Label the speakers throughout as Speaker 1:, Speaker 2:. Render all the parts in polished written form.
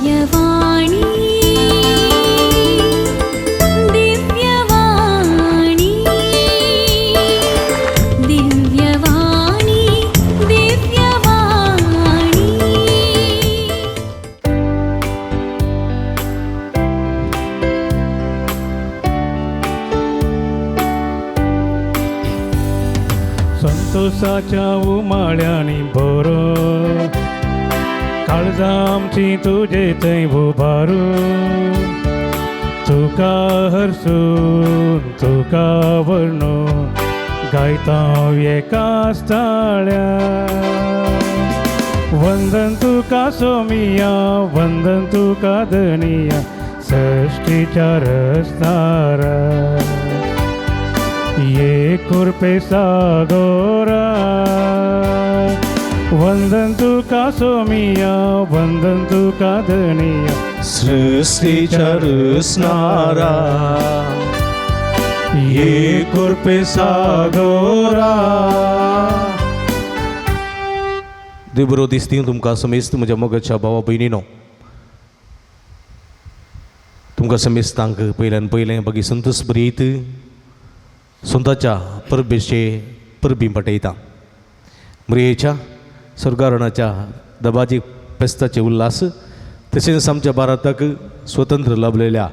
Speaker 1: दिव्यवाणी दिव्यवाणी दिव्यवाणी दिव्यवाणी
Speaker 2: संतोषाच्या उमाळ्यानी भरो काळजा आमची तुझे थंय उभारू तुका हरसून तुका वर्णू गायता एका स्थाळ्या वंदन तुका सोमिया वंदन तुका धनिया सृष्टीच्या रचणारा ये कृपे सागोरा वंदन तुका सोमिया वंदन तुका धनिया
Speaker 3: सृष्टीच्या रचणारा ये कृपे सागोरा. देवबरो दिसती तुमकां समेस्त म्हज्या मोगाच्या भावा भयणीनो, तुमकां समेस्तांक पयल्यान पयलें बागी संतोश बरयत स्वताच्या परबेचे परबी पटयता. मरियेच्या स्वर्गारोहणाच्या दबाजी फेस्ताचे उल्हास तशेंच आमच्या भारताक स्वतंत्र लाभलेल्या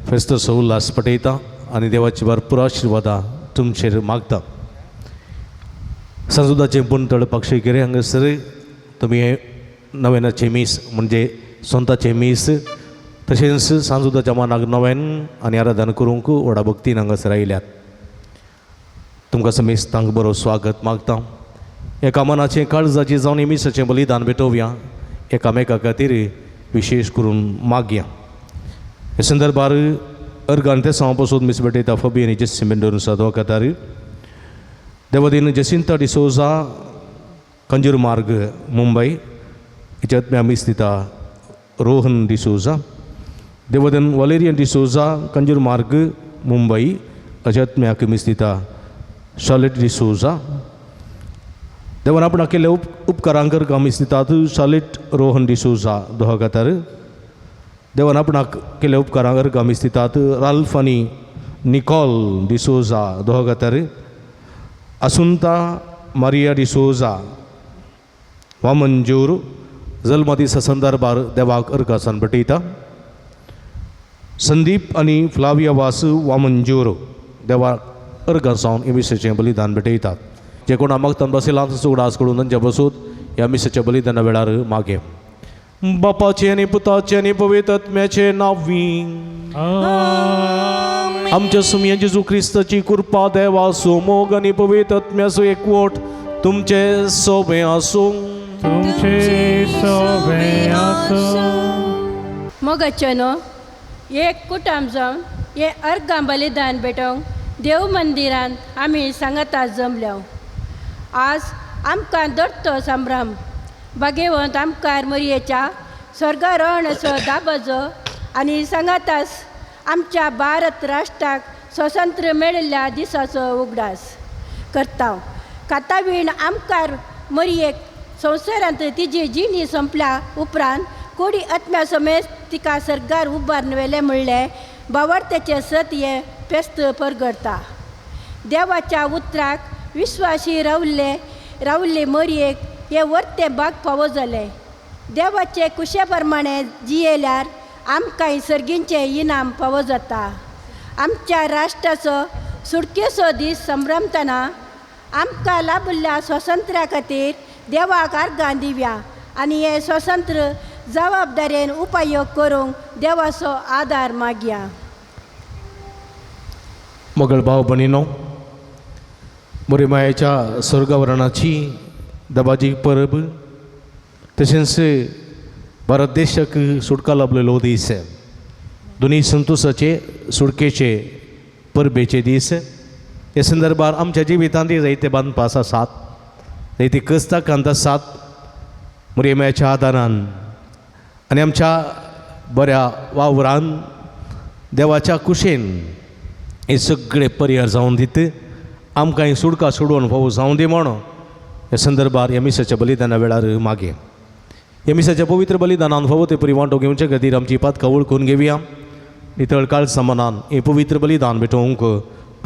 Speaker 3: फेस्ताचो उल्हास पटयता आनी देवाची भरपूर आशिर्वादां तुमचेर मागता. सांजुदाचें पूण तळपाक शेकेरे हांगासर तुमी हे नव्यानाचे मीस म्हणजे सोंताचे मीस तशेंच सांजुदाच्या मानाक नव्यान आनी आराधना करूंक व्हडा भक्तीन हांगासर आयल्यात. तुमकां समेस्तांक बरो स्वागत मागता. एका मनाचें काळजाचें जावन मिसाचें बलिदान भेटोवया, एकामेका खातीर विशेष करून मागया. हे संदर्भार अर्गान ते पासून मिस भेटयता फबी आनी जेसी मेंडोर सादवा खातार देवदीन जसिंता डिसोजा कंजूर मार्ग मुंबई हेच्यात मिस दिता रोहन डिसोजा. देवदीन वलेरियन डिसोजा कंजूर मार्ग मुंबई हेच्यात मिस दिता शार्लेट डिसोजा. देवान आपण केल्ल्या उपकारांक मिस दितात शार्लेट रोहन डिसोजा दोहा खातार. देवान आपणाक केल्ल्या उपकारांक मिस दितात राल्फ आनी निकॉल डिसोजा दोहा खातार. असुंता मारिया डिसोजा वामंजूर जल्म दिसा संदर्भार देवाक अर्गासान भेटयता. संदीप आनी फ्लाविया वासू वामंजूर देवाक अर्गासान ह्या मिसाचें बलिदान भेटयतात. जे कोण मागतान बसयला सुगडास कडून तांच्या बसून ह्या मिसाच्या बलिदाना वेळार मागे. बापाचे आनी पुताचे आनी पवित्र आत्म्याचे नांवी आमच्या सुमया जेजू क्रिस्ताची कृपा देवा सोमोग आनी पवित्र आत्म्याचो एकवट तुमचे सोबे आसूं.
Speaker 2: तुमचे सोबे आसूं.
Speaker 4: मोगाचेनो एक कुटुंब जावन हे अर्गां बलिदान भेटोवंक देव मंदिरांत आमी सांगाता जमल्या. आज आमकां दत्तो संभ्रम भाग्यवंत आमकां मरियेच्या स्वर्गारोहणाचो दाबाजो आनी सांगातास आमच्या भारत राष्ट्राक स्वतंत्र मेळिल्ल्या दिसाचो उगडास करता. कातावीण आमकां मरियेक संवसारांत तिजी जिणी संपल्या उपरांत कोडी आत्म्या समेत तिका सर्गार उबारून व्हेलें म्हणलें भावार्थ्याचे सत हे फेस्त परगडता. देवाच्या उतराक विश्वासी रावल्ले मरियेक हे वर्ते भाग फावो जाले. देवाचे कुशे प्रमाणे जियेल्यार आमकां सर्गींचें इनाम फावो जाता. आमच्या राष्ट्राचो सुटकेचो दीस संभ्रमतना आमकां लाभिल्ल्या स्वातंत्र्या खातीर देवाक अर्गां दिवया आनी हे स्वतंत्र जबाबदारेन उपयोग करूंक देवाचो आदार मागया.
Speaker 3: मोगळ भाव भयणीनो, मोरेमायाच्या स्वर्गावरणाची दबाजी परब तशेंच भारत देशाक सुटका लाभलेलो दीस, दोनी संतोशाचे सुटकेचे परबेचे दीस. हे संदर्भार आमच्या जिवितांत जायते बांदपास आसात, जायती कस्तां कांत आसात मोरेमायाच्या आदारान आनी आमच्या बऱ्या वावरान देवाच्या कुशेन हे सगळे परिहार जावन दित आमकां ही सुडका सोडून फावो जावं दी म्हणून ह्या संदर्भार ह्या मिसाच्या बलिदाना वेळार मागे. या मिसाच्या पवित्र बलिदानान फावो ते परी वांटो घेवचे खातीर आमची पातकां वळखून घेवया. नितळ काळ समानान हे पवित्र बलिदान भेटोवंक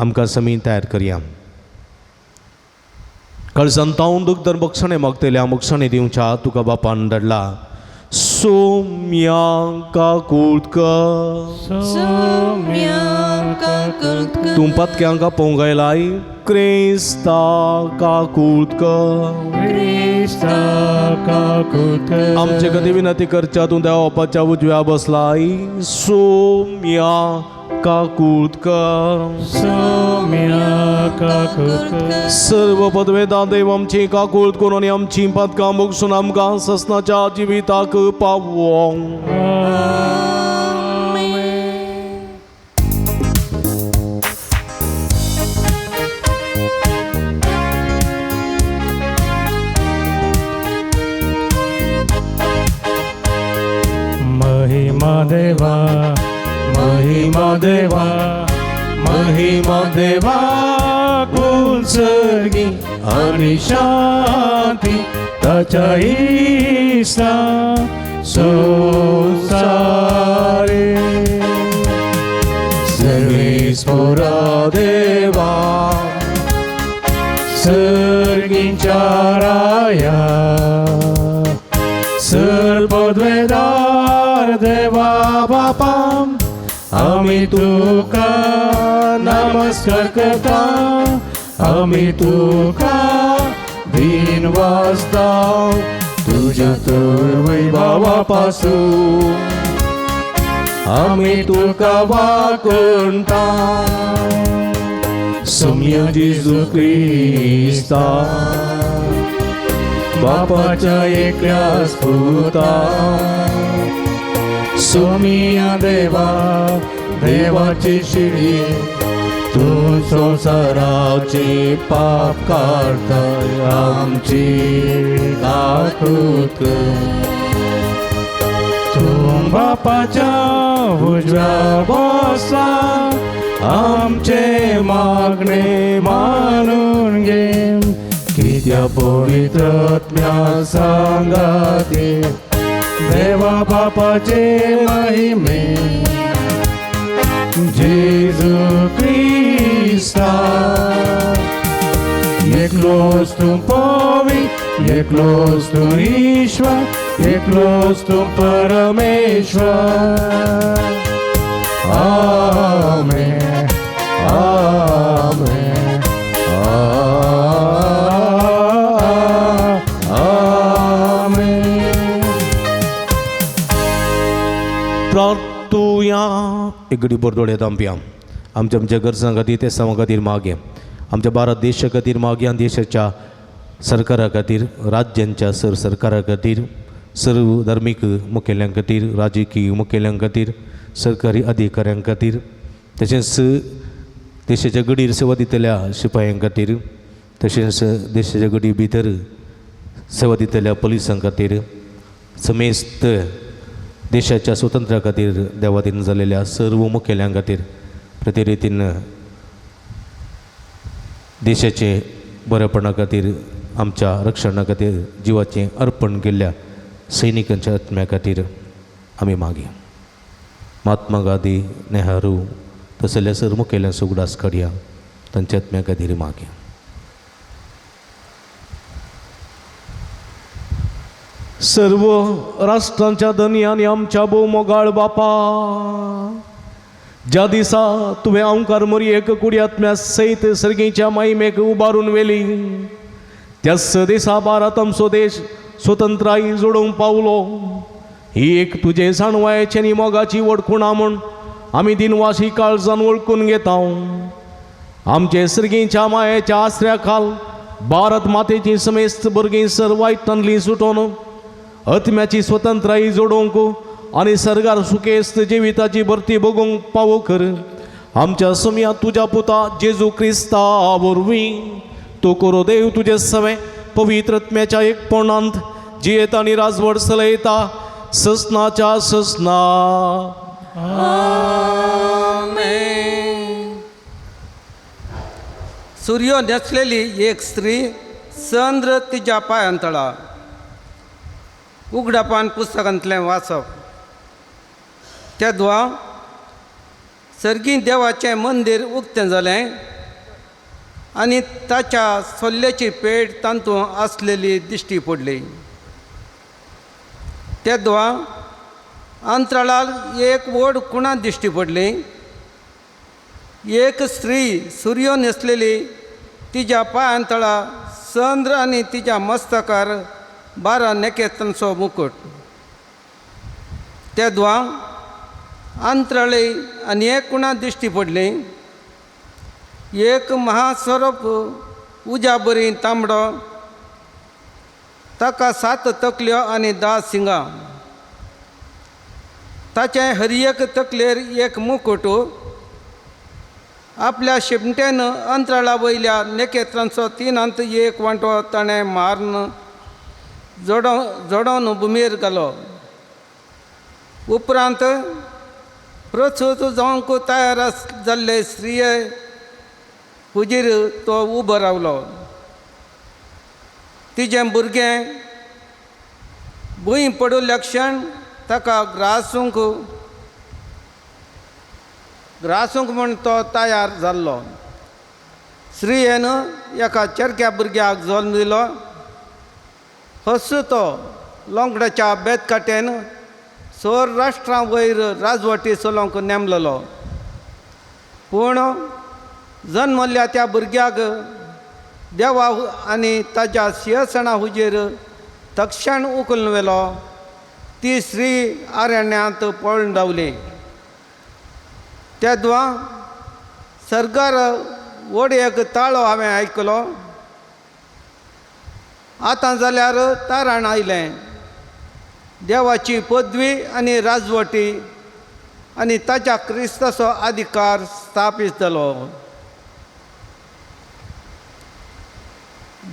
Speaker 3: आमकां समी तयार करया. कळसांतावन दुख दर बक्षणे मागतल्या बक्षणे दिवच्या तुका बापान धाडला. सोम्या कुळतकर तूं पातक्यांका पोंगायलाय क्रिस्ता कुळतकर आमचे कधी विनंती करच्या तूं देवा बापाच्या उजव्या बसलाय. सोम्या कुळतकर सर्व पदवेदार देव आमची काकुळत करून आणि आमची पातकां बक्षून आमकां ससनाच्या जिविताक पावो.
Speaker 2: महिमा देवा महिमा देवा महिमा देवा कुलसर्गी आणि शांती ताच्या ईसा संसारे सर्वेस्परा देवा सर्गींच्या राया सर्वद्वेदार देवा बापा आम्ही तुका नमस्कार करता. आम्ही तुका दिन वाजता तुझ्या तर वैभवापासून आम्ही तुका वाकणता. सम्य जेजू ख्रिस्ता बापाच्या एकल्या स्फुता सोमिया देवा देवाची शिडी तू संसाराचे पाप काढताय आमची काकुळत तू बापाच्या उजव्या बसा आमचे मागणे मानून घे. कित्या पवित्र आत्म्या सांगाते देवा बापाचे महिमे जेजू ख्रिस्ता एकलोच तू पवित्र एकलोच तू ईश्वर एकलोच तू परमेश्वर. आमेन आमेन
Speaker 3: प्रार्थुया. एक घडी परतोडया तांपया. आमच्या आमच्या गरजां खातीर ते समा खातीर मागया. आमच्या भारत देशा खातीर मागया. देशाच्या सरकारा खातीर राज्यांच्या सरकारा खातीर सर्व धार्मीक मुखेल्यां खातीर राजकीय मुखेल्यां खातीर सरकारी अधिकाऱ्यां खातीर तशेंच देशाच्या गडीर सेवा दितल्या शिपायां खातीर तशेंच देशाच्या गडी भितर सेवा दितल्या पुलिसां खातीर समेस्त देशाच्या स्वातंत्र्या खातीर देवाधीन जालेल्या सर्व मुखेल्यां खातीर प्रति रितीन देशाचे बरेपणा खातीर आमच्या रक्षणा खातीर जिवाचें अर्पण केल्ल्या सैनिकांच्या आत्म्या खातीर आमी मागया. महात्मा गांधी नेहरू तसल्या सर्व मुखेल्यांचो उगडास काडया. तांच्या आत्म्या खातीर मागया. सर्व राष्ट्रांच्या धनी आनी आमच्या भोवमोगाळ बापा ज्या दिसा तुवें ओंकार मोरयेक कुडयात्म्या सयत सर्गेच्या मायमेक उबारून वेली त्याच दिसा भारत आमचो देश स्वतंत्राई जोडूंक पावलो. ही एक तुजे जाणवायेची आनी मोगाची वळखुणा म्हूण आमी दिनवासी काळजान वळखून घेता. आमचे सर्गेच्या मायेच्या आसऱ्या खाल भारत मातेची समेस्त भुरगीं सर्वायतांतलीं सुटोवन आत्म्याची स्वतंत्राई जोडोवंक आनी सरगार सुखेस्त जिविताची भरती भोगूंक पावो कर. आमच्या समिया तुज्या पुता जेजू क्रिस्ता वरवीं तूं करो देव तुजे सवे पवित्र आत्म्याच्या एकपणांत जियेता आनी राजवट चलयता ससनाच्या ससना.
Speaker 5: सूर्य न्हेसलेली एक स्त्री चंद्र तिच्या पांयांतळा उगडापान पुस्तकांतलें वाचप. तेदवा सर्गी देवाचें मंदीर उक्तें जालें आनी ताच्या सोल्ल्याची पेट तांतूं आसलेली दिश्टी पडली. तेदवा अंतराळाक एक व्हड कुणां दिश्टी पडली. एक स्त्री सूर्य न्हेसलेली, तिच्या पांयांतळा चंद्र आनी तिच्या मस्तकार 12 नेखेत्रांचो मुकुट. तेदवा अंतराळी आनी एक कुणां दिश्टी पडली. एक महास्वरूप उज्या बरी तांबडो, ताका 7 तकल्यो आनी 10 सिंगां. ताचे हरयेक तकलेर एक मुकुट. आपल्या शिमटेन अंतराळा वयल्या नेखेत्रांचो 3 एक वांटो ताणें मारून जोडोवन भुमीर घालो. उपरांत प्रसूत जावंक तयार जाल्ले स्त्रिये हुजीर तो उबो रावलो. तिचें भुरगें भूंय पडुल्ल्या क्षण ताका ग्रासूंक म्हूण तो तयार जाल्लो. स्त्रियेन एका चरक्या भुरग्याक जल्म दिलो. हस्स तो लोंगड्याच्या बेतकाटेन 6 राष्ट्रां वयर राजवटी चलोवंक नेमलेलो. पूण जल्मल्ल्या त्या भुरग्याक देवा आनी ताच्या सिंहासना हुजीर तक्षण उखलून व्हेलो. ती स्त्री आरण्यांत पळून रावली. तेदवा सर्गार व्हड एक ताळो हांवें आयकलो. आतां जाल्यार तारण आयलें. देवाची पदवी आनी राजवटी आनी ताच्या क्रिस्ताचो अधिकार स्थापीत जालो.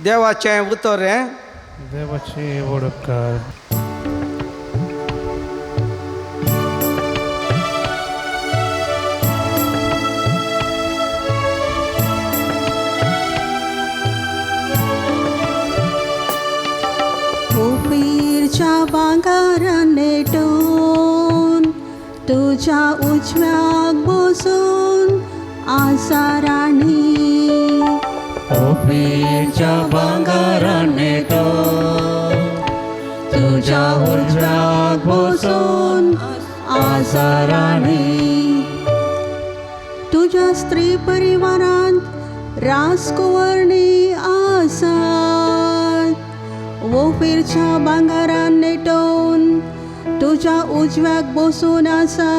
Speaker 5: देवाचें उतर हें.
Speaker 2: देवाची वडकार.
Speaker 6: ओफीरच्या भांगारान नेटून तुझ्या उजव्याक बसून आसा राणी.
Speaker 2: ओफीरच्या भांगारान नेटून तुझ्या उजव्याक बसून आसा राणी.
Speaker 6: तुझ्या स्त्री परिवारांत राजकुंवरणी आसात. ओफीरच्या भांगारान नेटोवन तुझ्या उजव्याक बसून आसा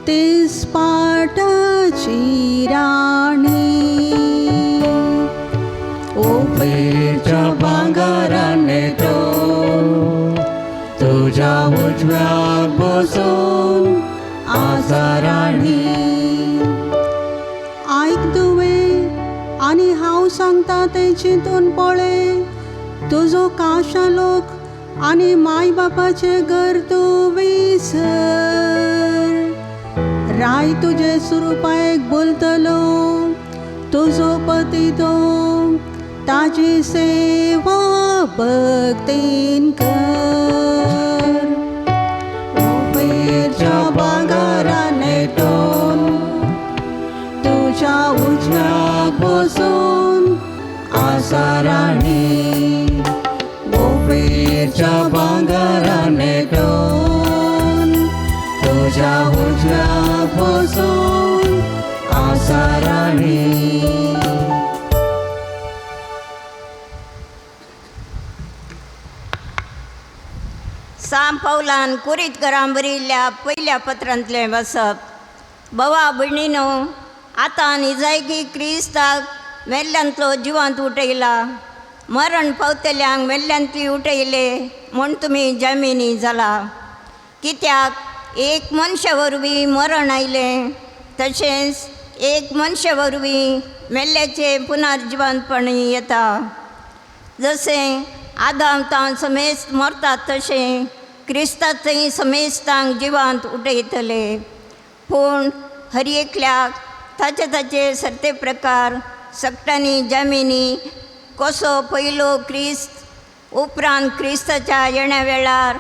Speaker 6: ती स्पाटाची राणी.
Speaker 2: ओफीरच्या भांगारान नेटोवन तुझ्या उजव्याक बसून आसा राणी.
Speaker 6: आयक तुवें आनी हांव सांगता तें चिंतून पळय. तुजो काशा लोक आनी माय बापाचें घर तूं विसर. राय तुजे सुरपायक बोलतलो. तुजो पती तो ताची सेवा भक्तीन कर.
Speaker 2: ओफीरच्या भांगारान नेटोवन तुझ्या उजव्याक बसून आसा राणी. ओफीरच्या भांगारान नेटोवन तुझ्या उजव्याक बसून आसा राणी.
Speaker 7: साम पौलान कुरीतकारां बरयल्ल्या पयल्या पत्रांतलें वाचप. भवा भयणीनो, आतां निजायकी क्रिस्ताक मेल्ल्यांतलो जिवांत उठयला. मरण पावतल्यांक मेल्ल्यांतली उठयले म्हूण तुमी जामिनी जाला. कित्याक एक मनशा वरवीं मरण आयलें, तशेंच एक मनशा वरवीं मेल्ल्याचें पुनर्जिवंतपण येता. जशें आदामतां समेस्त मरतात तशें क्रिस्तांतय समेस्तांक जिवांत उठयतले. पूण हर एकल्याक ताचे ताचे सर्ते प्रकार सक्टांनी जामिनी कसो पयलो क्रिस्त उपरांत क्रिस्ताच्या येण्या वेळार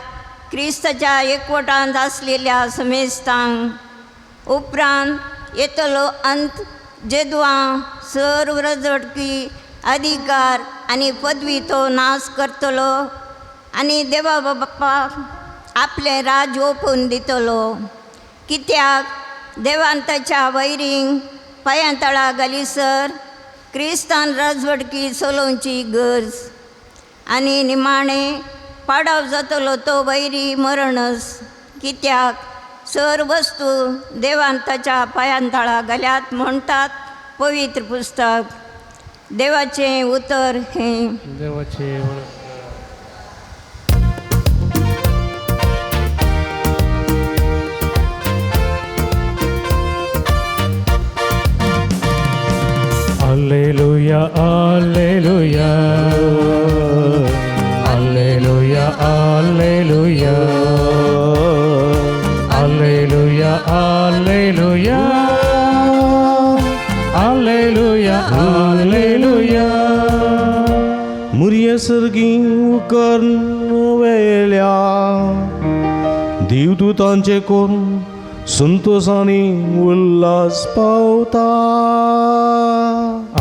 Speaker 7: क्रिस्ताच्या एकवटांत आसलेल्या समेस्तांक उपरांत येतलो अंत जेदुआं सर्व रजडकी अधिकार आनी पदवी तो नाश करतलो आनी देवा बापाक आपले राज ओपून दितलो. कित्याक देवान ताच्या वैरींक पांयां तळा घालीसर क्रिस्तान राजवडकी चलोवची गरज आनी निमाणें पाडाव जातलो तो वैरी मरणच. कित्याक सर वस्तू देवान ताच्या पांयां तळा घाल्यात म्हणटात पवित्र पुस्तक. देवाचें उतर हें.
Speaker 8: Alleluia, alleluia, alleluia, alleluia, alleluia, alleluia, alleluia, alleluia.
Speaker 3: मुर्य सर्गी कर्ण वेल्या देवदूतांचे कोण संतोषाने उल्हास पावता.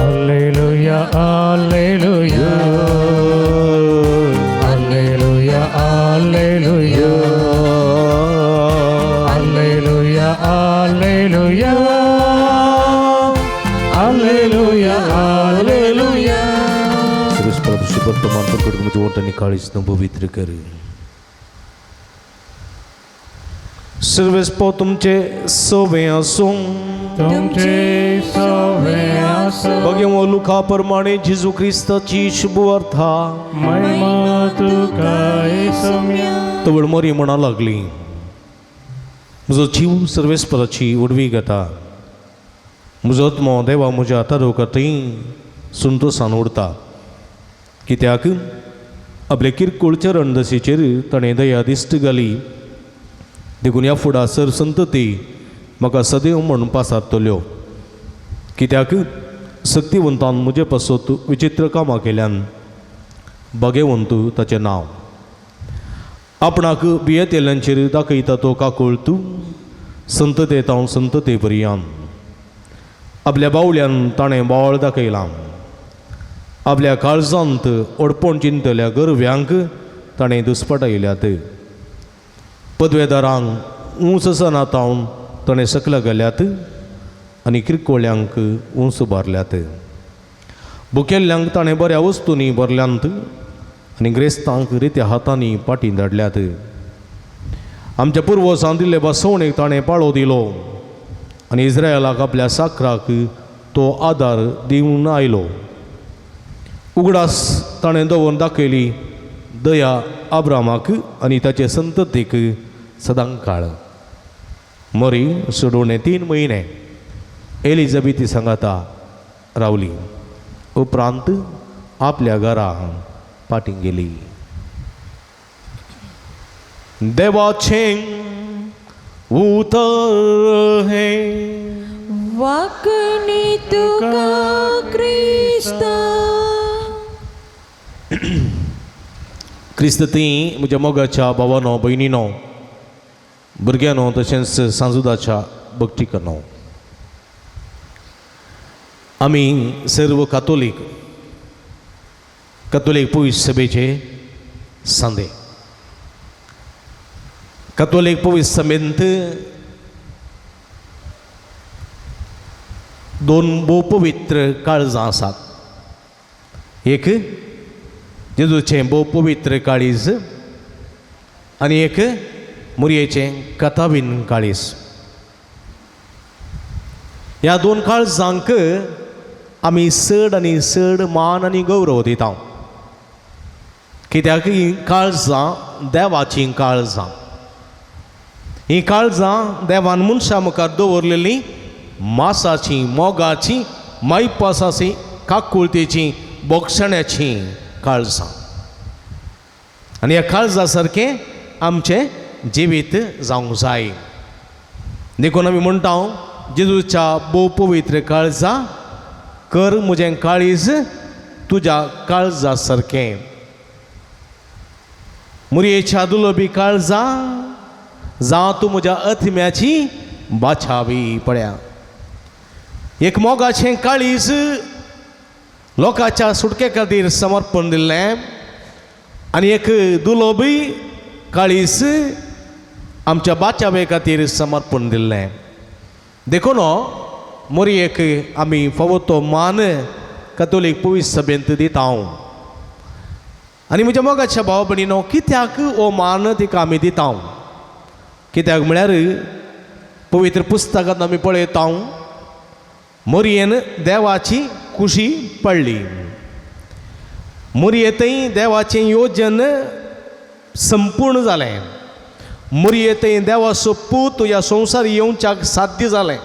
Speaker 8: Alleluia, alleluia, alleluia, alleluia, alleluia, alleluia, alleluia, alleluia.
Speaker 3: सर्वस्पर्श वर्तमान प्रकट मुझे वोटनी काळीच न पवित्र कर. सर्वस्प तुमचे सोवे आसूं
Speaker 8: तुमचे सवे आसो
Speaker 3: भगवो लुका प्रमाणे जेजू ख्रिस्ताची शुभ वार्ता
Speaker 8: महिमा तुका येसुम्या.
Speaker 3: तवळ मरी म्हणा लागली, म्हजो जीव सर्वेस्पराची उडवी घेता, म्हजो आत्मो देवा म्हज्या तारोकातय संतोषान उरता. कित्याक आपले किरकोळच्या रणदसीचेर ताणें दया दिश्ट घाली. देखून ह्या फुडासर संतती म्हाका सदैव म्हणून पासारतल्यो. कित्याक शक्तिवंतान म्हजे पासत विचित्र कामां केल्यान भगवंत ताचें नांव आपणाक भियेतेल्यांचेर दाखयता तो काकूळ तूं संततेतां संतते पर्यान. आपल्या बावल्यान ताणें बाळ दाखयलां. आपल्या काळजांत ओडपण चिंतल्या गरव्यांक ताणें दुस्पटायल्यात. पदवेदारांक ऊंच सनातावन ताणें सकला गेल्यात आनी किरकोळ्यांक ऊंच भरल्यात. भुकेल्ल्यांक ताणें बऱ्या वस्तूंनी भरल्यांत आनी ग्रेस्तांक रित्या हातांनी पाटी धाडल्यात. आमच्या पुर्वजांक दिल्ले बसवणेक ताणें पाळो दिलो आनी इस्रायलाक आपल्या साकराक तो आदार दिवन आयलो. उगडास ताणें दवरून दाखयली दया आब्रामाक आनी ताचे संततीक सदां काळ. मरी सोडून 3 म्हयने एलिझाबेथी सांगाता रावली. उपरांत आपल्या घरा पाटीं गेली. देवाचें उतर हें
Speaker 1: वाकणी तुका क्रिस्ता.
Speaker 3: क्रिस्ती म्हज्या मोगाच्या भावानो भयणीनो भुरग्यानो तशेंच सांजुदाच्या भक्तीकनो आमी सर्व कातोलीक पवित्र सभेचे सांदे. कातोलीक पवित्र सभेंत 2 भोव पवित्र काळजां आसात. एक जेजूचें भोव पवित्र काळीज आनी एक मुरयेचें कथावीन काळीज. ह्या 2 काळजांक आमी चड आनी चड मान आनी गौरव दिता. कित्याक ही काळजां देवाचीं काळजां. ही काळजां देवान मनशां मुखार दवरलेलीं मासाचीं मोगाचीं मायपासाचीं काकुळतेचीं बोगसण्याचीं काळजां. आनी ह्या काळजा सारकें आमचें जिवीत जावंक जाय. देखून आमी म्हणटा जेजूच्या भोव पवित्र काळजा कर म्हजें काळीज तुज्या काळजा सारकें. मुरयेच्या दुलोबी काळजा जा तू म्हज्या अथम्याची बाछावी पळ्या. एक मोगाचें काळीज लोकांच्या सुटके खातीर समर्पण दिल्लें आनी एक दुलोबी काळीज आमच्या बाचावे खातीर समर्पण दिल्लें. देखून मोरयेक आमी फावो तो मान कथोलीक पवित्र सभेंत दिता. आनी म्हज्या मोगाच्या भाव भयणीनो, कित्याक हो मान तिका आमी दिता? कित्याक म्हळ्यार पवित्र पुस्तकांत आमी पळयता मोरयेन देवाची खुशी पडली. मोरयेंतय देवाचें योजन संपूर्ण जालें. मोरयेंतय देवाचो पूत ह्या संवसार येवच्याक साध्य जालें.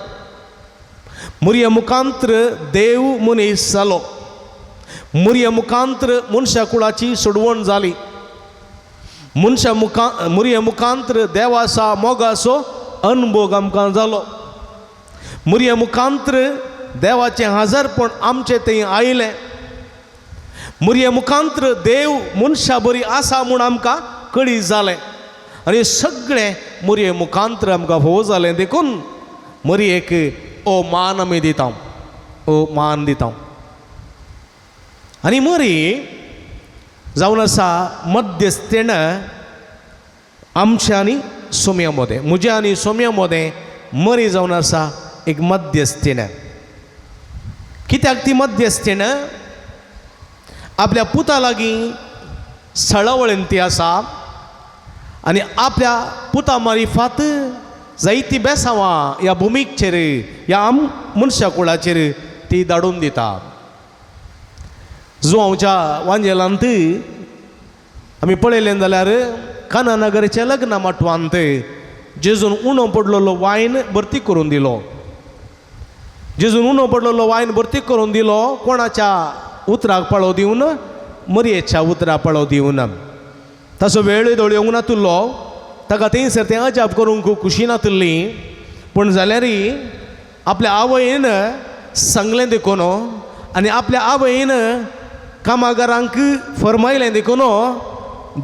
Speaker 3: मोरये मुखांतर देव मनीस जालो. मोरये मुखांतर मनशा कुळाची सोडवण जाली. मोरये मुखांतर देवाचा मोगाचो अनुभव आमकां जालो. मोरये मुखांतर देवाचें हजरपण आमचे थंय आयलें. मोरये मुखांतर देव मनशा बरी आसा म्हूण आमकां कळीत जालें. आनी सगळें मोरये मुखांतर आमकां फोव जालें. देखून मोरयेक ओ मान आमी दिता, ओ मान दिता. आनी मोरी जावन आसा मध्यस्थेण आमच्या आनी सोम्या मदें, म्हज्या आनी सोम्या मदें मोरी जावन आसा एक मध्यस्थेण. कित्याक ती मध्यस्थेण? आपल्या पुता लागीं सळवळेन ती आसा आनी आपल्या पुता मारिफात जायती बेसांवां ह्या भुमीचेर ह्या मनशा कुळाचेर ती धाडून दिता. जुवांवच्या वांजेलांत आमी पळयलें जाल्यार काना नगरच्या लग्न माटवांत जेजून उणो पडलेलो वायन भरती करून दिलो. जेजून उणो पडलेलो वायन भरती करून दिलो. कोणाच्या उतराक पळो दिवन? मोरयेच्या उतराक पळो दिवन. ताचो वेळ दोळ्योंक नातुल्लो. ताका थंयसर तें अजाप करूंक खूब खुशी नातुल्ली. पूण जाल्यारय आपल्या आवयन सांगलें देखून आनी आपल्या आवयन कामागारांक फरमायलें देखून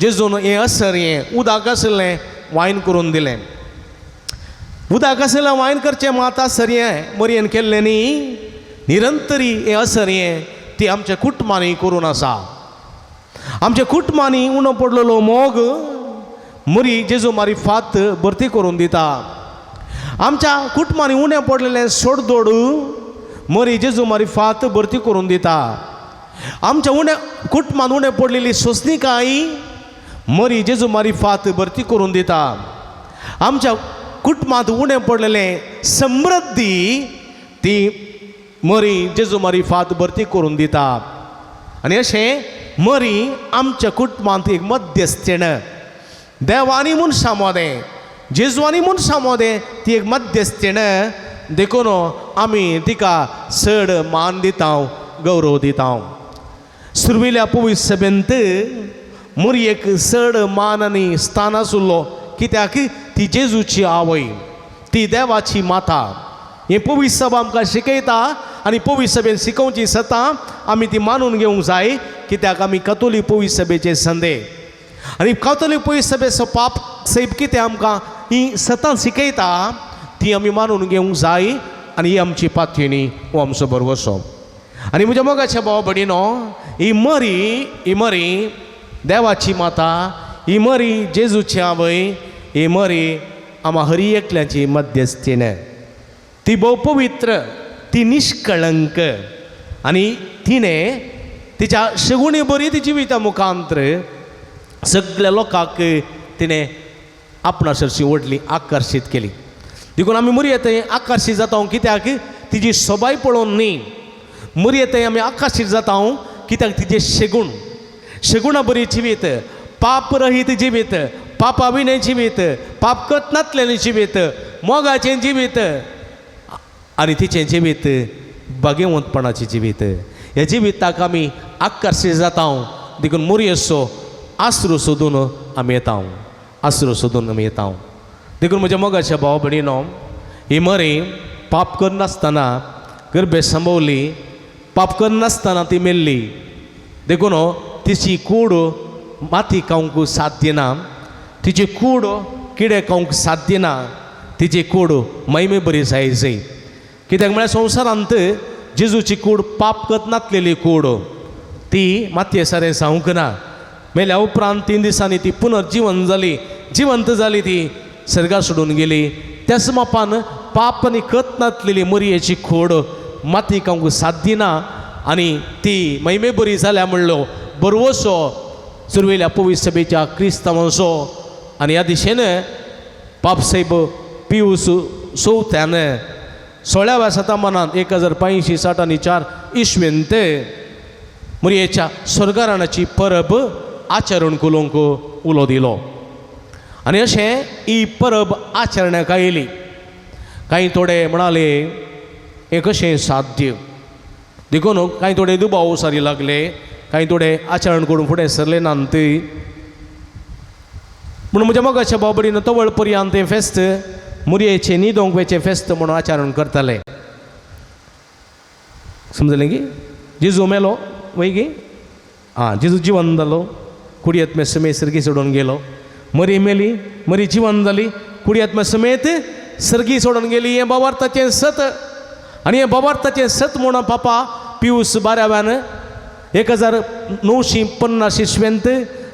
Speaker 3: जेजून हें असर हें उदक आसलें वायन करून दिलें. उदक आसलें वायन करचें माता सरयें मोरयेन केल्लें न्ही. निरंतरी हें असर हें ती आमच्या कुटुंबांनी करून आसा. आमच्या कुटुंबांनी उणो पडलेलो मोग मोरी जेजू मारिफात भरती करून दिता. आमच्या कुटुंबांनी उणें पडलेलें सोडदोड मोरी जेजू मारिफात भरती करून दिता. आमच्या कुटुंबांत उणें पडलेली सोंसणीकाय मोरी जेजू मारिफात भरती करून दिता. आमच्या कुटुंबांत उणें पडलेलें समृद्धी ती मोरी जेजू मारिफात भरती करून दिता. आनी अशें मोरी आमच्या कुटुंबांत एक मध्यस्थेण देवानी मनशा मदें जेजूआनी मनशा मदें ती एक मध्यस्थेण. देखून आमी तिका चड मान दिता, गौरव दिता. सुरविल्ल्या पवित्र सभेंत मोरयेक चड मान आनी स्थान आसुल्लो. कित्याक ती जेजूची आवय, ती देवाची माता. हें पवित्र सभा आमकां शिकयता आनी पवित्र सभेन शिकोवची सतां आमी ती मानून घेवंक जाय. कित्याक आमी कथोलीक पवित्र सभेचे संदे आनी कथोलीक पवित्र सभेचो पाप सैब कितें आमकां ही सतां शिकयता ती आमी मानून घेवंक जाय. आनी ही आमची पाथयणी, हो आमचो बरवसो. आनी म्हज्या मोगाच्या भाव भयणीनो, ही मोरी देवाची माता, ही मोरी जेजूची आवय, ही मोरी आम्हा हरी एकल्याची मध्यस्थीण. ती भोव पवित्र, ती निश्कळंक आनी तिणें तिच्या शेगुणी बरी ती जिविता मुखांतर सगळ्या लोकांक तिणें आपणासरशी ओडली, आकर्शीत केली. देखून आमी मोरये आकर्शीत जाता. कित्याक तिची सोबाय पळोवन न्ही, मोरये आमी आकर्शीत जाता कित्याक तिचे शेगुणां बरी जिवीत, पाप रहीत जिवीत, पापा विणें जिवीत, पाप करत नासलेलें जिवीत, मोगाचें जिवीत आनी तिचें जिवीत भाग्यवंतपणाचें जिवीत. ह्या जिविताक आमी आकर्शीत जाता. देखून मोरयेचो आसरो सोदून आमी येता, आसरो सोदून आमी येता. देखून म्हज्या मोगाच्या भाव भयणीनो, ही मोरी पाप करनासतना गर्भे सांबाळली, पाप करनासतना ती मेल्ली. देखून तिची कूड माती खावंक साध्य ना, तिची कूड किडे खावंक साध्य ना, तिची कूड मैमे बरी जायची. कित्याक म्हळ्यार संवसारांत जेजूची कूड पाप करत नासलेली कूड ती मातये सारें जावंक ना. मेल्या उपरांत 3 दिसांनी ती पुनर्जीवन जाली, जिवंत जाली, ती सर्गा सोडून गेली. त्याच मापान पाप आनी करत नासलेली मरयेची कूड माती खावंक साध्य ना आनी ती मैमे बरी जाल्या म्हणलो बरवसो सुरवेल्या पवित्र सभेच्या क्रिस्तांवांचो. आनी ह्या दिशेन पापसाहेब पियूस चवथ्यान 16व्या शतमानांत 1560 इस्वेंत मरयेच्या स्वर्गाराणाची परब आचरण करूंक उलो दिलो. आनी अशें ही परब आचरण्याक आयली. कांय थोडे म्हणाले हें कशें साध्य, देखून कांय थोडे दुबाव सारी लागले, कांय थोडे आचरण करून फुडें सरले नात. पूण म्हज्या मोगाच्या बाबडीन तवळ पर्यंत तें फेस्त मुरयेचें न्हिदोंकवेचें फेस्त म्हणून आचरण करताले. समजलें की जेजू मेलो वैगी जेजू जिवंत जालो, कुडयेंत समेत सर्गी सोडून गेलो. मरी मेली, मरी जिवंत जाली, कुडयेंत समेत सर्गी सोडून गेली. हें बाबार्थाचें सत. आनी हें बाबार्थाचें सत म्हणून पापा पियूस 12व्यान 1950 इस्वेंत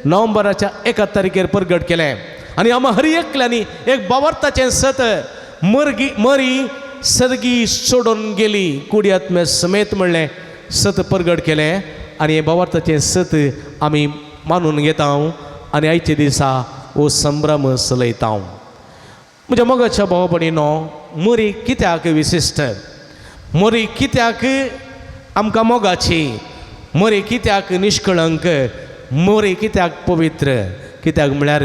Speaker 3: नोव्हेंबराच्या 1 तारखेर प्रगट केलें. आनी आमी हर एकल्यांनी एक बाबार्थाचें सत मरी सर्गी सोडून गेली, कुडयेंत समेत म्हणलें सत प्रगट केलें. आनी हे बाबार्थाचें सत आमी मानून घेता आनी आयचे दिसा हो संभ्रम चलयता. म्हज्या मोगाच्या भाव भयणीनो, मरी कित्याक विशिश्ट, मरी कित्याक आमकां मोगाची, मरी कित्याक निश्कळंक, मरी कित्याक पवित्र, कित्याक म्हळ्यार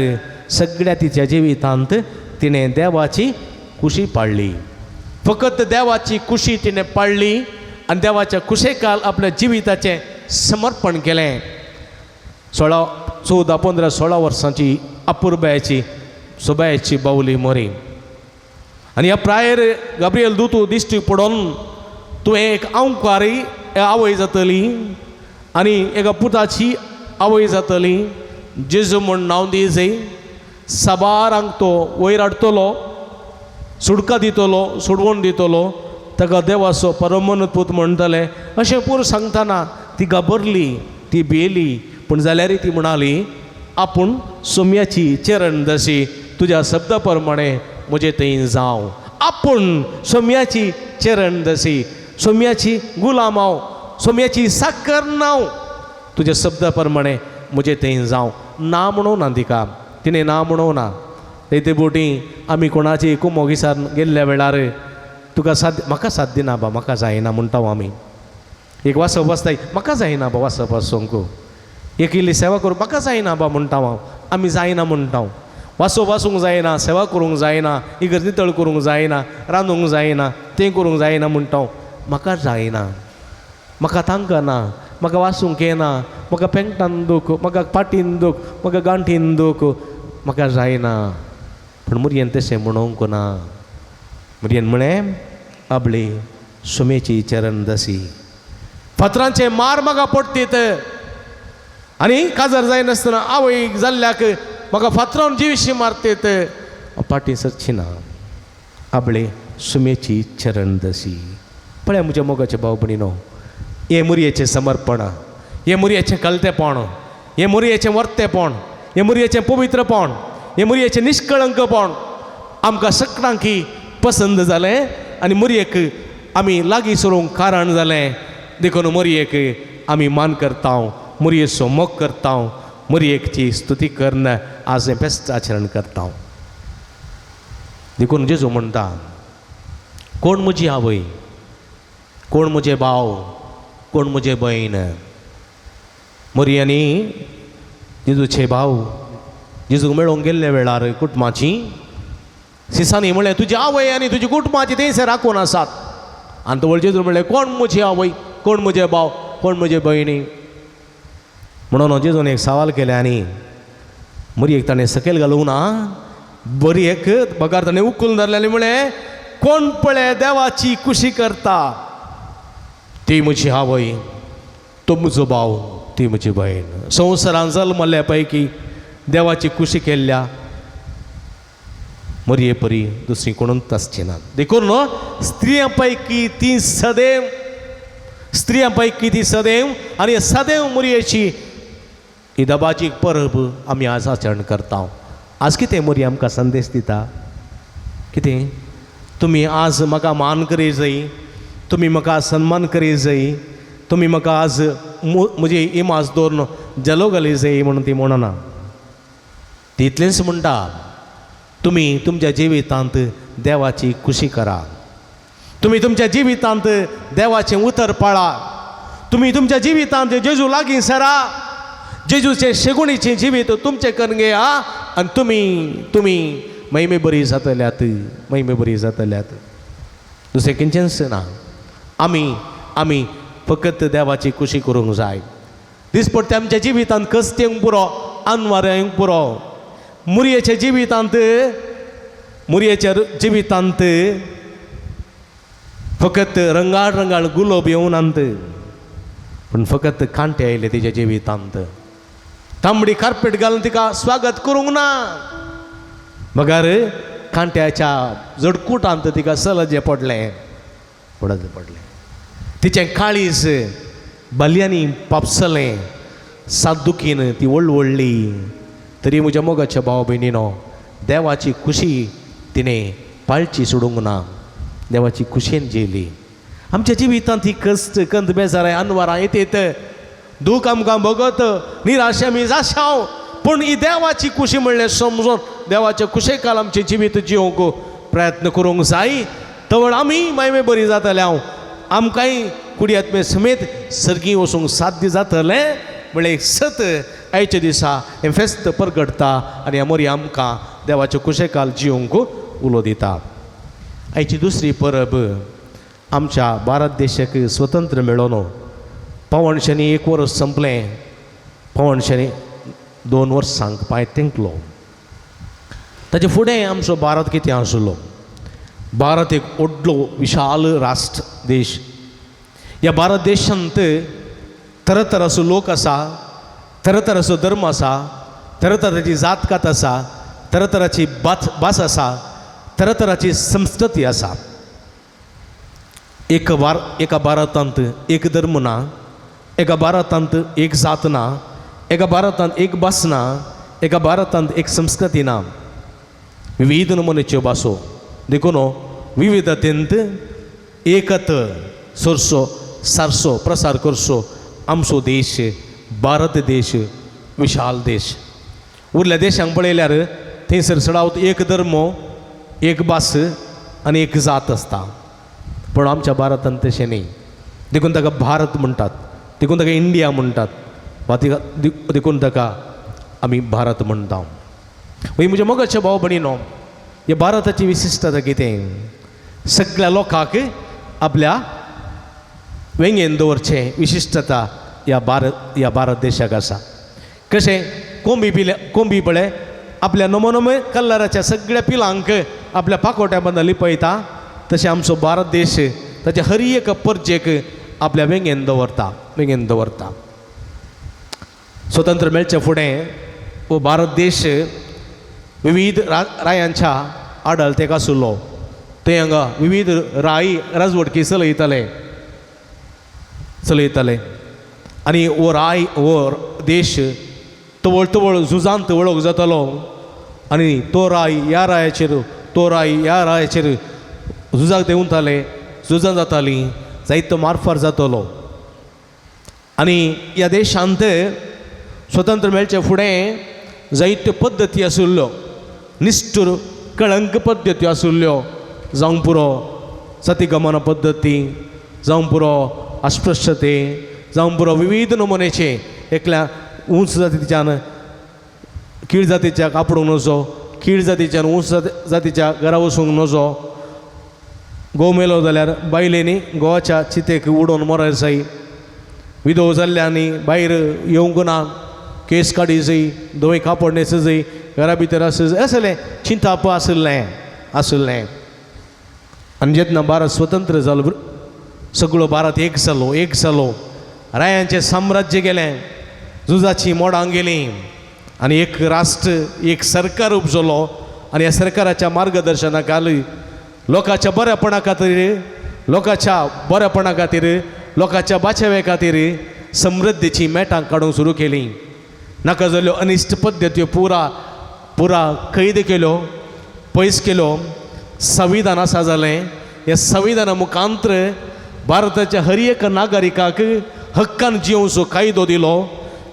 Speaker 3: सगळ्या तिच्या जिवितांत तिणें देवाची खुशी पाळली. फकत देवाची खुशी तिणें पाळली आनी देवाच्या कुशेकाल आपल्या जिविताचें समर्पण केलें. 14, 15, 16 वर्सांची अपुर्बायेची सोबायेची बावली मरी. आनी ह्या प्रायर गाब्रिएल दूत दिश्टी पडोन तुवें एक आंवकारी आवय जातली आनी एका पुताची आवय जातली. जेजू म्हूण नांव दियजय. साबारांक तो वयर हाडटलो, सुडका दितलो, सोडवून दितलो, ताका देवाचो परमोन्नत पूत म्हणटले. अशें पूर सांगतना ती घाबरली, ती भियेली. पूण जाल्यार ती म्हणाली आपूण सोम्याची चरण दशी तुज्या शब्दा प्रमाणे म्हजे थंय जावं. आपूण सोम्याची चरण दशी, सोम्याची गुलाम हांव, सोम्याची साकर नांव, तुज्या शब्दा प्रमाणे म्हजे थंय जावं. ना म्हणूं ना तिका, तिणें ना म्हणूं ना. ते बोटी आमी कोणाची कुमोगिसान गेल्ल्या वेळार तुका साध्य, म्हाका साध्य ना बा, म्हाका जायना म्हणटा आमी. एक वासप आसता, म्हाका जायना बा वासप आसूंक, एक इल्ली सेवा करूं म्हाका जायना बा म्हणटा हांव. आमी जायना म्हणटा. वासप आसूंक जायना, सेवा करूंक जायना, इगर नितळ करूंक जायना, रांदूंक जायना, तें करूंक जायना म्हणटा. म्हाका जायना, म्हाका तांकां ना, म्हाका वासूंक येना, म्हाका पेंगटान दूख, म्हाका पाटीन दूख, म्हाका गांठीन दूख, म्हाका जायना. पूण मुरयेन तशें म्हणूंक ना. मुरयेन म्हळें आपली सुमेची चरण दसी. फातरांचे मार म्हाका पडटीत आनी काजार जायनासतना आवय जाल्ल्याक म्हाका फातरावन जिवीशी मारतीत, पाटी सरची ना. आपले सुमेची चरण दसी. पळय म्हज्या मोगाच्या भाव भयणीनो, हे मुरयेचें समर्पण, हे मुरयेचें कलतेपण, हे मुरयेचें वर्तेपण, हे मुरयेचें पवित्रपण, हे मुरयेचें निश्कळंकपण आमकां सगळ्यांकी पसंद जालें आनी मुरयेक आमी लागीं सरूंक कारण जालें. देखून मुरयेक आमी मान करता, मुरयेचो मोग करता, मुरयेची स्तुती करून आज हें फेस्त आचरण करता. देखून जेजू म्हणटा, कोण म्हजी आवय, कोण म्हजे भाव, कोण म्हजे भयण. मुरयांनी जेजूचे भाव जेजूक मेळोंक गेल्ल्या वेळार कुटुंबाची सिसांनी म्हणलें तुजी आवय आनी तुजी कुटुंबाची थंयसर राखून आसात. आनी तो जेजू म्हणलें कोण म्हजी आवय, कोण म्हजे भाव, कोण म्हजे भयणी. म्हणून जेजून एक सवाल केले आनी मुरयेक ताणें सकयल घालूंक ना, बरयेक बगार ताणें उखलून धरलें आनी म्हळें कोण पळय देवाची कुशी करता ती म्हजी आवय, तो म्हजो भाव, ती म्हजी भयण. संवसारान जल्मल्या पैकी देवाची कुशी केल्ल्या मरये परी दुसरी कोणूच आसची ना. देखून स्त्रियां पैकी ती सदैव आणि सदैव मरयेची ही दबाची परब आमी आज आचरण करता. आज कितें मरी आमकां संदेश दिता? कितें? तुमी आज म्हाका मान करी जाय, तुमी म्हाका सन्मान करी जाय, तुमी म्हाका आज म्हजी इमाज दवरून जलो घाली जाय म्हणून ती म्हणना. ती इतलेंच म्हणटा, तुमी तुमच्या जिवितांत देवाची कुशी करा, तुमी तुमच्या जिवितांत देवाचें उतर पाळा, तुमी तुमच्या जिवितांत जेजू लागीं सरा, जेजूचे शेगुणीचें जिवीत तुमचें करून घेया आनी तुमी महिमे बरी जातल्यात, महिमे बरी जातल्यात. दुसरें खंयचेंच ना. आमी फकत देवाची कुशी करूंक जाय. दिसपट्टे आमच्या जिवितांत कस्तेंक पुरो, आनवाऱ्यांक पुरो. मुरयेच्या जिवितांत फकत रंगाळ गुलाब येवन आंत, पूण फकत कांटे आयले तिच्या जिवितांत. तांबडी कार्पेट घालून तिका स्वागत करूंक ना, मगार कांट्याच्या जडकुटांत तिका सलजे पडलें. तिचें काळीज बालयांनी पापसलें, सादुकीन ती व्हडली. तरी म्हज्या मोगाच्या भाव भयणीनो, देवाची कुशी तिणें पाळची सोडूंक ना, देवाची कुशेन जेली. आमच्या जिवितांत ही कस्ट कंत बेजाराय अनवरां येत, दूख आमकां भोगत, निराश आमी जाशाव, पूण ही देवाची कुशी म्हणलें समजून देवाच्या कुशेकाल आमचें जिवीत जिवंक प्रयत्न करूंक जाय. तवळ आमी महिमे बरी जातले. आमकांय कुडयात्मे समेत सर्गी वचूंक साध्य जातलें म्हणलें एक सत आयच्या दिसा हें फेस्त परगडटा आनी मरी आमकां देवाच्या कुशेकाल जिवंक उलो दिता. आयची दुसरी परब आमच्या भारत देशाक स्वतंत्र मेळोन पावणशांनी 1 वर्स संपलें. पावणशांनी 2 वर्सांक पांय तेंकलो. ताचे फुडें आमचो भारत कितें आसलो? भारत एक व्हडलो विशाल राष्ट्र देश. ह्या भारत देशांत तरातराचो लोक आसा, तरातराचो धर्म आसा, तरातराची जातकात आसा, तरातराची भास आसा, तरातराची संस्कृती आसा. एका भारतांत एक धर्म ना, एका भारतांत एक जात ना, एका भारतांत एक भास ना, एका भारतांत एक संस्कृती ना. विविध नमुन्याच्यो भासो देखून विविधतेंत एकत सरसो सारसो प्रसार करचो आमचो देश भारत देश विशाल देश. उरल्या देशांक पळयल्यार थंयसर सडावत एक धर्म, एक भास आनी एक जात आसता. पण आमच्या भारतांत तशें न्ही. देखून ताका भारत म्हणटात, देखून ताका इंडिया म्हणटात, वा देखून ताका आमी भारत म्हणटा. वय म्हज्या मोगाच्या भाव भयणीनो, ह्या भारताची विशिश्टता कितें? सगळ्या लोकांक आपल्या वेंगेन दवरचें विशिश्टता ह्या भारत देशाक आसा. कशें कोंबी पळय आपल्या नमोनमे कलराच्या सगळ्या पिलांक आपल्या पाकोट्या बंदा लिपयता, तशें आमचो भारत देश ताच्या हर एक परजेक आपल्या वेंगेन दवरता. स्वतंत्र मेळचे फुडें हो भारत देश विविध रायांच्या आडळतेक आशिल्लो. थंय हांगा विविध राजवटकी चलयताले आनी हो देश तवळ झुजांत वळख जातालो आनी तो राय ह्या रायाचेर झुजाक देंवताले, झुजां जातालीं, जायतो मारफार जातालो. आनी ह्या देशांत स्वतंत्र मेळचे फुडें जायत्यो पद्दती आशिल्ल्यो, निश्ठूर कळंक पद्दती आशिल्ल्यो. जावं पुरो सतीगमन पद्दती, जावं पुरो अस्पृश्यते, जावं पुरो विविध नमुन्याचे एकल्या उंच जातीच्यान कीड जातीच्या कापडूंक नजो, कीड जातीच्यान उंच जातीच्या घरा वचूंक नजो. घोव मेलो जाल्यार बायलेनी घोवाच्या चितेक उडोवन मरय जाय. विधव जाल्ल्यांनी भायर येवंक ना, केस काडी जाय, धवे कापड न्हेसूं जाय, घरा भितर आसूं जाय, असलें चिंताप आशिल्लें. आनी जेन्ना भारत स्वतंत्र जालो, सगळो भारत एक जालो. रायांचें साम्राज्य गेलें, झुजाची मोडां गेलीं आनी एक राष्ट्र एक सरकार उपजलो आनी ह्या सरकाराच्या मार्गदर्शना खाली लोकांच्या बऱ्यापणा खातीर लोकांच्या बाचेवे खातीर समृद्धीची मेटां काडूंक सुरू केलीं. नाका जाल्यो अनिश्ट पद्दत्यो पुरा कैद केल्यो, पयस केल्यो. संविधान आसा जालें. ह्या संविधाना मुखांतर भारताच्या हर एक नागरिकाक हक्कान जिवचो कायदो दिलो.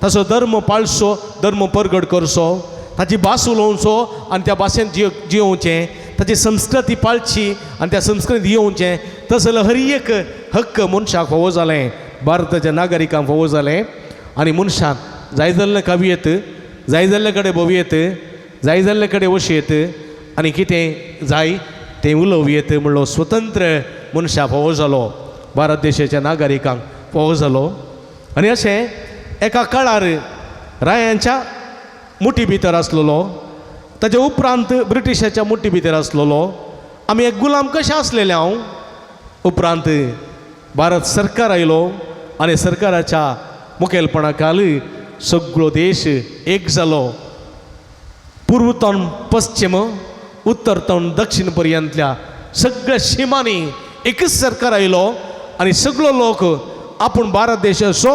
Speaker 3: ताचो धर्म पाळचो, धर्म परगट करचो, ताची भास उलोवचो आनी त्या भाशेन जिवचें, ताची संस्कृती पाळची आनी त्या संस्कृतींत येवचें. तसलो हर एक हक्क मनशाक फावो जालें, भारताच्या नागरिकांक फावो जालें. आनी मनशाक जाय जाल्ले कावियेत, जाय जाल्ले कडेन भोवयेत, जाय जाल्ले कडेन वशयेत आनी कितें जाय तें उलोवयेत म्हणलो स्वतंत्र मनशाक फावो जालो, भारत देशाच्या नागरिकांक फावो जालो. आनी अशें एका काळार रायांच्या मुठी भितर आसलेलो, ताचे उपरांत ब्रिटिशाच्या मुठी भितर आसलेलो. आमी एक गुलाम कशें आसलेले हांव. उपरांत भारत सरकार आयलो आनी सरकाराच्या मुखेलपणा खाली सगळो देश एक जालो. पूर्वतन पश्चिम, उत्तरतन दक्षिण पर्यंतल्या सगळ्या शिमांनी एकच सरकार आयलो आनी सगळो लोक आपूण भारत देशाचो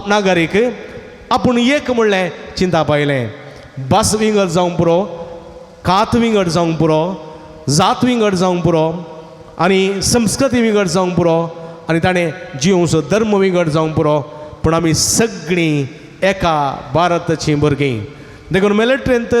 Speaker 3: नागरीक आपूण एक म्हणलें चिंता पायलें. भास विंगड जावंक पुरो, कात विंगड जावंक पुरो, जात विंगड जावंक पुरो आनी संस्कृती विंगड जावंक पुरो आनी ताणें जिवचो धर्म विंगड जावंक पुरो, पूण आमी सगळीं एका भारताचीं भुरगीं. देखून मिलिटरींत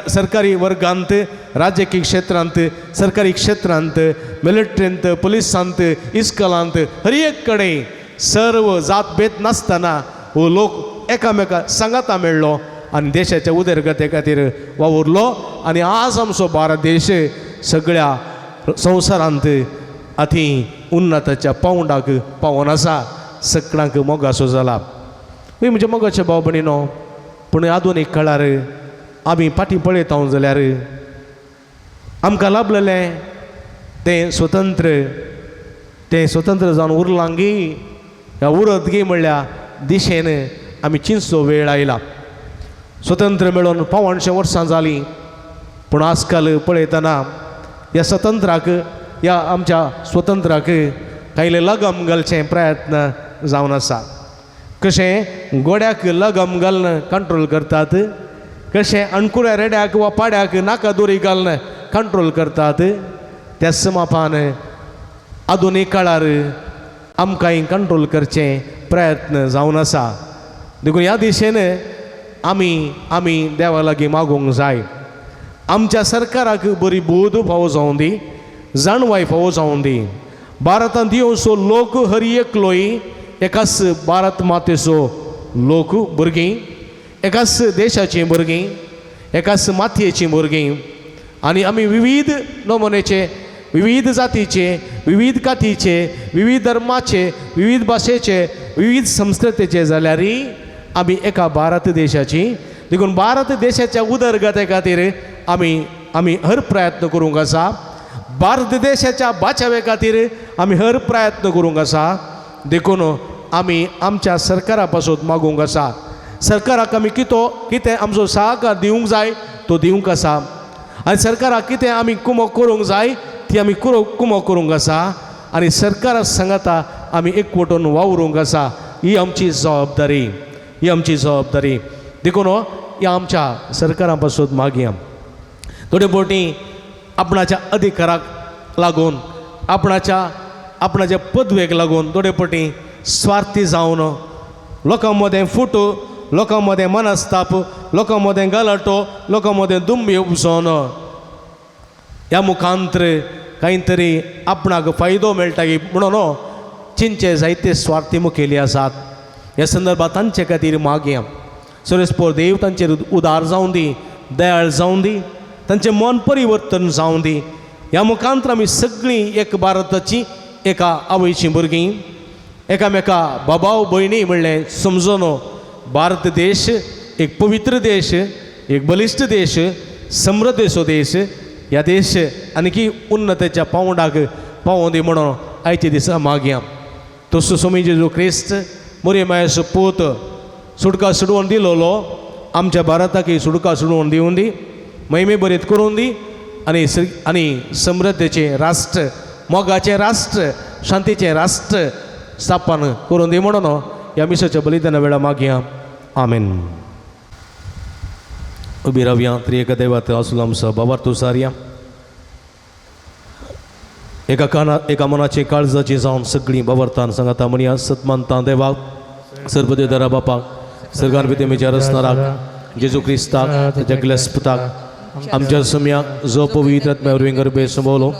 Speaker 3: सरकारी वर्गांत, राजकीय क्षेत्रांत, सरकारी क्षेत्रांत, मिलिटरींत, पुलिसांत, इस्कॉलांत हर एक कडेन सर्व जात भेद नासतना हो लोक एकामेका सांगाता मेळ्ळो आनी देशाच्या उदरगते खातीर वावुरलो. आनी आज आमचो भारत देश सगळ्या संवसारांत अती उन्नताच्या पावंडाक पावोन आसा, सगळ्यांक मोगासो जाला. म्हणजे मोगाचे भाव भयणीनो, पूण आधुनीक काळार आमी फाटीं पळयता जाल्यार आमकां लाभलेलें तें स्वतंत्र जावन उरलां गी, ह्या उरत गी म्हणल्या दिशेन आमी चिंतचो वेळ आयला. स्वतंत्र मेळून 500 वर्सां जालीं, पूण आजकाल पळयतना ह्या आमच्या स्वतंत्राक कांयले लगाम घालचें प्रयत्न जावन आसा. कशें गोड्याक लगाम घालन कंट्रोल करतात, कशें अणकुऱ्या रेड्याक वा पाड्याक नाका दोरी घालन कंट्रोल करतात, त्याच मापान आधुनीक काळार आमकांय कंट्रोल करचें प्रयत्न जावन आसा. देखून ह्या दिशेन आमी देवा लागीं मागूंक जाय. आमच्या सरकाराक बरी बोध फावो जावं दी, जाणवाय फावो जावं दी. भारतांत येवचो लोक हर एकलोय एकाच भारत मातेचो लोक भुरगीं, एकाच देशाचीं भुरगीं, एकाच मातयेचीं भुरगीं. आनी आमी विविध नमुनेचे, विविध जातीचे, विविध कातीचे, विविध धर्माचे, विविध भाशेचे, विविध संस्कृतीचे जाल्यारय आमी एका भारत देशाची. देखून भारत देशाच्या उदरगते खातीर आमी हर प्रयत्न करूंक आसा. भारत देशाच्या बाचावे खातीर आमी हर प्रयत्न करूंक आसा. देखून आमी आमच्या सरकारा पासून मागूंक आसा. सरकाराक आमी कितें आमचो सहकार दिवंक जाय तो दिवंक आसा. आनी सरकाराक कितें आमी कुमक करूंक जाय ती आमी कुमक करूंक आसा. आनी सरकारा सांगता आमी एकवटून वावरूंक आसा. ही आमची जबाबदारी. देखून ह्या आमच्या सरकारा पासून मागया. थोडे फावटी आपणाच्या अधिकाराक लागून, आपणाच्या पदवेक लागून थोडे फावटी स्वार्थी जावन लोकां मदें फूट, लोकां मदें मनस्ताप, लोकां मदें गलाटो, लोकां मदें दुंबी उपसोन ह्या मुखांतर कांय तरी आपणाक फायदो मेळटा म्हणून चिंचे जायते स्वार्थी मुखेली आसात. ह्या संदर्भात तांचे खातीर मागया. सर्वेस्पोर देव तांचेर उदार जावं दी, दयाळ जावं दी, तांचें मन परिवर्तन जावं दी. ह्या मुखांतर आमी सगळीं एक भारताची एका आवयचीं भुरगीं, एकामेका बाबाव भयणी म्हणलें समजून भारत देश एक पवित्र देश, एक बलिश्ट देश, समृद्धेचो देश, ह्या देश आनीकी उन्नतेच्या पावंडाक पावों दी म्हणून आयचे दिसा मागया. तसो स्वामी जेजू क्रिस्त मोरये मायेचो पूत सुटका सोडवून दिलोलो आमच्या भारताक सुटका सोडवून दिवन दी महिमे बरेत करून दी आणि समृद्धीचे राष्ट्र मोगाचे राष्ट्र शांतीचे राष्ट्र स्थापन करून दी म्हणून ह्या मिसाच्या बलिदाना वेळा मागया आमेन. उबी रावया त्रिएक दैवात आसुलाम सह बाबार तुसारया एका मनाची काळजाची जावन सगळीं बाबरतान सांगाता म्हणया सतमानता देवाक सर्वदेवदारा बापाक सर्गान भितर रचणाराक जेजू क्रिस्ताक त्याच्या गिलस्पताक आमच्या सम्याक जो पवित्र आत्म्यावर विंगरबे संभवलो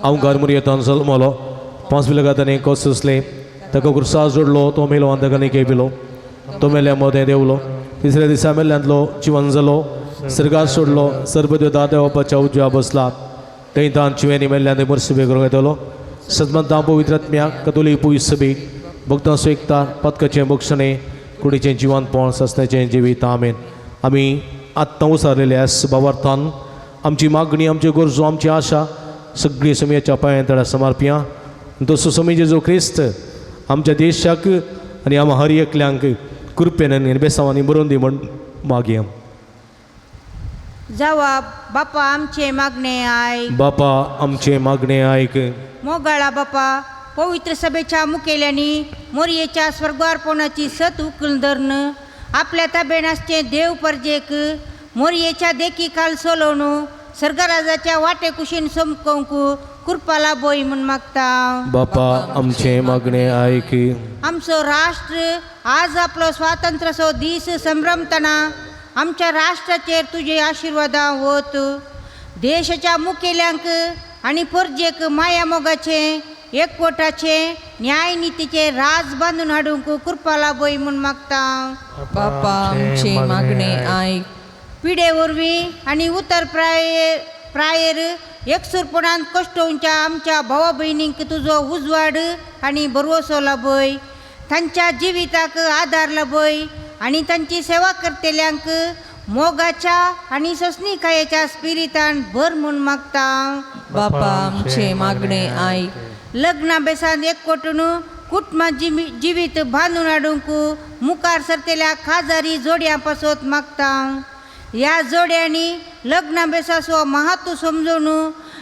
Speaker 3: हांव गारमुरी येतान जल्मलो 5 विलगातांनी कोसले ताका कुर्सास जोडलो तो मेलो अंधकानी केविलो तो मेल्या मोदें देवलो तिसऱ्या दिसा मेल्ल्यांतलो जिवन जालो सर्गात सोडलो सर्वदेव देवापाच्या उजव्या बसला थंय तान चिवेनी मेल्ल्यांनी मरसुबे करूंक येतलो सदमंता पवित्र आत्म्याक कतोलीक पुय सभेक भक्तां स्वेकता पदकाचें भक्षणे कुडीचें जिवनपण सस्त्याचें जिवीत आमेन. आमी आत्तां उसारलेले आस बाबार्थान आमची मागणी आमच्यो गरजो आमची आशा सगळी समयाच्या पांयां तळा समर्पिया. तसो समय जेजो क्रिस्त आमच्या देशाक आनी आम हर एकल्यांक कृपेन आनी बेसांवांनी बरोवन दी म्हण मागया.
Speaker 9: जवाब बापा आमचे मागणे आयक.
Speaker 3: बापा आमचे मागणे आयक.
Speaker 9: मोगाळा बापा पवित्र सभेच्या मुखेल्यांनी मोरयेच्या स्वर्गार्पणाची सत उखल धरण आपल्या ताब्यान आसचे देव परजेक मोरयेच्या देखी काल सोलोवन सर्गराजाच्या वाटे कुशीन समकोंक कृपाला बोय म्हण मागता.
Speaker 3: बापा आमचे मागणे आयक.
Speaker 9: आमचो राष्ट्र आज आपलो स्वातंत्र्याचो दीस संभ्रमतना आमच्या राष्ट्राचेर तुझे आशिर्वादा वत. देशाच्या मुखेल्यांक आनी परजेक माया मोगाचे एकवटाचे न्याय नितीचे राज बांधून हाडूंक कृपाला बोय म्हण मागता.
Speaker 1: बापा आमचे मागणे आयक.
Speaker 9: पिढे वरवीं आनी उतर प्रायेर एकसुरपणान कश्टोवच्या आमच्या भावा भयणींक तुजो उजवाड आनी बरवसो लाभय. तांच्या जिविताक आदार लाभय आनी तांची सेवा करतेल्यांक मोगाच्या आनी सस्निकायेच्या स्पिरितान भर म्हूण मागता.
Speaker 1: बापा आमचे मागणे आयक.
Speaker 9: लग्ना बेसान एकवटून कुटुंबां जिवीत बांदून हाडूंक मुखार सरतेल्या खाजारी जोड्यां पासत मागता. ह्या जोड्यांनी लग्ना बेसाचो महत्व समजून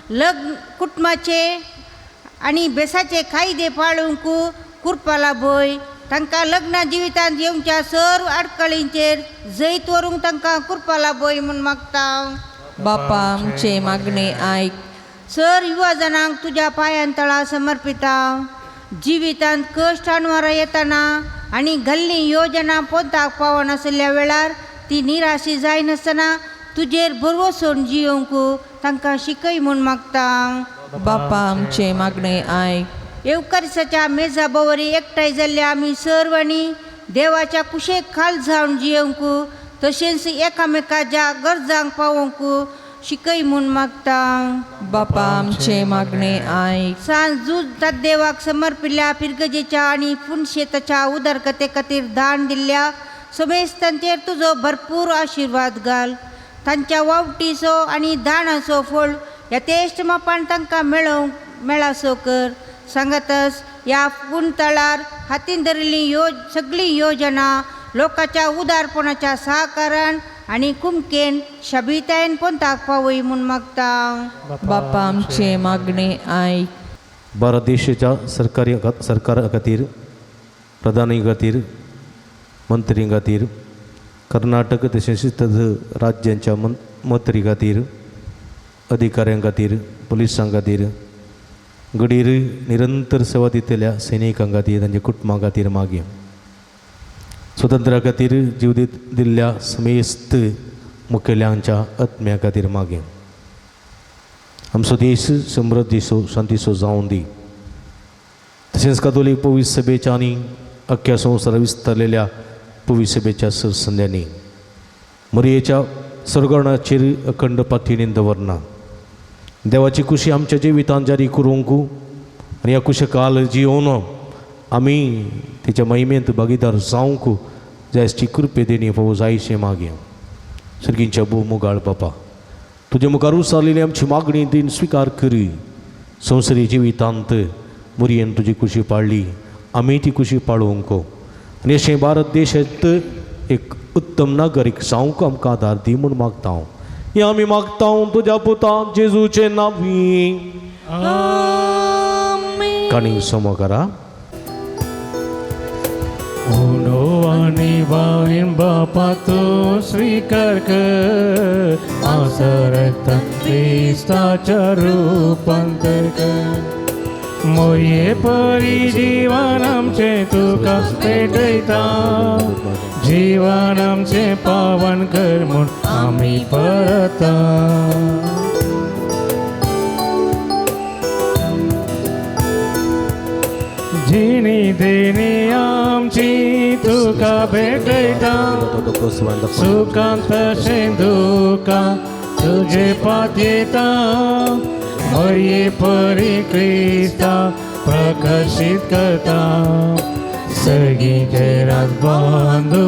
Speaker 9: लग्न कुटुंबाचे आनी बेसाचे कायदे पाळूंक कृपाला भय. तांकां लग्ना जिवितांत येवच्या सर्व आडखळींचेर जैत व्हरूंक तांकां कृपाला भय म्हूण मागता.
Speaker 1: बापा आमचे मागणे आयक.
Speaker 9: सर युवा जनांक तुज्या पांयां तळा समर्पिता. जिवितांत कश्ट अणवारां येतना आनी घाल्ली योजना पोंताक पावनासल्या वेळार ती निराशी जायनासतना तुजेर भरवोसोन जियोंक तांकां शिकय म्हूण मागता.
Speaker 1: बापा आमचे मागणे आयक.
Speaker 9: येवकारिसाच्या मेजा बवरी एकठांय जाल्ल्या आमी सर्वांनी देवाच्या कुशेक खाल जावन जियोंक तशेंच एकामेकाच्या गरजांक पावोवंक शिकय म्हूण मागता.
Speaker 1: बापा आमचे मागणे आयक.
Speaker 9: सांज झुजतात देवाक समर्पिल्ल्या पिरगजेच्या आनी पुणशेताच्या उदारकते खातीर दान दिल्ल्या समेस्तांचेर तुजो भरपूर आशिर्वाद घाल. तांच्या वावटीचो आनी दानाचो फळ यथेश्ट मापान तांकां मेळासो कर. सांगातस ह्या पुणतळार हातीन धरिल्ली सगळी योजना लोकांच्या उदारपणाच्या सहकारान आनी कुमकेन शाबितायेन पोंताक पावय म्हूण मागता.
Speaker 1: बापा आमचे मागणे आयक.
Speaker 3: भारत देशाच्या सरकारा खातीर प्रधानी खातीर मंत्री खातीर कर्नाटक तशेंच राज्यांच्या मंत्री खातीर अधिकाऱ्यां खातीर पुलिसां खातीर गडीर निरंतर सेवा दितल्या सैनिकां खातीर तांच्या कुटुंबां खातीर मागया. स्वतंत्र्या खातीर जीव दिल्ल्या समेस्त मुखेल्यांच्या आत्म्या खातीर मागया. आमचो देश समृद्धीचो शांतीचो जावन दी. तशेंच कातोलीक पवित्र सभेच्या आनी अख्ख्या संवसारात विस्तारलेल्या पवित्र सभेच्या सरसंध्यांनी मरयेच्या सरगणाचेर अखंड पातळीन दवरना. देवाची खुशी आमच्या जिवितांत जारी करूंक आनी ह्या कुशकाल जियोवन आमी तिच्या महिमेंत भागीदार जावंक जायची कृपे देणी फावो जायशें मागया. सर्गींच्या भू मोगाळ बापा तुजे मुखार उसारलेली आमची मागणी दिन स्विकार करी. संवसारी जिवितांत मरयेन तुजी खुशी पाळ्ळी आमी ती खुशी पाळोवंक आनी अशें भारत देशांत एक उत्तम नागरीक जावंक आमकां आदार दी म्हूण मागता हांव. हें आमी मागता तुज्या पुता जेजूचे नांवी. काणी सोमो करा.
Speaker 8: उनो आणि वाईन बापा तो स्वीकार कर, आसरत ख्रिस्ताच्या रूपांतर कर. मोये परी जीवन आमचे तुका पेटयता, जीवन आमचे पावन कर म्हूण आमी परता. जिणी देणी आमची तुका भेटयता, सुखांत तशें दुखां तुजे पात येता. मये परी क्रिस्ता प्रकाशीत करता, सगळींचे रात बांदू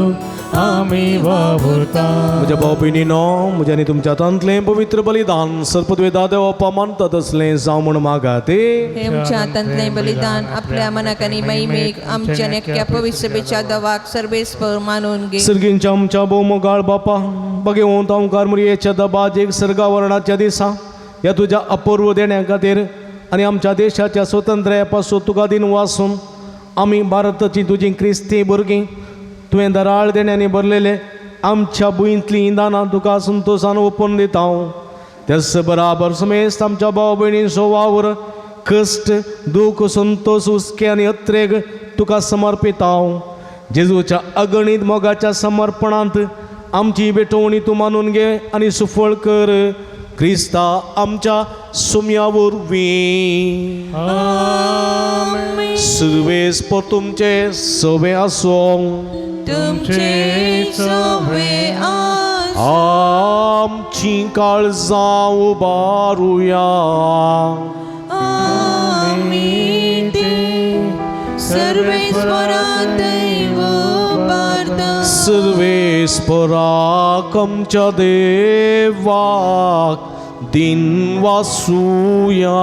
Speaker 8: आमी वावुरता.
Speaker 3: म्हज्या भाव भयणीनो, म्हज्या आनी तुमच्या हातांतलें पवित्र बलिदान सर्पद्वेदा देवापा मानता तसलें जावं म्हूण मागात.
Speaker 1: हे आमच्या हातांतलें बलिदान आपल्या मनाक आनी महिमेक आमच्या नेक्या पवित्र सभेच्या दवाक सर्वेस्पर मानून घे.
Speaker 3: सर्गींच्या आमच्या भोवमोगाळ बापा, भगवंत ओंकार मुरयेच्या दबाज एक सर्गावरणाच्या दिसा ह्या तुज्या अपूर्व देण्या खातीर आनी आमच्या देशाच्या स्वतंत्र्या पासून तुका दिन वासून आमी भारताची तुजी क्रिस्ती भुरगीं तुवें दराळ देण्यांनी भरलेले आमच्या भुंयतलीं दानां तुका संतोशान ओपून दिता. त्याच बराबर समेस्त आमच्या भाव भयणींचो वावर कश्ट दूख संतोष हुस्के आनी अत्रेग तुका समर्पिता. जेजूच्या अगणित मोगाच्या समर्पणांत आमची भेटवणी तूं मानून घे आनी सुफळ कर. क्रिस्ता आमच्या सुम्या वरवीं. सर्वेस्पर तुमचे सवे आसूं.
Speaker 1: तुमचे सवे
Speaker 3: आमची काळजां उबारुया.
Speaker 1: आमी ते सर्वेस्परा दैव उबारता.
Speaker 3: सर्वेस्पराक आमच्या देवाक दिन वासूया.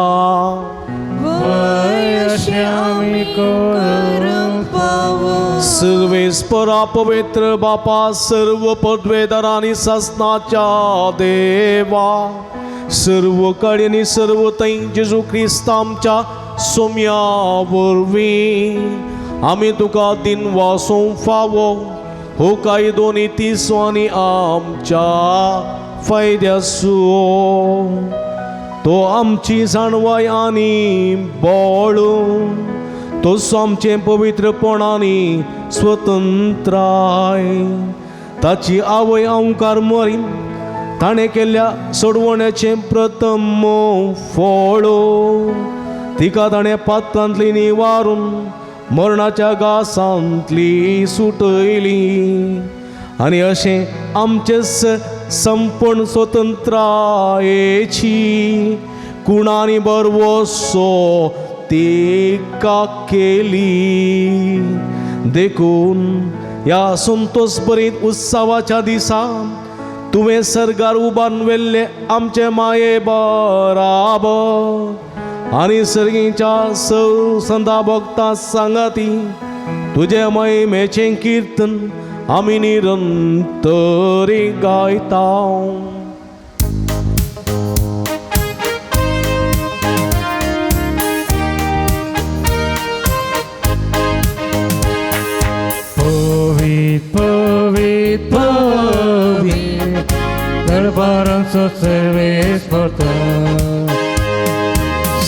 Speaker 8: वयशे आमी करूंक पावो.
Speaker 3: सर्वेस्परा पवित्र बापा, सर्व पदवेदार आनी शासनाच्या देवा, सर्व काळी आनी सर्व थंय जेजू क्रिस्त आमच्या सोम्या वरवीं आमी तुका दिन वासूंक फावो. हो कायदो नितीसो आनी आमच्या फायद्याचो. तो आमची जाणवाय आनी बळ, तोच आमचे पवित्रपणानी स्वतंत्राय. ताची आवय ओंकार मरी ताणें केल्ल्या सोडवण्याचें प्रथम फळ. तिका ताणें पातकांतली निवारून मरणाच्या घासांतली सुटयली. आनी अशें आमचे संपण स्वतंत्रायेची कुणानी बरवसो तिका केली. देखून ह्या संतोषभरीत उत्सवाच्या दिसा तुवें सर्गार उबारून वेल्ले आमचे माये बराबर आनी सर्गीच्या संदा भक्तां सांगाती तुजे महिमेचें कीर्तन आमी निरंतरी गायता.
Speaker 8: Păvit, dărbaranță servesc părtă.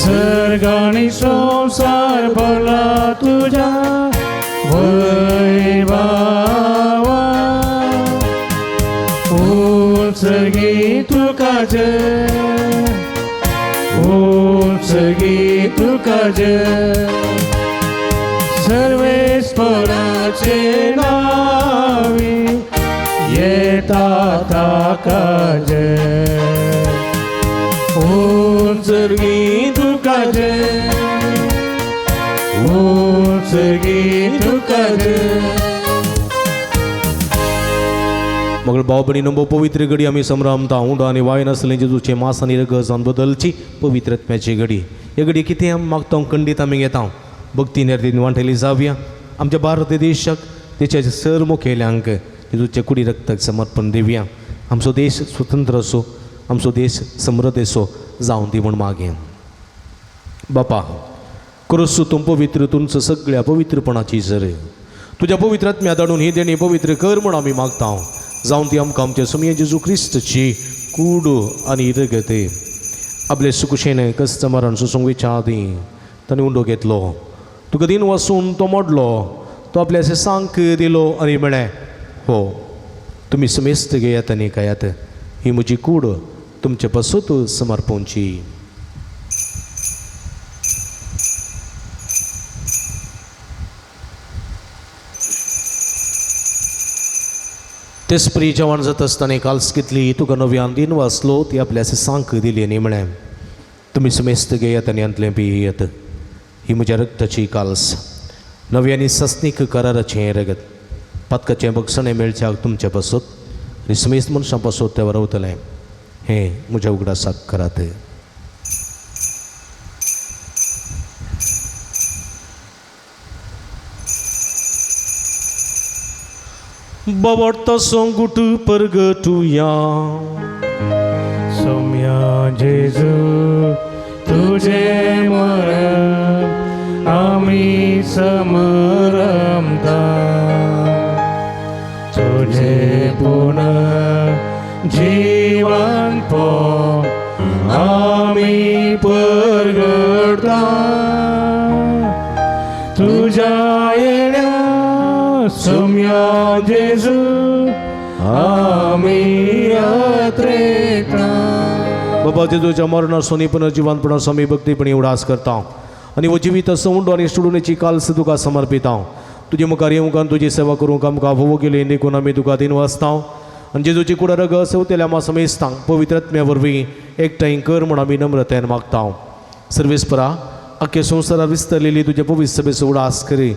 Speaker 8: Sărganii संसार भरला तुझ्या वैभवा. उंचगी तुका जय, उंचगी तुका जय. सर्वेश्वराचे नावी येता ताका जय. उंचगी तुका जय, उंचगी तुका जय.
Speaker 3: मग भाव भयणीनो पवित्र घडी आमी संभ्रमता. हुंडो आनी वायन आसलें जेजूचे मांस आनी रगत जावन बदलची पवित्रत्म्याची घडी. हे घडी कितें आमी मागता खंडीत आमी घेता. भक्ती निर्तीन वांटेली जावया. आमच्या भारत देशाक त्याच्या सर्व मुखेल्यांक जेजूचे कुडी रक्ताक समर्पण दिवया. आमचो देश स्वतंत्र असो, आमचो देश समृद्ध असो जावन दी म्हूण मागया. बापा करसू तूं पवित्र तुमचं सगळ्या पवित्रपणाची झर तुझ्या पवित्रात्म्या धाडून ही देणी पवित्र कर म्हूण आमी मागता. जावन ती आमकां आमच्या सुमये जेजू क्रिस्तची कूड आनी रगत आपले सुकुशेन कस्टमरान सुसंगीच्या आदी ताणें उंडो घेतलो. तुका दिन वसून तो मोडलो, तो आपल्या सांक दिलो आनी म्हळें हो तुमी समेस्त घेयात आनी खायात, ही म्हजी कूड तुमचे पासूत समर्पोवची. तेच परी जेवण जात आसतना काल्स कितली तुका नव्यान दिन वाचलो ती आपल्या सांक दिली आनी म्हळें तुमी समेस्त घेयात आनी अंतलें पियेयात, ही म्हज्या रक्ताची काल्स नव्यानी सस्नीक कराराचें रगत पदकाचें बक्षणें मेळच्याक तुमचे पासूत आनी समेस्त मनशां पासूत ते वरवतलें. हें म्हज्या उगडासाक करात. बावडता सोंगुट परगटुया
Speaker 8: सौम्या जेजू तुझे मरण आम्ही समरमता, तुझे पुनः जीवन पो आम्ही परगटता, तुझ्या येण्या सौम्या जेजू आम्ही यात्रेता.
Speaker 3: बाबा जेजूच्या मरणा सोनी पुनर्जीवनपणा समी भक्तीपणी उडास करता आनी वो जिवीत सवंड आनी स्टुडुनीची काल्स तुका समर्पिता. तुजे मुखार येवंक आनी तुजी सेवा करूंक आमकां फोव केली देखून आमी तुका दिन वाचता आनी जेजूची कुडा रग सेवतेल्या आमा समेस्तांक पवित्रत्म्या वरवीं एकठांय कर म्हूण आमी नम्रतेन मागता. सर्वेस्परा आख्या संवसारांत विस्तरलेली तुजे पवित्र सभेचो उडास करी.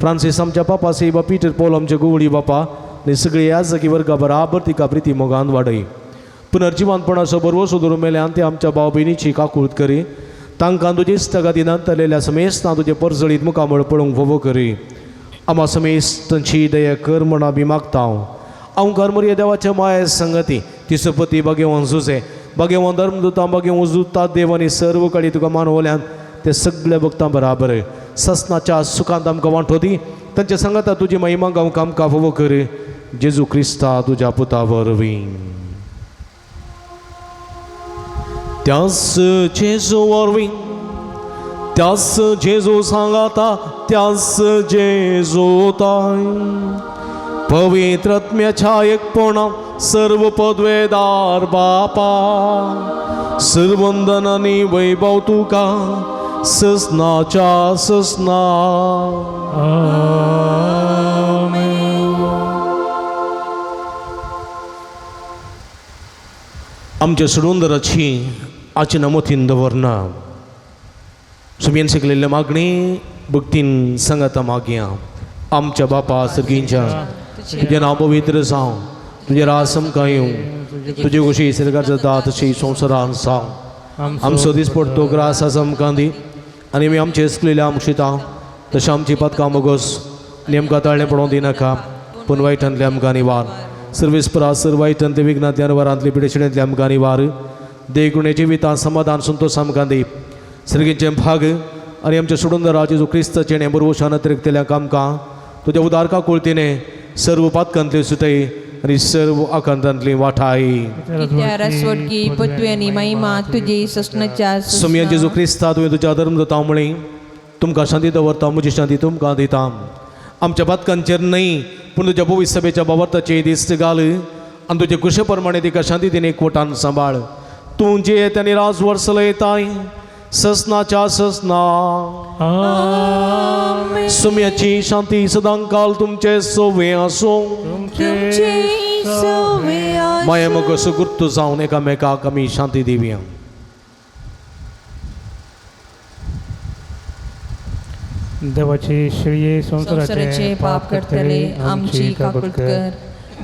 Speaker 3: फ्रांसीस आमच्या पापा सेवा पीटर पॉल आमच्या गोवळी बापा आनी सगळी ह्या जागी वर्गा बराबर तिका प्रिती मोगान वाडय. पुनर्जीवनपणाचो बरवो सोदून मेल्यान ते आमच्या भाव भयणीची काकूळट करी. तांकां तुजे इस्तगा दिनांत आलेल्या समेस्तां तुजे परजळीत मुखामळ पळोवंक फोव करी. आमा समेस्तांची दया कर म्हूण आमी मागता. हांव कर्मर्य देवाच्या माये संगती तिसपती भाग्यवान झुजे भाग्यवान धर्मदूतां भाग्यवान उजूतात देवानी सर्व काळी तुका मानवल्यान ते सगळ्या भक्तां बराबर ससनाच्या सुखांत आमकां वांटो दी. तांच्या सांगाता तुजी महिमा गावंक आमकां फोव कर. जेजू क्रिस्ता तुज्या पुता वरवीं. त्याच जेजू वरवीं त्याच जेजू सांगाता त्याच जेजू ताय पवित्रत्म्याच्या एकपणा सर्व पदवेदार बापा सर्वंदन आनी वैभव तुका ससनाच्या ससना. आमच्या सुडुंदराची आची नमोथीन दवरना सुमेन शिकलेल्या मागणी भक्तीन सांगाता मागया. आमच्या बापा सर्गींच्या तुजें नांव पवित्र जावं, तुजें राज आमकां येवं, तुजे कशी सरकार जाता तशी संवसारान जावं. आमचो दिसपट तो ग्रास आसा आमकां दी आनी आमी आमचे शिकलेल्या आमशिता तशें आमची पदकां मोगोस आनी आमकां ताळणें पडोवंक दिनाका पूण वायटांतले आमकां निवार. सर्वेस्परा सर्व वायटांतले विघ्नांतल्या वरांतले पिडेशिडेंतले आमकां निवार. देखूण जिवितां समाधान संतोश आमकां दी. सर्गींचे भाग आनी आमच्या सुडुंदरा जेजू क्रिस्ताचें बरोवशान अतिरिक्तल्यांक आमकां तुज्या उदारका कुळतीने सर्व पातकांतली सुटय आनी सर्व आकांतांतली वाठाय.
Speaker 1: कित्याक रासवडकी पत्वी आनी महिमा तुजी ससनाच्या
Speaker 3: सुमया जेजू क्रिस्ता तुवें तुज्या धर्मदूतां म्हळें तुमकां शांती दवरता, म्हजी शांती तुमकां दिता. आमच्या पातकांचेर न्हय पूण तुज्या पवित्र सभेच्या बाबताचेर दिश्ट घाल आनी तुजे कुशे प्रमाणे तिका शांती दिन एकवटान सांबाळ. तूं जे येता आनी राज वर्सलो येताय ससनाच्या ससना. सुमयाची शांती सदांकाल तुमचे सोवे आसूं. माये मोग सुगुर्त जावन एकामेकाक आमी शांती दिवया.
Speaker 8: देवाचे श्रेय
Speaker 1: संसाराचे पाप करतले आमची काकुळट कर.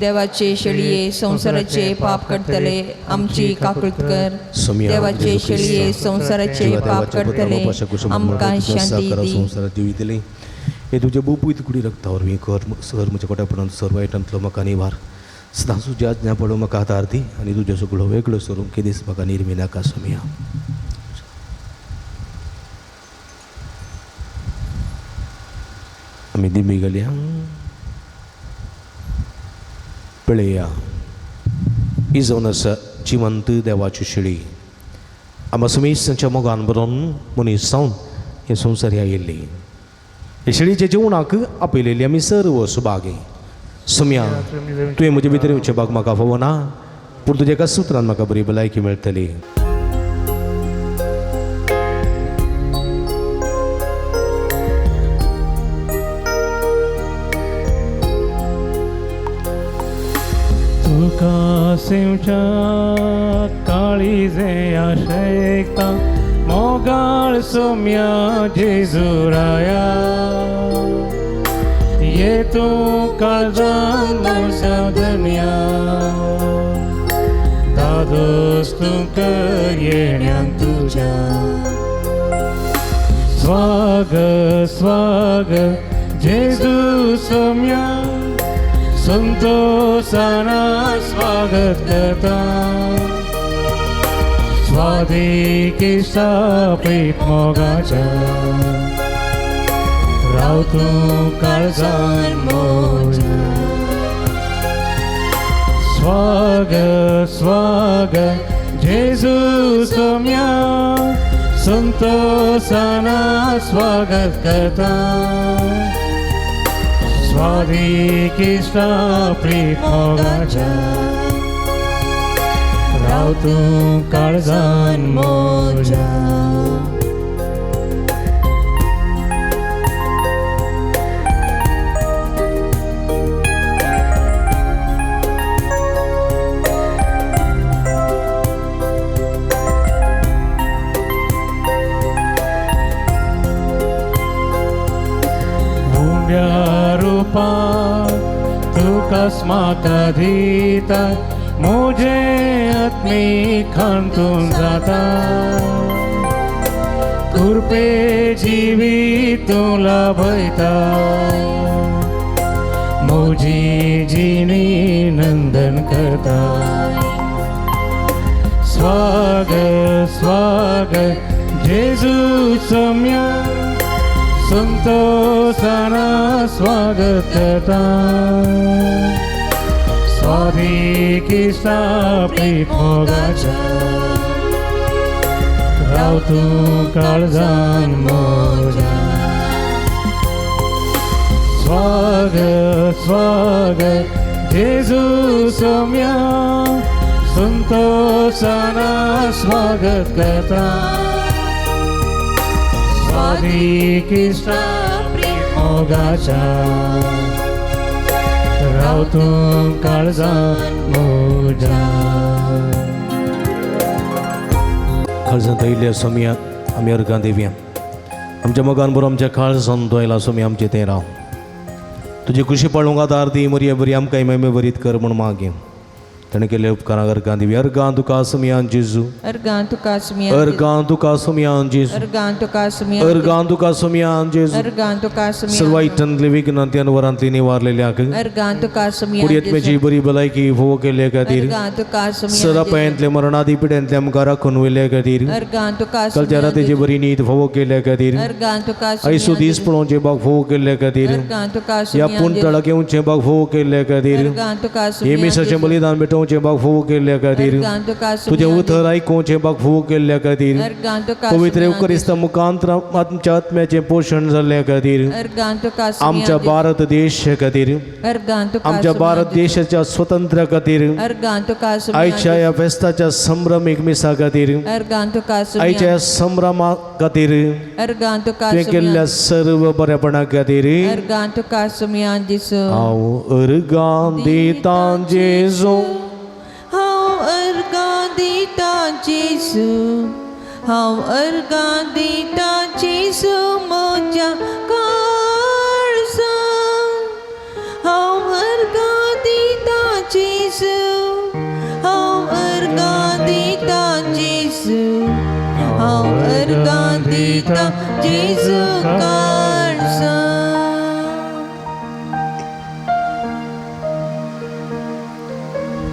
Speaker 1: देवाचे शेळये संसाराचे पाप करतले आमची काकुळट कर. देवाचे शेळये संसाराचे पाप करतले आमकां शांती दी.
Speaker 3: हे तुझे बुपूय तुकडी रक्तावर मी कर सर म्हज्या कोट्यापणांत सर वायटांतलो म्हाका निवार सदां तुजी आज्ञा पडो म्हाका आदार दी आनी तुज्यो सगळो वेगळो सरूंक के दीस म्हाका निर्मिनाका सुमिया आमी दिमी गेल्या पळया ही जावन आसा जिवंत देवाची शिळी आमी समेस्तांच्या मोगान बरोवन मनीस जावन हे संवसार आयिल्ली हे शिळीच्या जिवनाक आपयलेली आमी सर्व सुभागे सुम्या तुवें म्हजे भितर येवचे भाग म्हाका फावो ना पूण तुज्या एका सुत्रान म्हाका बरी भलायकी मेळटली
Speaker 8: तुका सेवच्या काळीजे आशेकता मोगाळ सोम्या जेजुराया ये तूं काळजान साधन्या दादोस तूं कर येण्यान तुज्या स्वाग स्वाग जेजू सोम्या संतोषाना स्वागत करता स्वादिकिशा प्रीत मोगाच्या राव तूं काळजान मोजा स्वाग स्वाग जेजू सोम्या संतोषाना स्वागत करता स्वादिकिशा प्रीत मोगाच्या राव तूं काळजान मोजा तुका स्माका दिता मोजे आत्मी खांतून जाता कुरपे जिवी तूं लाभयता मोजी जिणी नंदन करता स्वाग स्वाग जेजू सम्या संतोषाना स्वागत करता स्वादिकिशा प्रीत मोगाच्या राव तूं काळजान मोजा स्वाग स्वाग जेजू सोम्या संतोषाना स्वागत करता स्वादिकिशा प्रीत मोगाच्या राव तूं काळजान मोजा
Speaker 3: काळजांत आयिल्ल्या सोम्या आमी अर्गां दिवया आमच्या मोगान बरो आमच्या काळजांत तो आयला सोम्या आमचें तें राव तुजी खुशी पळोवंक आदार दी मरी बरी आमकां मेमे बरीत कर म्हूण मागे ताणें केल्ल्या उपकाराक अर्गां दिवया अर्गां तुका सोम्यान जेजू
Speaker 1: अर्गां तुका सुमिया
Speaker 3: अर्गां तुका सोम्यान जेजू
Speaker 1: अर्गां तुका सुमिया
Speaker 3: अर्गां तुका सोम्यान जेजू
Speaker 1: अर्गां तुका सुमिया
Speaker 3: सर्व इठंतले विघ्नांतल्यान वरांतली निवारलेल्याक
Speaker 1: अर्गां तुका सुमिया
Speaker 3: कुडयेंतमेची बरी भलायकी फोव केल्ले खातीर
Speaker 1: अर्गां तुका सुमिया
Speaker 3: सरापायांतले मरणादी पिड्यांतले आमकां राखून वयले खातीर
Speaker 1: अर्गां तुका
Speaker 3: कालच्या रातीची बरी न्हीद फोव केल्ले खातीर
Speaker 1: अर्गां तुका
Speaker 3: आयसू दीस पळोवचे बाग फोव केल्ले खातीर
Speaker 1: अर्गां तुका
Speaker 3: या
Speaker 1: सुमिया
Speaker 3: पुंतळाक येवचे बाग फोव केल्ले खातीर
Speaker 1: अर्गां तुका
Speaker 3: हे
Speaker 1: सुमिया
Speaker 3: मिसाचें बलिदान भेटोवचे बाग फोव केल्ले खातीर
Speaker 1: अर्गां तुका
Speaker 3: तुजें
Speaker 1: सुमिया
Speaker 3: उतर आयकोवचे बाग फोव केल्ले खातीर
Speaker 1: अर्गां तुका
Speaker 3: पवित्र युकरिस्त मुखांतर आमच्या आत्म्याचें पोशण जाल्ले खातीर
Speaker 1: अर्गां तुका
Speaker 3: आमच्या भारत देश खातीर
Speaker 1: अर्गां तुका
Speaker 3: आमच्या भारत देशाच्या स्वातंत्र्या खातीर
Speaker 1: अर्गां तुका
Speaker 3: आयच्या ह्या फेस्ताच्या संभ्रमीक मिसा खातीर
Speaker 1: अर्गां तुका
Speaker 3: आयच्या ह्या संभ्रमा खातीर
Speaker 1: अर्गां तुका
Speaker 3: तुवें केल्ल्या सर्व बरेपणा खातीर
Speaker 1: अर्गां तुका सुमिया जेजू
Speaker 3: हांव अर्गां दिता जेजू
Speaker 1: हांव अर्गां दिता जेजू हांव अर्गां दिता जेजू म्हज्या काळजां हांव अर्गां दिता जेजू हांव अर्गां दिता जेजू हांव अर्गां दिता जेजू काळजां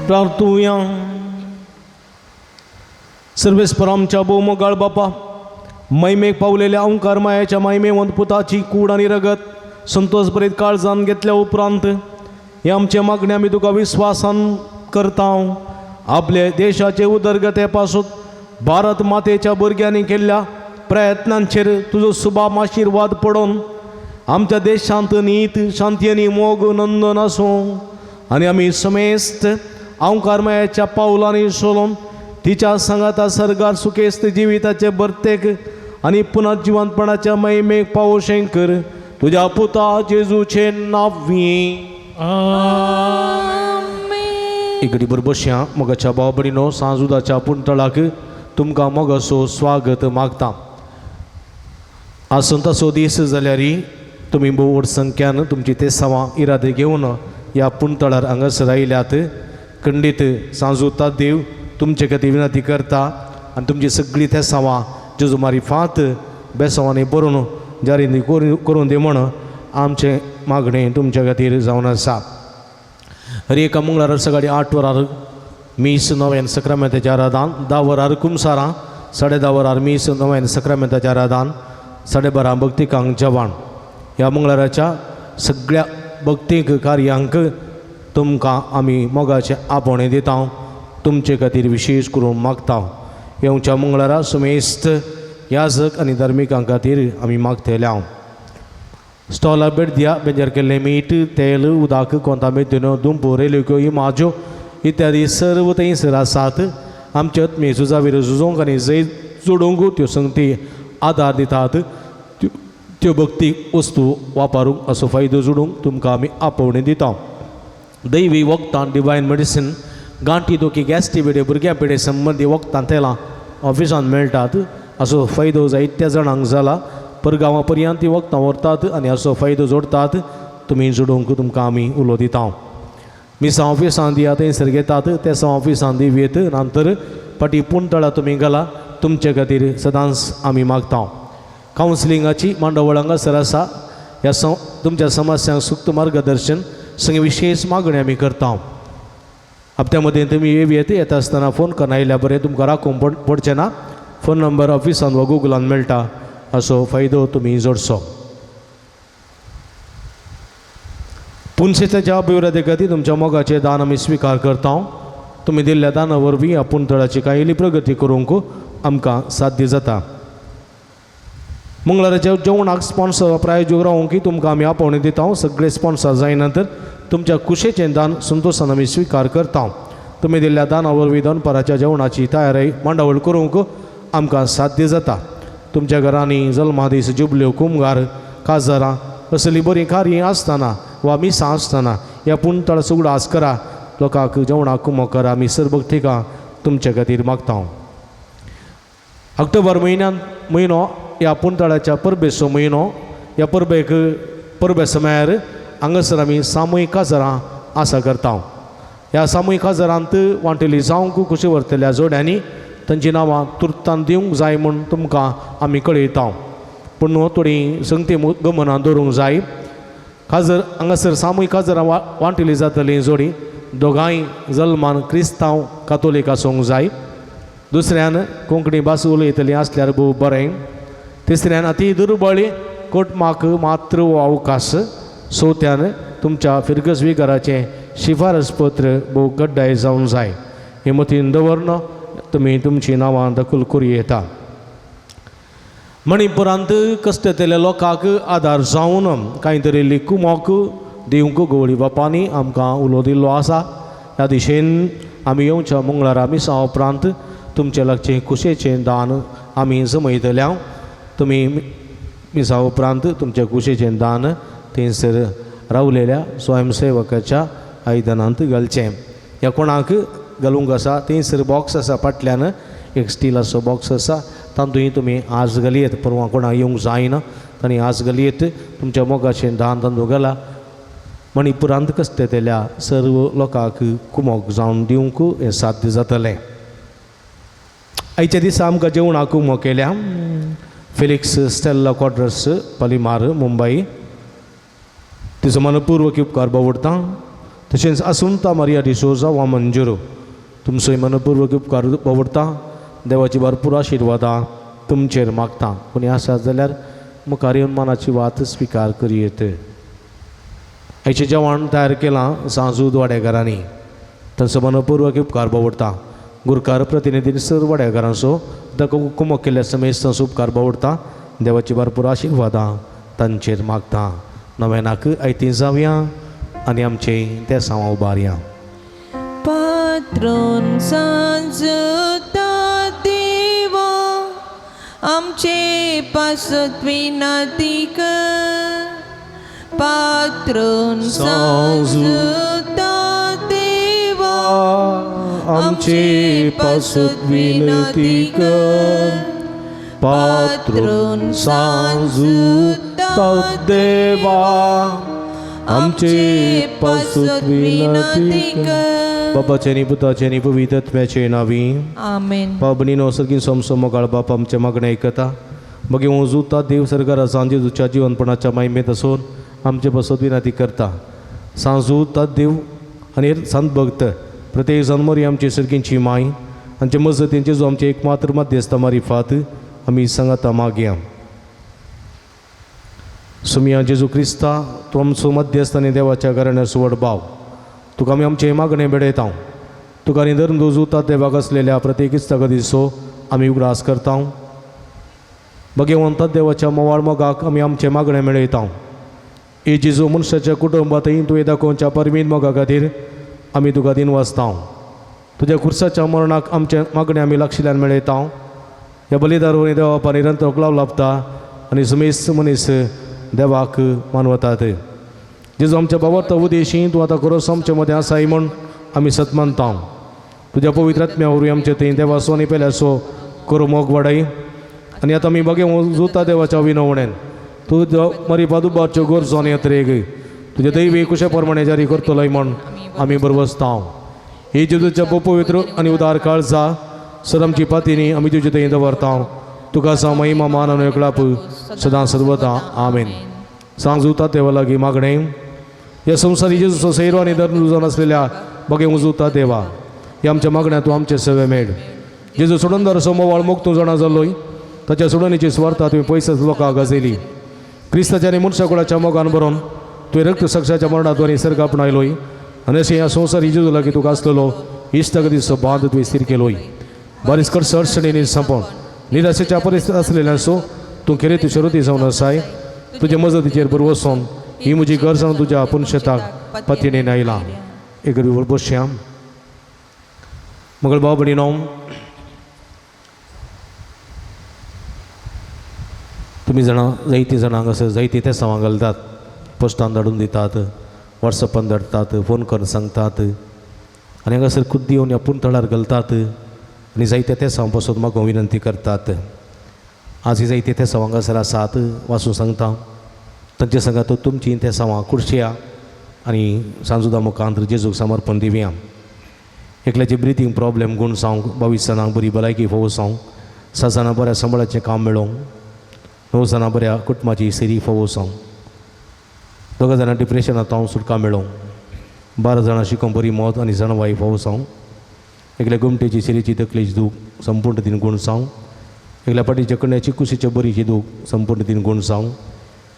Speaker 3: प्रार्थुया. सर्वेस्पर आमच्या बहुमोगाळ बापा, मैमेक पावलेल्या ओंकार मायाच्या मैमेवंत पुताची कूड आणि रगत संतोषभरीत काळजान घेतल्या उपरांत हे आमच्या मागण्या आम्ही तुका विश्वासान करता. आपल्या देशाचे उदरगतेपासून भारत मातेच्या भुरग्यांनी केल्ल्या प्रयत्नांचेर तुजो सुबाम आशीर्वाद पडून आमच्या देशांत नीत शांती आणि मोग नंदन आसूं आणि आम्ही समेस्त ओंकारमयाच्या पावलांनी सोलून तिच्या संगाता सरगार सुखेस्त जिविताचे बर्तेक आणि पुन्हा जिवंतपणाच्या महिमेक पावोशें कर तुझ्या पुता जेजूचे नावी. इकडी बरबश्या मगाच्या बाबडीनो सांजुदाच्या पुंतळाक तुमकां मोगाचो स्वागत मागता. आसून तसो दीस जाल्यार तुमी भोव व्हड संख्यान तुमची ते सवां इरादे घेवन ह्या पुंतळार हांगासर आयल्यात. खंडीत सांजुता देव तुमचे खातीर विनंती करता आनी तुमची सगळीं ते सवां जेजू मारिफात बेसवांनी बरोवन जारी करून दी म्हण आमचे मागणें तुमच्या खातीर जावन आसा. हर एका मंगळार सकाळी 8 वरार मीस नव्यान सक्रामेंताचें आराधन, 10 वरार कुमसारां, 10:30 वरार मीस नव्यान सक्रामेंताचें आराधन, 12:30 भक्तिकांक जेवण. ह्या मंगळाराच्या सगळ्या भक्तीक कार्यांक तुमकां आमी मोगाचें आपणे दिता. तुमचे खातीर विशेश करून मागता. येवच्या मंगळारा समेस्त याजक आनी धर्मिकां खातीर आमी मागतल्या. स्टॉलार भेट दिया. बेजार केल्लें मीठ, तेल, उदक, कोंता मेथ्यो, दुंपो, रेल्यो, इमाज्यो इत्यादी सर्व थंयसर आसात. आमचे आत्मे झुजावेर झुजोवंक आनी जैत जोडूंक त्यो संगती आदार दितात. त्यो भक्तीक वस्तू वापरूंक असो फायदो जोडूंक तुमकां आमी आपोवणी दिता. दैवी वखदां डिवायन मेडिसीन गांठी दुखी गॅस्ट्रिबिडे भुरग्यां पिडे संबंदी वखदां तेलां ऑफिसान मेळटात. असो फायदो जायत्या जाणांक जाला. परगांवां पर्यंत ती वखदां व्हरतात आनी असो फायदो जोडतात. तुमी जोडूंक तुमकां आमी उलो दिता. मिसां ऑफिसान दिया थंयसर घेतात. तेसां ऑफिसान दिवेत. नंतर फाटीं पुंतळा तुमी घाला. तुमचे खातीर सदांच आमी मागता. कावन्सिलिंगाची मांडवळ हांगासर आसा. ह्या तुमच्या समस्यांक सूक्त मार्गदर्शन संगे विशेष मागणी आमी करता. हप्त्या मदें तुमी येता आसतना फोन करून आयल्या बरें. तुमकां राखूंक पडचें ना. फोन नंबर ऑफिसान वा गुगलान मेळटा. असो फायदो तुमी जोडचो. पुनसेच्या अभिवृद्धी खातीर तुमच्या मोगाचें दान आमी स्विकार करता. तुमी दिल्ल्या दाना वरवीं ह्या पुंतळाची कांय इल्ली प्रगती करूंक आमकां साध्य जाता. मंगळाराच्या जेवणाक स्पॉन्सर प्रायोजक रावूंक तुमकां आमी आपोवणी दिता. सगळे स्पॉन्सर जाय नंतर तुमच्या कुशेचें दान संतोशान आमी स्विकार करता. तुमी दिल्ल्या दाना वरवीं दनपाराच्या जेवणाची तयारी मांडावळ करूंक आमकां साध्य जाता. तुमच्या घरांनी जल्मादीस, जुबल्यो, कुमगार, काजारां असली बरीं कार्यां आसतना वा मिसां आसतना ह्या पुंतळाचो उगडास करा. लोकांक जेवणाक कुमो करा. आमी सर्भक्तिकां तुमचे खातीर मागता. ऑक्टोबर म्हयनो ह्या पुंतळाच्या परबेचो म्हयनो. ह्या परबे समयार हांगासर आमी सामुहीक काजारां आसा करता. ह्या सामुहीक काजारांत वांटेली जावंक कुशी व्हरतल्या जोड्यांनी तांची नांवां तुर्तान दिवंक जाय म्हूण तुमकां आमी कळयता. पूण थोडी संगती गमनान दवरूंक जाय. काजर हांगासर सामुहीक काजारां वांटेली जातली जोडी दोगांय जल्मान क्रिस्तांव कातोलीक आसूंक जाय. दुसऱ्यान कोंकणी भास उलयतली आसल्यार भोव बरें. तिसऱ्यान अती दुर्बळ कुटुंबाक मात्र हो अवकाश. चवथ्यान तुमच्या फिरगस्वीकाराचें शिफारस पत्र भोव गड्डाय जावंक जाय. हे मतीन दवरन तुमी तुमची नांवां दखल करूं येता. मणिपुरांत कश्टतल्या लोकांक आदार जावन कांय तरेली कुमोक दिवंक गवळी बापांनी आमकां उलो दिल्लो आसा. ह्या दिशेन आमी येवच्या मंगळारा मिसां उपरांत तुमचे लागचें कुशेचें दान आमी जमयतल्या. तुमी मिसां उपरांत तुमच्या कुशेचें दान थंयसर रावलेल्या स्वयंसेवकाच्या आयदनांत घालचें. ह्या कोणाक घालूंक आसा थंयसर बॉक्स आसा. फाटल्यान एक स्टिलाचो बॉक्स आसा. तातूंत तुमी आज घालयेत. परवां कोणाक येवंक जायना तांणी आज घालयेत. तुमच्या मोगाचें दान तांदूळ घाला. मणिपुरांत कश्टतल्या सर्व लोकांक कुमोक जावन दिवंक हें साध्य जातलें. आयच्या दिसा आमकां जेवणाक कुमो केल्या. Felix Stella quarters, Palimar, Mumbai. तिचो मनपूर्वक उपकार बावडटा. तशेंच आसुंता मारिया डिसोजा वा मंजुरो तुमचोय मनपूर्वक उपकार आवडटा देवाची भरपूर आशिर्वादां तुमचेर मागता. कोणी आसात जाल्यार मुखार येवन मनाची वात स्विकार करीत. हेचें जेवण तयार केलां सांजूद वाड्याकारांनी तांचो मनपूर्वक उपकार बावडटा. गुरकार प्रतिनिधीन सर्व वाड्याकारांचो ताका कुमक केल्ल्या समेत तांचो उपकार बावडटा. देवाची भरपूर आशिर्वादां तांचेर मागता. नव्यानाक आयतीं जावया आनी आमचें त्या सांवा उबारया.
Speaker 1: पात्रोन सांजता देवा आमचे पासत विनंती कर. पात्रोन सांजता देवा
Speaker 3: आमचे पासत विनंती कर. पात्रोन सांजता देवा आमचे पासत विनंती कर. बापाचे नी पुताचे नी पवित्रत्वाचे नावी
Speaker 1: आमेन.
Speaker 3: पाबणीनो सर्गीन सोमसो मोगाळ बाप आमचे मागणें आयकता. मागीर वजुता देव सरकारा सांजे तुच्या जिवनपणाच्या महिमेत आसून आमचे पासत विनंती करता. सांजूता देव आनी संत भक्त प्रत्येक जन्मरी आमची सर्गींची माय आमचे मजतींचे जो आमचे एकमात्र मध्यस्थ मारिफात आमी सांगता मागया. सुमिया जेजू क्रिस्ता तूं आमचो मध्यस्थ आनी देवाच्या घराण्या सुवड भाव तुका आमी आमचें मागणें बेडयता. तुका आनी धर्म दोजूता देवाक आसलेल्या प्रत्येक इस्ताक दिसो आमी उगडास करता. भगवंत देवाच्या मोवाळ मोगाक आमी आमचें मागणें मेळयता. हे जेजू मनशाच्या कुटुंबांतय तुवें दाखोवच्या परमीन मोगा खातीर आमी तुका दिन वाचता. तुज्या खुर्साच्या मरणाक आमचें मागणें आमी लागशिल्ल्यान मेळयता. ह्या बलिदारोनी देवा निरंतर लाव लाभता आनी समेस्त मनीस देवाक मानवतात. जेजू आमच्या बाबत उदेशी तूं आतां खरोच आमचे मदें आसाय म्हूण आमी सत मानता. तुज्या पवित्र आत्म्या वरवीं आमचे थंय देवाचो आनी पेल्याचो करू मोग वाडय. आनी आतां आमी बगे जुता देवाच्या विनवणेन तूं मरिपादुबाच्यो गरजो येत्रेक तुजे दैवी कुशे प्रमाणे जारी करतलोय म्हूण आमी बरवसता. ही जेजूच्या पवित्र आनी उदार काळजा सर आमची पातीनी आमी तुजे थंय दवरता. तुका सा महिमा मान आनी एकलाप सदां सर्वदा आमेन. सांग जुता देवा लागीं मागणें. ह्या संवसारी जेजूचो सैरो आनी धर्म जावन आसलेल्या बगे उजुता देवा ह्या आमच्या मागण्या तूं आमचे सेवे मेळ. जेजू सोडूनदाराचो मोवाळ मोग तूं जाणा जाल्लोय ताच्या सोडणीची स्वार्था तुवें पयस लोकांक गाजयली. क्रिस्ताच्या आनी मनशा कुळाच्या मोगान बरोवन तुवें रक्त साक्षाच्या मरणांत आनी सर्ग आपणायलोय आनी अशें ह्या संवसारी जेजू लागीं तुका आसलेलो इश्टाक दिसो बांद तुवें स्थिर केलोय. बारीस कर अडचणींनी संपोवन निराशेच्या परिस्थितीत आसलेल्याचो तूं खेरे तूं शरुती जावन आसाय. तुजे मजतीचेर बरो वचोन ही म्हजी गरज तुज्या पुनशेताक पतीने आयलां. एक बसया. मंगळ भाव भयणीनो, तुमी जाणां जायतीं जाणांक असं जायतीं ते सांग घालतात. पोस्टान धाडून दितात, वॉट्सॅपान धाडटात, फोन करून सांगतात आनी हांगासर खुद्द येवन ह्या पुंतळार घालतात आनी जायते ते सांग पासून म्हाका विनंती करतात. आज ही जायते ते सांग हांगासर आसात वाचून सांगता. तांचे सांगात तुमची ते सांग कुर्शया आनी सांजुदा मुखांत जेजूक समर्पण दिवया. एकल्याचे ब्रिथींग प्रॉब्लेम गूण सांग, 22 जाणांक बरी भलायकी फोव सांग, 6 जाणां बऱ्या सांबाळाचें काम मेळोवंक, 9 जाणां बऱ्या कुटुंबाची सिरी फोव सांग, 2 जाणां डिप्रेशनांत हांव सुटका मेळोवंक, 12 जाणां शिकोवंक बरी मौत आनी जणवाई फोव सांग, एकल्या गुमटेची सिरीची तकलेची दूख संपूर्ण दिन गूण सांग, एकल्या पाटीच्या कण्याची कुशीच्या बरीची दूख संपूर्ण दिन गूण सांग,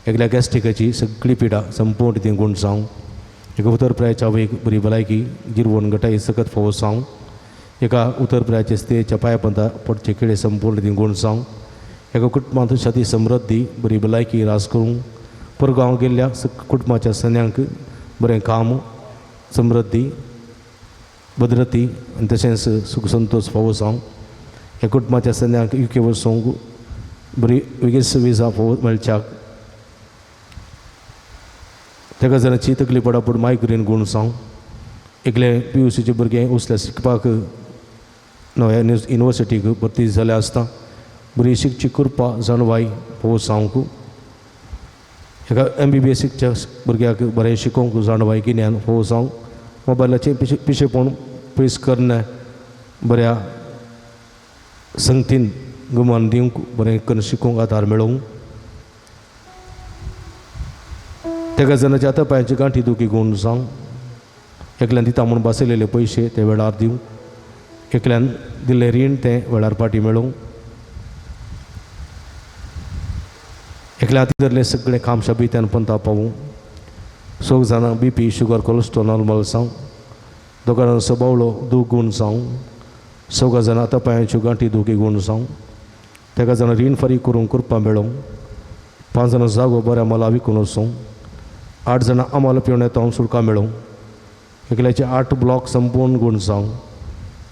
Speaker 3: एकल्या गॅस्ट्रिकाची सगळी पिडा संपूर्ण दिन गूण सांग, एका उतरप्रायाच्या वेग बरी भलायकी जिरवण गटाई सकत फोव सांग, एका उतरप्रायाचे स्त्रेच्या पांयापंता पोटचे किडे संपूर्ण दिन गूण सांग, एका कुटुंबांत शाती समृद्धी बरी भलायकी रास करूंक, परगांव गेल्ल्या कुटुंबाच्या सन्यांक बरें काम समृद्धी भद्रती आनी तशेंच सुख संतोष फोव सांग, ह्या कुटुंबाच्या सन्यांक UK वचोंक बरी वेगळीच विजा फोव मेळच्याक, तेका जणांची तकली पडापड मायग्रेन गूण सांग, एकले PUCचे भुरगे उसल्या शिकपाक नव्या युनिवर्सिटीक भरती जाल्या आसता बरी शिकची कृपा जाणवाई फोव सांगूक, एका MBBSच्या भुरग्याक बरें शिकोवंक जाणवाई गिन्यान फोव सांग, मोबायलाचें पिशेपण पयस करना बऱ्या संगतीन गुमान दिवंक बरें करून शिकोवंक आदार मेळोवंक, तेका जणांच्या आतां पांयाची गांठी दुखी गूण सांग, एकल्यान दिता म्हणून बसयलेले पयशे ते वेळार दिवं, एकल्यान दिल्लें रीण तें वेळार पाटी मेळोवंक, एकल्या हाती धरलें सगळें काम शाबित्यान पंथा पावूं, 6 जाणां BP शुगर कोलेस्ट्रॉल नॉर्मल जावं, 2 जाणांचो बावळो दूख गूण जावं, 6 जाणां तपायांच्यो गांठी दुखी गूण जावं, 3 जाणां रीण फारीक करूंक कृपा मेळोवं, 5 जाणां जागो बऱ्या मोला विकून वचूं, 8 जाणां आमाल पिवण येता सुटका मेळोवं, एकल्याचे 8 ब्लॉक संपूर्ण गूण जावं,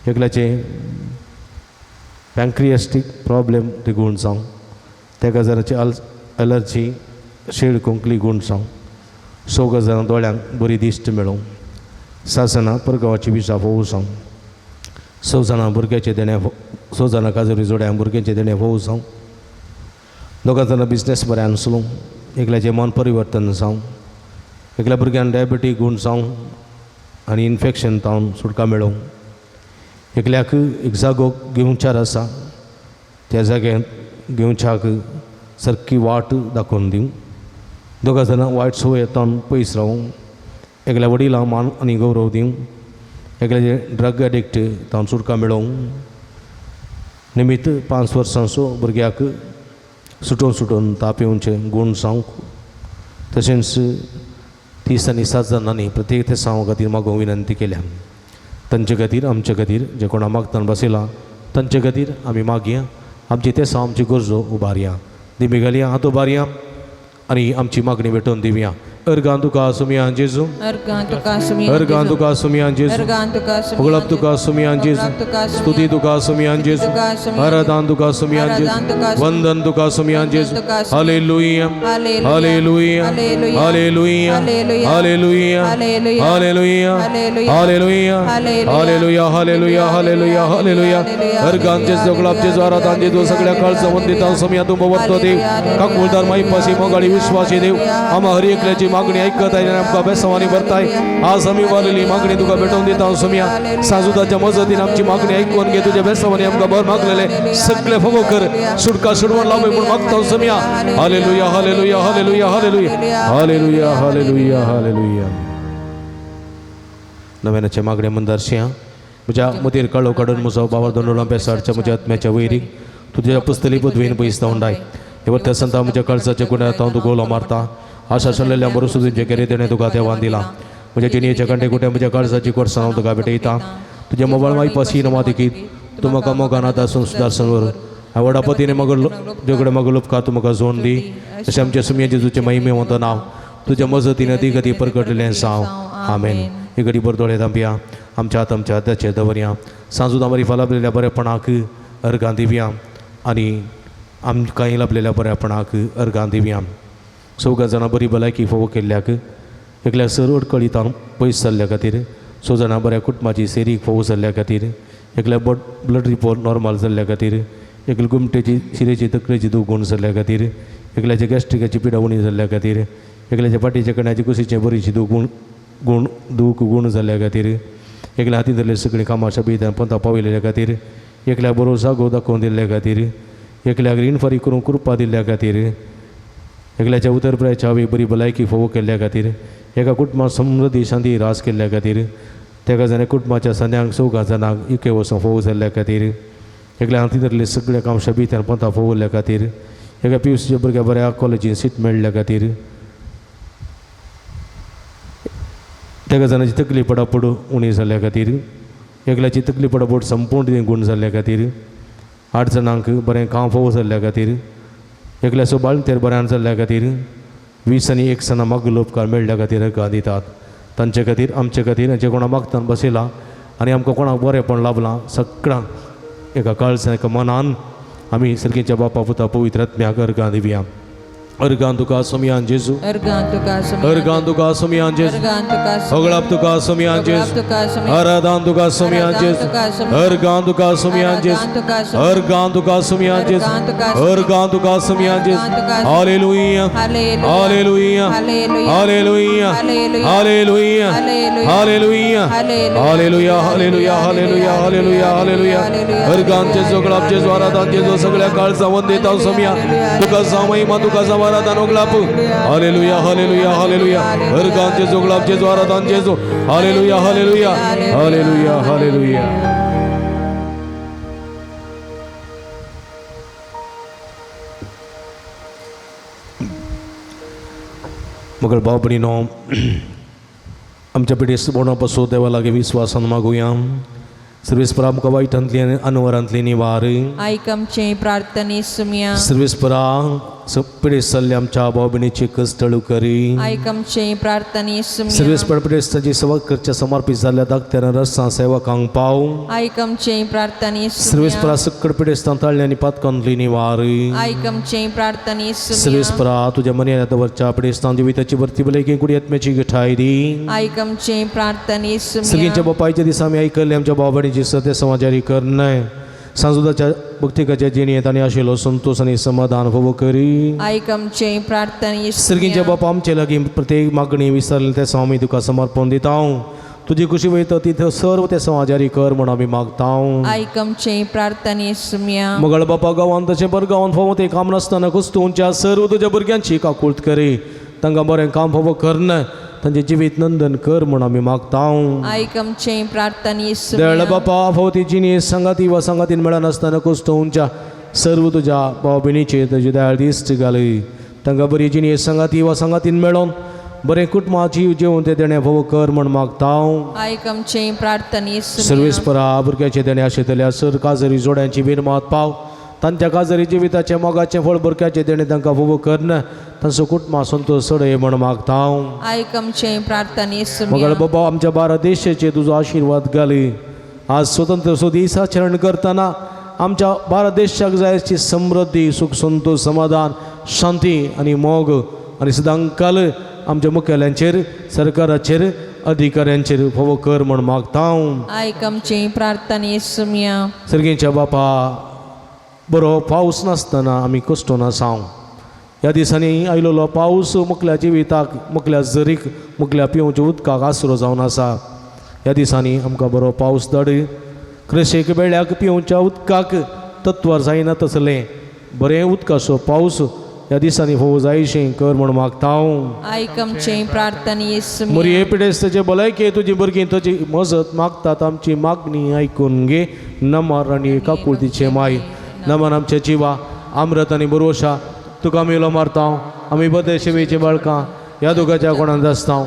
Speaker 3: एकल्याचे पॅन्क्रियास्टीक प्रॉब्लेम ते गूण जावं, 3 जाणांची एलर्जी शेड कोंकली गूण जावं, 6 जाणां दोळ्यांक बरी दिश्ट मेळोवं, 7 जाणां परगांवाची विजा फोव जावं, 6 जाणां भुरग्याचे देणे 6 जाणां काजरी जोड्यांक भुरग्यांचे देणे फोव जावं, 2 जाणां बिझनेस बऱ्यान चलूं, एकल्याचें मन परिवर्तन जावं, एकल्या भुरग्यांक डायबिटीक गूण जावं आनी इन्फेक्शन जावन सुटका मेळोवं, एकल्याक एक जागो घेवचार आसा त्या जाग्यार घेवच्याक सारकी वाट दाखोवन दिवं, 2 जाणां वायट संवय येतावन पयस रावूं, एकल्या वडिलांक मान आनी गौरव दिवं, एकल्याचे ड्रग एडिक्ट जावन सुटका मेळोवं, निमित्त 5 वर्सांचो भुरग्याक सुटोवन ताप येवचे गूण जावंक, तशेंच 30 आनी 7 जाणांनी प्रत्येक ते सांव खातीर मागोवंक विनंती केल्या. तांचे खातीर आमचे खातीर जे कोणा मागतान बसयला तांचे खातीर आमी मागया, आमची ते सांव आमची गरजो उबारया, दिमी घालया, हात उबारया आनी आमची मागणी भेटोवन दिवया. अर्गां तुका सुमया जेजू,
Speaker 1: अर्गां तुका सुमया
Speaker 3: अर्गां तुका सुमया जेजू,
Speaker 1: अर्गां तुका सुमया
Speaker 3: उगळप तुका सुमया जेजू, स्तुती तुका सुमया जेजू, आराधना तुका सुमया जेजू, वंदन तुका सुमया जेजू. Hallelujah hallelujah hallelujah hallelujah hallelujah hallelujah hallelujah hallelujah hallelujah hallelujah. अर्गां जेजू, उगळप जेजू, आराधना जेजू, सगळ्या काळचा वंदिता सुमया तुम वत्तो देव, काकुळदार माईपासी मोगाळी विश्वासी देव, आम्हा हर एकल्याची मागणी ऐकत आहे आणि आमकां बेसवानी भरताय. आज आमी वारलेली मागणी तुका भेटोवन दिता सुमया. साजुदाच्या मजतीन आमची मागणी ऐकून घे, तुझ्या बेसवानी आमकां भर मागलेले सगळे फोगो कर, सुटका सुडवण लावे म्हणून मागता सुमया. Hallelujah hallelujah hallelujah hallelujah hallelujah hallelujah hallelujah. नव्यानाच्या मागण्या मंदारशा म्हज्या मतीर काळो काडून म्हजो बावर दोंडोळा बेसाडच्या म्हज्या आत्म्याच्या वैरीक तुझ्या पुस्तली पदवीन पयसता उंडाय. हे वर्ता संता म्हज्या काळजाच्या गुण्यात हांव तुका गोलो मारता. आशा सल्लेल्या बरोसुदींचे केरे तेणें तुका देवान दिला. म्हज्या जिणयेच्या कंटे कुट्या म्हज्या काळजाची कोर्सां हांव तुका भेटयता. तुज्या मोबायल मायपासी नमादिकीत तूं म्हाका मोगानात आसून सुदारसन वर. हांव वडापतीने तुजे कडेन मागलो उपकार तूं म्हाका जोड दी. तशें आमच्या सुमया जेजूचें महिमेवंत नांव तुज्या मजतीन अधिक परगटलें जावं. आमेन. ही घडी बरो दोळे धांपया, आमच्या हात आमच्या हाताचेर दवरया. सांजूद आमरी लाभलेल्या बरेपणाक अर्गां दिवया आनी आमकांय लाभलेल्या बरेपणाक अर्गां दिवया. 6 जाणां बरी भलायकी फोव केल्ल्याक, एकल्याक सर अडकळीतान पयस जाल्ल्या खातीर, 6 जाणां बऱ्या कुटुंबाची सेरीक फोव जाल्ल्या खातीर, एकल्याक ब्लड रिपोर्ट नॉर्मल जाल्ल्या खातीर, एकल्या गुमटेची शिरेची तकलेची दूख गूण जाल्ल्या खातीर, एकल्याच्या गॅस्ट्रिकाची पिडा उणी जाल्ल्या खातीर, एकल्याच्या पाटीच्या कण्याची कुशीची बरीची दूख गूण जाल्ल्या खातीर, एकल्या हाती धरले सगळीं कामां शाबित्यान पंथा पावयलेल्या खातीर, एकल्याक बरो जागो दाखोवन दिल्ल्या खातीर, एकल्याक रीण फारीक करूंक कृपा दिल्ल्या खातीर, एकल्याच्या उतरपुराच्या हावी बरी भलायकी फोव केल्ल्या खातीर, एका कुटुंबात समृद्धी शांती रास केल्ल्या खातीर, तेका जाणें कुटुंबाच्या सन्यांक 6 जाणांक युके वचून फोव जाल्ल्या खातीर, एकल्या हाती धरले सगळे काम शाबित्यान पंथा फोवल्ल्या खातीर, एका PUCच्या भुरग्या बऱ्या कॉलेजीन सीट मेळ्ळ्या खातीर, तेका जाणांची तकली पडापड उणी जाल्ल्या खातीर, एकल्याची तकली पडापड संपूर्ण गूण जाल्ल्या खातीर, 8 जाणांक बरें काम फोव जाल्ल्या खातीर, एकल्याचो बाळंतेर बऱ्यान जाल्ल्या खातीर, 20 आनी 1 जाणां मागलो उपकार मेळ्ळ्या खातीर अर्गां दितात. तांचे खातीर आमचे खातीर जे कोणा मागतान बसयला आनी आमकां कोणाक बरेंपण लाभलां सगळ्यांक एका काळजान एका मनान आमी सर्गेच्या बापा पुता पवित्र आत्म्याक अर्गां दिवया. अर्गां तुका सुमयान जेजू,
Speaker 1: अर्गां तुका सुमया
Speaker 3: अर्गां तुका सुमयान जेजू,
Speaker 1: अर्गां तुका
Speaker 3: होगळाप तुका सुमयान जेजू, आराधना तुका सुमयान जेजू, अर्गां तुका सुमयान जेजू, अर्गां तुका सुमयान जेजू, अर्गां तुका सुमयान जेजू. Hallelujah hallelujah hallelujah hallelujah hallelujah hallelujah hallelujah hallelujah hallelujah hallelujah. अर्गां जेजू, होगळाप जेजू, आराधना जेजू, सगळ्या काळचा वंदिता सुमया तुका जावं महिमा तुका जावं आराधन ओगलाप हालेलुया हालेलुया हालेलुया अर्गांचे जोगलाप जेजू आराधन जेजू हालेलुया हालेलुया हालेलुया हालेलुया मगर भाव भयणीनो आमच्या पिढीस बोणापासून देवा लागे विश्वासान मागुया सर्वेस्परा आमकां वायटांतली आनी अनवरांतली निवार
Speaker 1: आयक आमचे प्रार्थने सुमया
Speaker 3: सर्वेस्परा पिडेस्तल्ले आमच्या भाव भयणीची कस्तळू करी
Speaker 1: आयक आमचे प्रार्थने सुमया
Speaker 3: सर्वेस्पर पिडेस्ताची सेवा करच्या समर्पित जाल्ल्या धाकट्या रस्ता सेवकांक पाव
Speaker 1: आयक आमचे प्रार्थने
Speaker 3: सर्वेस्परा सक्कड पिडेस्तां ताळ्ळी आनी पातकांतली निवार
Speaker 1: आयक आमचे प्रार्थने सुमया
Speaker 3: सर्वेस्परा तुझ्या मर्यादा वरच्या पिडेस्तां जिविताची भरती भलायकी कुडी आत्म्याची गिठाय दी
Speaker 1: आयक आमचे प्रार्थने सुमया
Speaker 3: सगळ्यांच्या बापायच्या दिसा आमी आयकल्ले आमच्या भाव भयणीची सत्य समाजारी करणे सांजुदाच्या भक्तिकाच्या जिणेत आनी आशिल्लो संतोष आनी समाधान फोव करी
Speaker 1: आयक आमचे प्रार्थने
Speaker 3: सर्गींच्या बापा आमचे लागीं प्रत्येक मागणी विसरली ते आमी तुका समर्पण दिता तुजी खुशी वयता तिथे सर्व ते समाजारी कर म्हण आमी मागता
Speaker 1: आयक आमचे प्रार्थने सुमया
Speaker 3: मगळ बापा गांवांत तशें बरें गांवांत फोव ते काम नासतना कुस्तूंच्या सर्व तुज्या भुरग्यांची काकुळट करी तांकां बरें काम फोव करना तांचे जिवीत नंदन कर म्हण आमी मागता
Speaker 1: आयक आमचे प्रार्थने
Speaker 3: देळ बापा फावती जिणी संगाती वा संगातीन मेळना आसतना कुस्तूंच्या सर्व तुज्या भाव भयणीचे तुजे दयाळ दिश्ट घाली तांकां बरी जिणी संगाती वा संगातीन मेळोन बरें कुटुंबाची जेवण ते देणे फोव कर म्हण मागता
Speaker 1: आयक आमचे प्रार्थने
Speaker 3: सर्वेस्परा भुरग्याचे देणे आशिल्ल्या सर काजरी जोड्यांची विरमात पाव तांच्या काजरी जिविताचे मोगाचे फळ भुरग्याचे देणे तांकां फोव करना तांचो कुटुंबा संतोष सडय म्हण मागता
Speaker 1: आयक आमचे प्रार्थने
Speaker 3: मगळ बाबा आमच्या भारत देशाचे तुजो आशिर्वाद घाली आज स्वतंत्र दिसाचरण करतना आमच्या भारत देशाक जाय अशी समृद्धी सुख संतोष समाधान शांती आनी मोग आनी सदांकाल आमच्या मुखेल्यांचेर सरकाराचेर अधिकाऱ्यांचेर फोव कर म्हण मागता
Speaker 1: आयक आमचे प्रार्थने सुमया
Speaker 3: सर्गेच्या बापा बरो पावस नासतना आमी कश्टून आसां ह्या दिसांनी आयलोलो पावस मुखल्या जिविताक मुखल्या जरीक मुखल्या पिवच्या उदकाक आसरो जावन आसा ह्या दिसांनी आमकां बरो पावस धाड कृषेक बेळ्याक पिवच्या उदकाक तत्वार जायना तसलें बरें उदकाचो पावस ह्या दिसांनी फोव जायशें कर म्हण मागता
Speaker 1: आयक आमचे प्रार्थने
Speaker 3: मोरये पिडेस्ताचे भलायके तुजी भुरगीं तुजी मजत मागतात आमची मागणी आयकून घे नमर आनी काकुळतीचे माय नमन आमच्या जिवा अमृत आनी बरोशा तुका मेलो मारता आमी बदे शिवेची बाळकां ह्या दोगाच्या कोणान आसता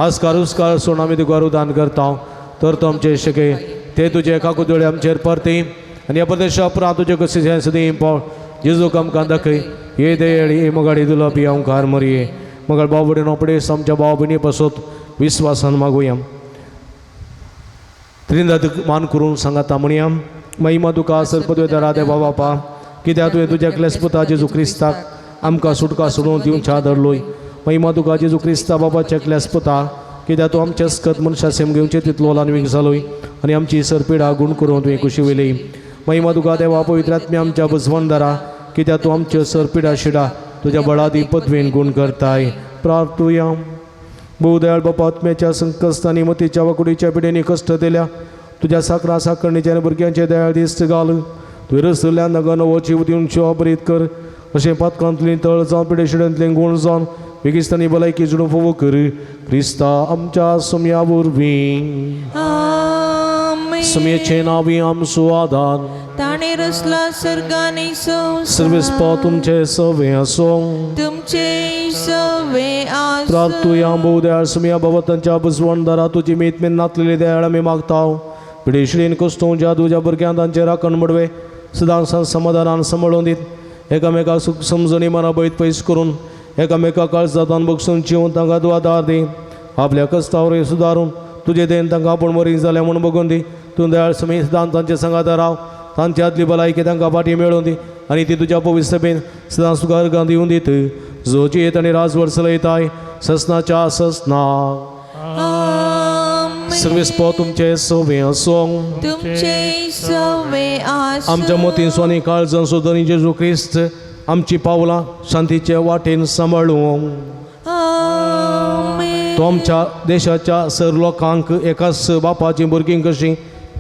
Speaker 3: आस्कार उस्कार सोड आमी तुका रुदान करता तर तो आमचे शके ते तुजे काकुदळे आमचेर परती आनी ह्या प्रदेशा उपरांत तुजे कशें सदी पावळ जेजूक आमकां दाखय ये देळ ये मगाडी तुला पियांकार मरये मगळ भाव भयणीनो पडेस आमच्या भाव भयणी पासत विश्वासान मागुया त्रिनाद मान करून सांगाता म्हणया महिमा तुका सरपदवेदार राधे बाबा कित्याक तुवें तुज्या क्लेस्पुता जेजू क्रिस्ताक आमकां सुटका सोडून दिवच्या धरलोय महिमा तुका जेजू क्रिस्ता बाबाच्या क्लेस्पुता कित्याक तूं आमचे अस्कत मनशा सेम घेवचे तितलो लानवीक जालोय आनी आमची सरपिडा गूण करून तुवें खुशी वयली महिमा तुका देवा पवित्र आत्मे आमच्या बुजवणदारा कित्याक तूं आमचे सरपिडा शिडा तुज्या बळादी पदवेन गूण करताय प्रार्थुया भोवदयाळ बापा आत्म्याच्या संकस्तांनी मतीच्या वाकुडीच्या पिडेनी कश्ट दिल्या तुझ्या साकरा साकरणीच्या भुरग्यांचे दयाळ दिश्ट घाल तुवें रसल्या नग नवो जीव दिवन शो बरीत कर अशें पातकांतली तळ जावन पिडे शिड्यांतलें गुण जावन बेगिस्तानी भलायकी जुडून फोव कर क्रिस्ता आमच्या समया वरवीं समयेचे नावी आमचो आदार
Speaker 1: ताणे रचला सर्गाने
Speaker 3: सर्वेस्पा तुमचे सवे असो
Speaker 1: तुमचे सवे आसो
Speaker 3: प्रार्थुया भोवदयाळ समया भवतांच्या बुजवणदारा तुजी मीत मेन नातलेली दयाळ आमी मागता पिडेशिडीन कश्टो ज्या तुज्या भुरग्यांक तांचे राखण मडवे सदां समाधानान सांबाळून दीत एकामेकाक सुख समजणी मना बैत पयस करून एकामेकाक काळजातान बगसून जिवन तांकां तूं आदार दी आपल्या कश्टावर सुदारून तुजे देन तांकां आपूण मरी जालें म्हूण बगून दी तूं दयाळ समी सदां तांचे संगात राव तांची आदली भलायकी तांकां फाटीं मेळोवन दी आनी ती तुज्या पवित्र सभेन सदां सुखार दिवन दीत जो जियेत आनी राजवर चलयताय ससनाच्या ससना सर्वेस्पो तुमचे सवे असो
Speaker 1: तुमचे सवे आसो
Speaker 3: आमच्या मोतीन सोनी काळजां सोदनी जेजू क्रिस्त आमची पावलां शांतीचे वाटेन सांबाळूं तो आमच्या देशाच्या सर लोकांक एकाच बापाची भुरगीं कशीं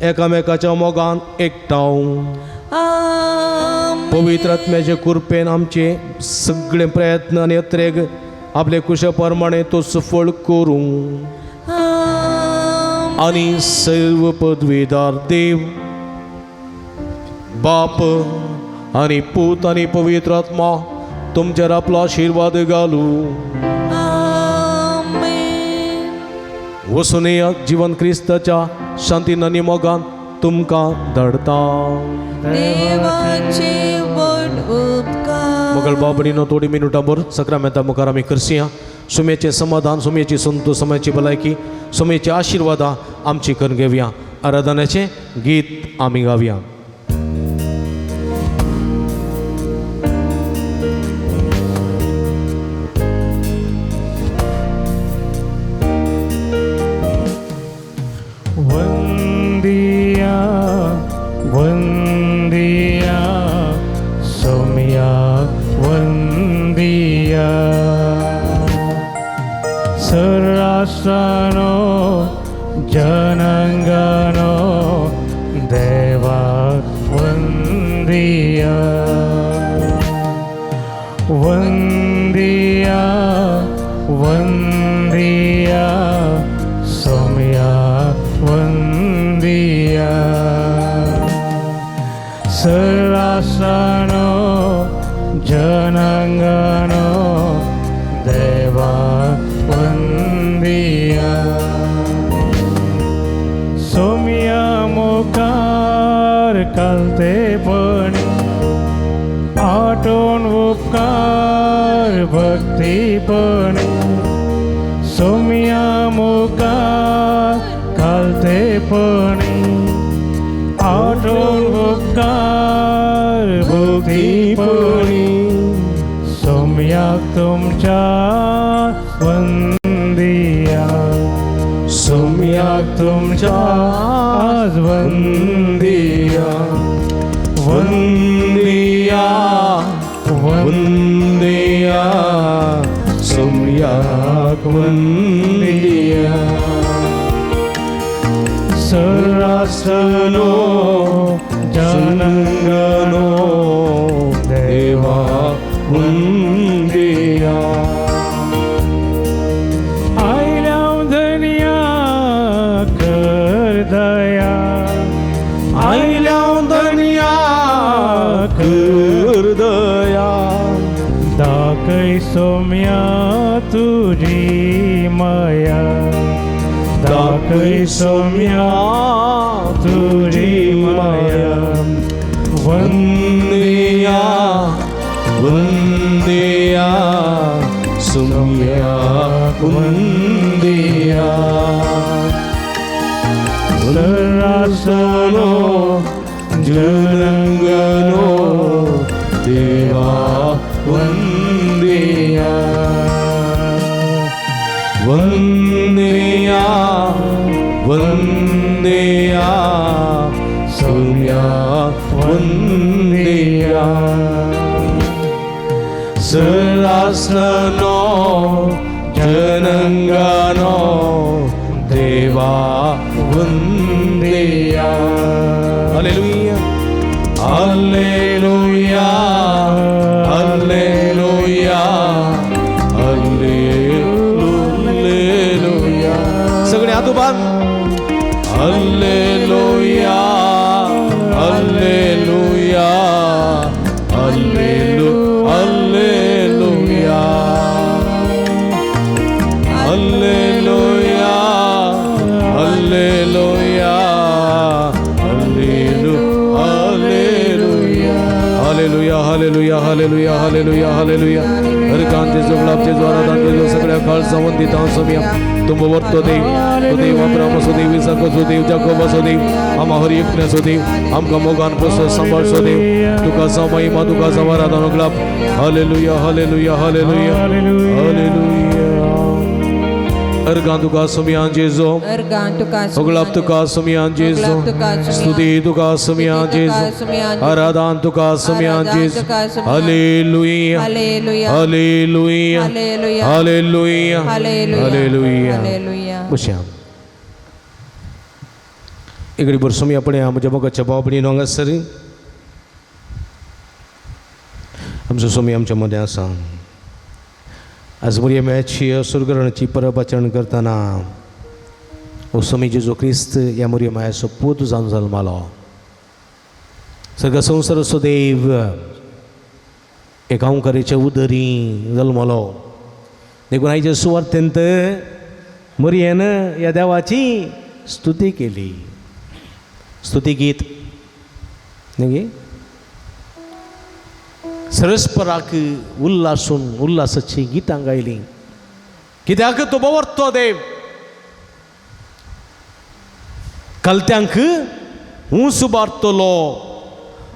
Speaker 3: एकामेकाच्या मोगान एकठांव पवित्र आत्म्याचे कृपेन आमचे सगळे प्रयत्न आणि यत्रेक आपले कुशप्रमाणे तो सफळ करूं आणि सर्व पदवीदार देव बाप आणि पूत आणि पवित्र आत्मा तुमच्यावर आपला आशीर्वाद घालू वसुनेय जीवन क्रिस्ताच्या शांतीन आणि मोगान तुमकां धाडता
Speaker 1: देवाचे व्हड उपकार
Speaker 3: मोगल बाबडीनो थोडी मिनटांभर सक्रामेंता मुखार आमी करशी सुमेचे समाधान सुमेची संतोष समयाची भलायकी सुमेचे आशिर्वादा आमची करून घेवया आराधनाचे गीत आमी गावया
Speaker 8: वंदिया वंदिया सौम्या वंदिया सर्रासनो जनांगनो देवा वंदिया वंदिया वंदिया सौम्या वंदिया सर्रासनो जनांगनो देवा वंदिया सौम्या मुखार कालतेपणी आठवण उपकार भक्तीपणी सौम्या मुखार कालतेपणी आठवण उपकार भक्तीपणी सौम्याक तुमच्या वंदिया सौम्याक तुमच्या आज वंदिया
Speaker 3: वंदिया वंदिया सौम्याक वंदिया
Speaker 8: सर्रासनो
Speaker 3: जनांगनो देवा वंदिया
Speaker 8: आयल्या धनिया कर दया
Speaker 3: आयल्या धनिया कर दया
Speaker 8: दाखय सौम्या तुझी माया दाखय सौम्या तुझी माया
Speaker 3: वंदिया वंदिया सौम्याक वंदिया
Speaker 8: सर्रासनो
Speaker 3: जनांगनो देवा वंदिया वंदिया वंदिया सौम्याक वंदिया सर्रासनो जनांगनो देवा वंदिया हालेलुया हालेलुया हालेलुया हालेलुया सगळे हात उभार hallelujah hallelujah hallelujah hallelujah hallelujah hallelujah hallelujah hallelujah hallelujah hallelujah हर कांचे जुगलाबचे द्वारा जो सगळ्या काळ संबंधित सोम्या तुम वर्तो देव तो देव अब्राम सो देव इसक सो देव जाकोब सो देव आम हर एक सो देव आमका मोगान प्रसो सांभाळ सो देव तुका महिमा तुका समाराधन ग्लाब हालेलुया हालेलुया हालेलुया हालेलुया अर्गां तुका सोम्यां जेजो
Speaker 1: अर्गां तुका
Speaker 3: ओगलाब तुका सोम्यां जेजो स्तुती तुका सोम्यां जेजो आराधन तुका सोम्यां जेजो hallelujah
Speaker 1: hallelujah
Speaker 3: hallelujah
Speaker 1: hallelujah
Speaker 3: hallelujah hallelujah
Speaker 1: hallelujah
Speaker 3: बश्याम इकडे बरसोमी आपण म्हज्या मोगाच्या बाबडी नोंग सरी आमचो स्वामी आमच्या मदें आसा. आज बरी मेळची सुरगरणाची परब आचरण करतना हो स्वामी जेजू क्रिस्त ह्या मोरये मायाचो पूत जावन जल्मालो. सगळो संवसाराचो देव एक गांवकाराच्या उदरी जल्मलो. देखून आयच्या सुवार्थेंत मोरयेन ह्या देवाची स्तुती केली. स्तुती गीत न्ही सरस्पराक उल्लासाची गितां गायली. कित्याक तो बवरतो देव कलत्यांक ऊंच उबारतलो,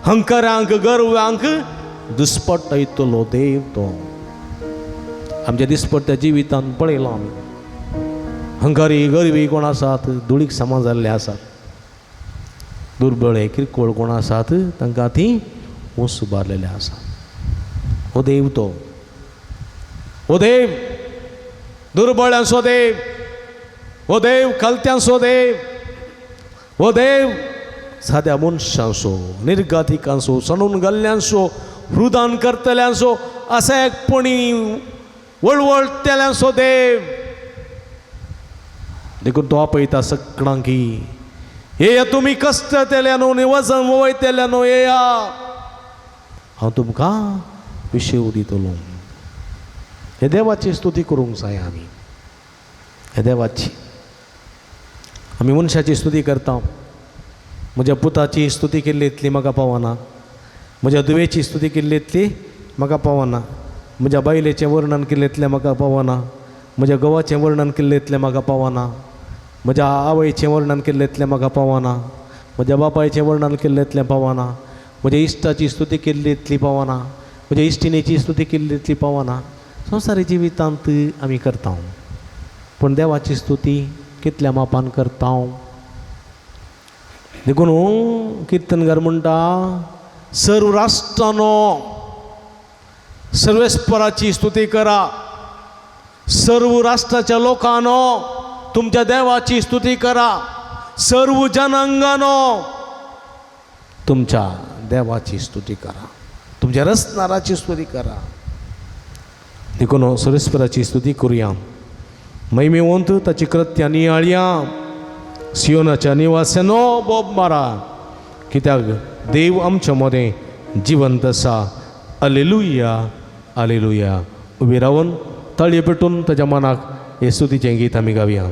Speaker 3: हंकारांक गर्वांक दुस्पटयतलो देव तो. आमच्या दिसपट्ट्या जिवितांत पळयलो आमी हंकारी गरवी कोण आसात धुळीक समान जाल्ले आसात. दुर्बळे किरकोळ कोण आसात तांकां ती ऊंच उबारलेले आसात. हो देव तो, हो देव दुर्बळ्यांचो देव, हो देव कलत्यांचो देव, हो देव साद्या मनशांचो, निर्गातिकांचो, सणून गेल्ल्यांचो, हृदान करतल्यांचो, आसेकपणी वळवळटेल्यांचो देव. देखून तो आपयता सगळ्यांक की येया तुमी कश्ट तेल्यानो न्ही वजन वयतेल्यानो येया हांव तुमकां विशेव दितलो. हे देवाची स्तुती करूंक जाय आमी. हे देवाची आमी मनशाची स्तुती करता. म्हज्या पुताची स्तुती केल्ली इतली म्हाका पावना. म्हज्या दुवेची स्तुती केल्ली इतली म्हाका पावना. म्हज्या बायलेचें वर्णन केल्लें इतलें म्हाका पावना. म्हज्या घोवाचें वर्णन केल्लें इतलें म्हाका पावना. म्हज्या आवयचें वर्णन केल्लें इतलें म्हाका पावना. म्हज्या बापायचें वर्णन केल्लें इतलें पावना. म्हज्या इश्टाची स्तुती केल्ली इतली पावना. म्हज्या इश्टिणीची स्तुती केल्ली इतली पावना. संवसारी जिवितांत आमी करता, पूण देवाची स्तुती कितल्या मापान करता. देखून किर्तनकार म्हणटा सर्व राष्ट्रांनो सर्वेस्पराची स्तुती करा. सर्व राष्ट्राच्या लोकांनो तुमच्या देवाची स्तुती करा. सर्व जनांगानो तुमच्या देवाची स्तुती करा. तुमच्या रचणाराची स्तुती करा. देखून सर्वेस्पराची स्तुती करुया. महिमेवंत ताची कृत्यां नियाळया. सियोनाच्या निवास्यानो बोब मारा, कित्याक देव आमच्या मदें जिवंत आसा. Hallelujah hallelujah. उबी रावन तळये पेटून ताच्या मनाक हे स्तुतीचें गीत आमी गावया.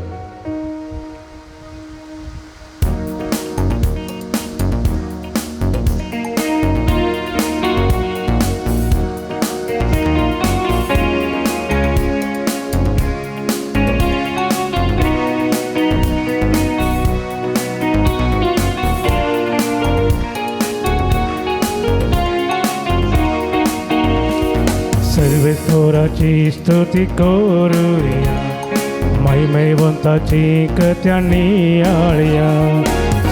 Speaker 8: सर्वेश्वराची स्तुती करूया, महिमेवंताची कृत्यां नियाळया.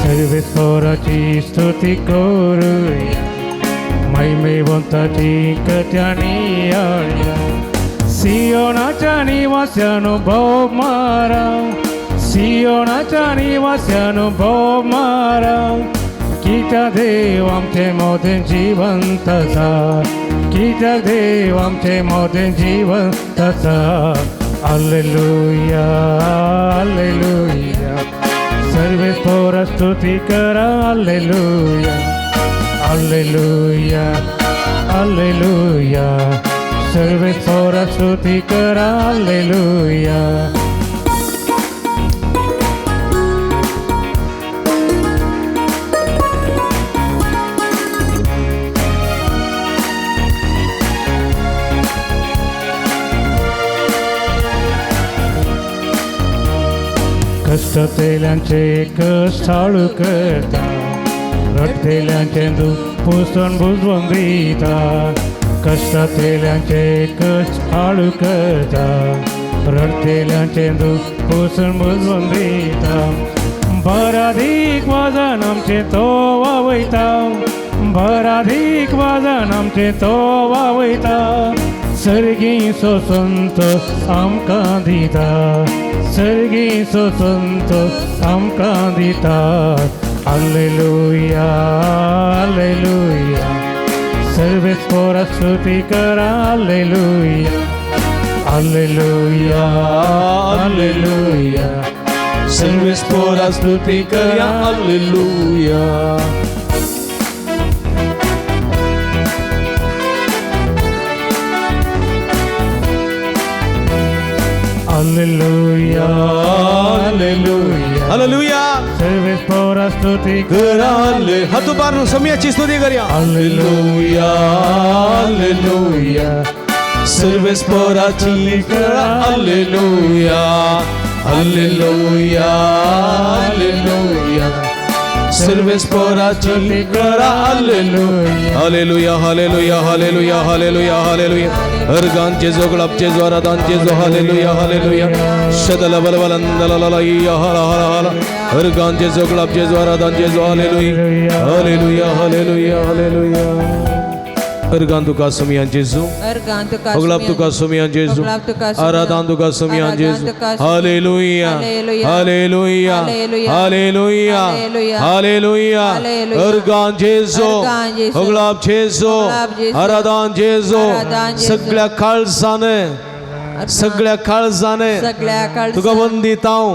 Speaker 8: सर्वेश्वराची स्तुती करूया, महिमेवंताची कृत्यां नियाळया. सियोनाच्या निवास्यानो भोव मारा, सियोनाच्या निवास्यानो भोव मारा. कित्याक देव आमचे मोदें जिवंत आसा, कित्याक देव आमचे मोदें जिवंत आसा. Hallelujah hallelujah. सर्वेस्परा स्तुती करा. Hallelujah hallelujah hallelujah. सर्वेस्परा स्तुती करा. हालेलुया. कष्टतेल्यांचे कष्ट हाळू करता, रडतेल्यांचे दूख पुसून बुजवून दिता. कष्टतेल्यांचे कष्ट हाळू करता, रडतेल्यांचे दूख पुसून बुजवून दिता. बराधीक वाजन आमचे तो वावयता, बराधीक वाजन आमचे तो वावयता. सर्गीचो संत आमकां दिता, सर्गीचो संत आमकां दिता. Hallelujah hallelujah. सर्वेच पोरा स्तुती करा हालेलुया हालेलुया हालेलुया
Speaker 3: सर्वेस पोरा स्तुती करा हालेलुया
Speaker 8: हालेलुया हालेलुया
Speaker 3: हालेलुया
Speaker 8: सर्वेच पोरा स्तुती
Speaker 3: करा हाले हात उभारून समयाची स्तुती करूया हालेलुया हालेलुया सर्वेस पोराची करा हालेलुया हालेलुया हालेलुया सर्वेस पोराची करा hallelujah hallelujah hallelujah hallelujah hallelujah hallelujah अर्गांचे जो गळापचे जो आराधांचे जो हालेलुया हालेलुया शदल बलबलंदलला हाला हाला हाला अर्गांचे जो गळापचे जो आराधांचे जो हालेलुया हालेलुया हालेलुया हालेलुया अर्गां तुका सुमियां जेजू अगलाब तुका सुमियां जेजू आराधन तुका सुमियां जेजू हालेलुया हालेलुया हालेलुया हालेलुया अर्गां जेजू अगलाब जेजू आराधन जेजू सगळ्या काळजाने सगळ्या काळजाने तुका वंदिताव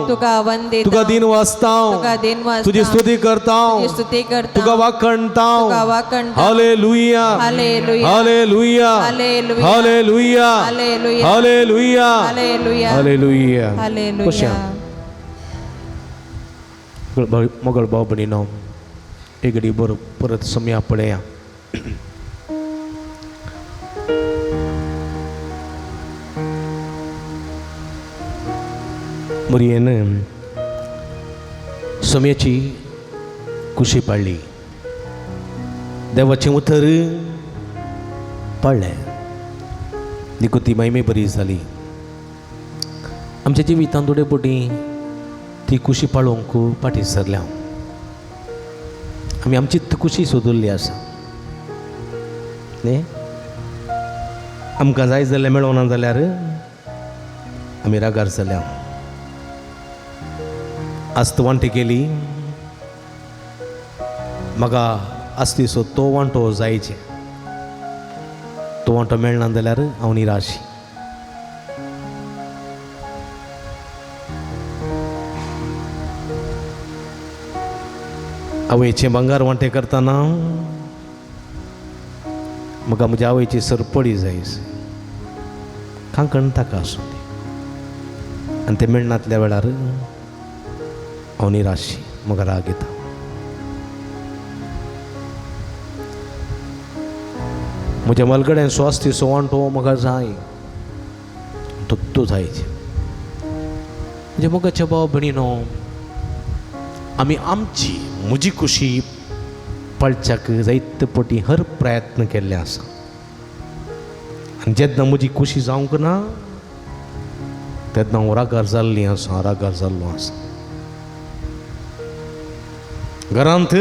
Speaker 3: तुका दिन वाचताव तुझी स्तुती करताव तुका वाखणताव hallelujah hallelujah hallelujah hallelujah hallelujah कशा मोगल भाव भयणीनो एक घडी बरो परत समया पळया मुरयेन समयाची खुशी पाळली देवाचें उतर पाळ्ळें देखून ती महिमे बरी जाली आमच्या जिवितांत थोडे पोटी ती खुशी पाळोवंक फाटीं सरल्या आमी आमची खुशी सोदुल्ली आसा न्ही आमकां जाय जाल्यार मेळोना जाल्यार आमी रागार जाल्या आस्त वांटी केली म्हाका आसती सो तो वांटो जायचे तो वांटो मेळना जाल्यार हांव निराश आवयचें भांगार वांटे करतना म्हाका म्हज्या आवयची सरपडी जाय कांकण ताका आसूं ती आनी ते मेळनातल्या वेळार हांव निराशी म्हाका राग येता म्हज्या मलगड्यान स्वास्थ्य सो वांटो म्हाका जाय तो जायचे म्हणजे मोगाच्या भाव भयणीनो आमी आमची म्हजी खुशी पळच्याक जायते पटी हर प्रयत्न केल्ले आसा आनी जेन्ना म्हजी खुशी जावंक ना तेन्ना हांव रागार जाल्ली आसा रागार जाल्लो आसा घरांत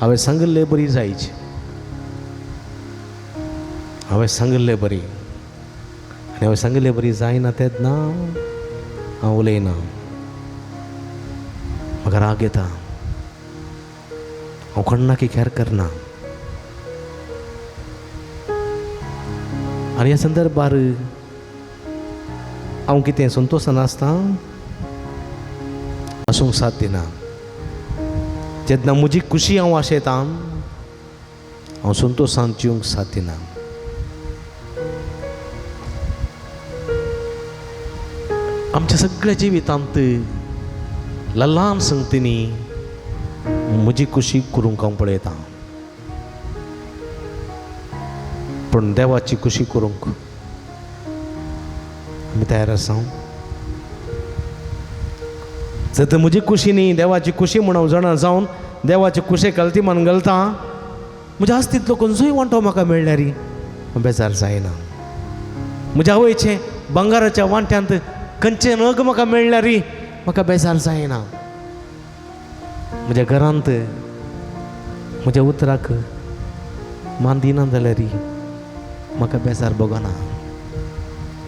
Speaker 3: हांवें सांगल्लें बरी जायची हांवें सांगल्लें बरी आनी हांवें सांगल्लें बरी जायना तेन्ना हांव उलयना म्हाका राग येता हांव कोणा की कॅर करना आनी ह्या संदर्भार हांव कितें संतोशान आसता आसूंक साथ दिना जेन्ना म्हजी खुशी हांव आशेतां हांव संतोशान जिवंक साथ दिना आमच्या सगळ्या जिवितांत ल्हान संगतींनी म्हजी खुशी करूंक हांव पळयतां पूण देवाची खुशी करूंक आमी तयार आसा जर म्हजी खुशी न्ही देवाची खुशी म्हूण हांव जाणा जावन देवाचे खुशे गलतीमान घालता म्हज्या आस्तींतलो खंयचोय वांटो म्हाका मेळ्ळ्यार बेजार जायना म्हज्या आवयचे भांगाराच्या वांट्यांत खंयचे नग म्हाका मेळ्ळ्यार म्हाका बेजार जायना म्हज्या घरांत म्हज्या उतराक मान दिना जाल्यार म्हाका बेजार बगना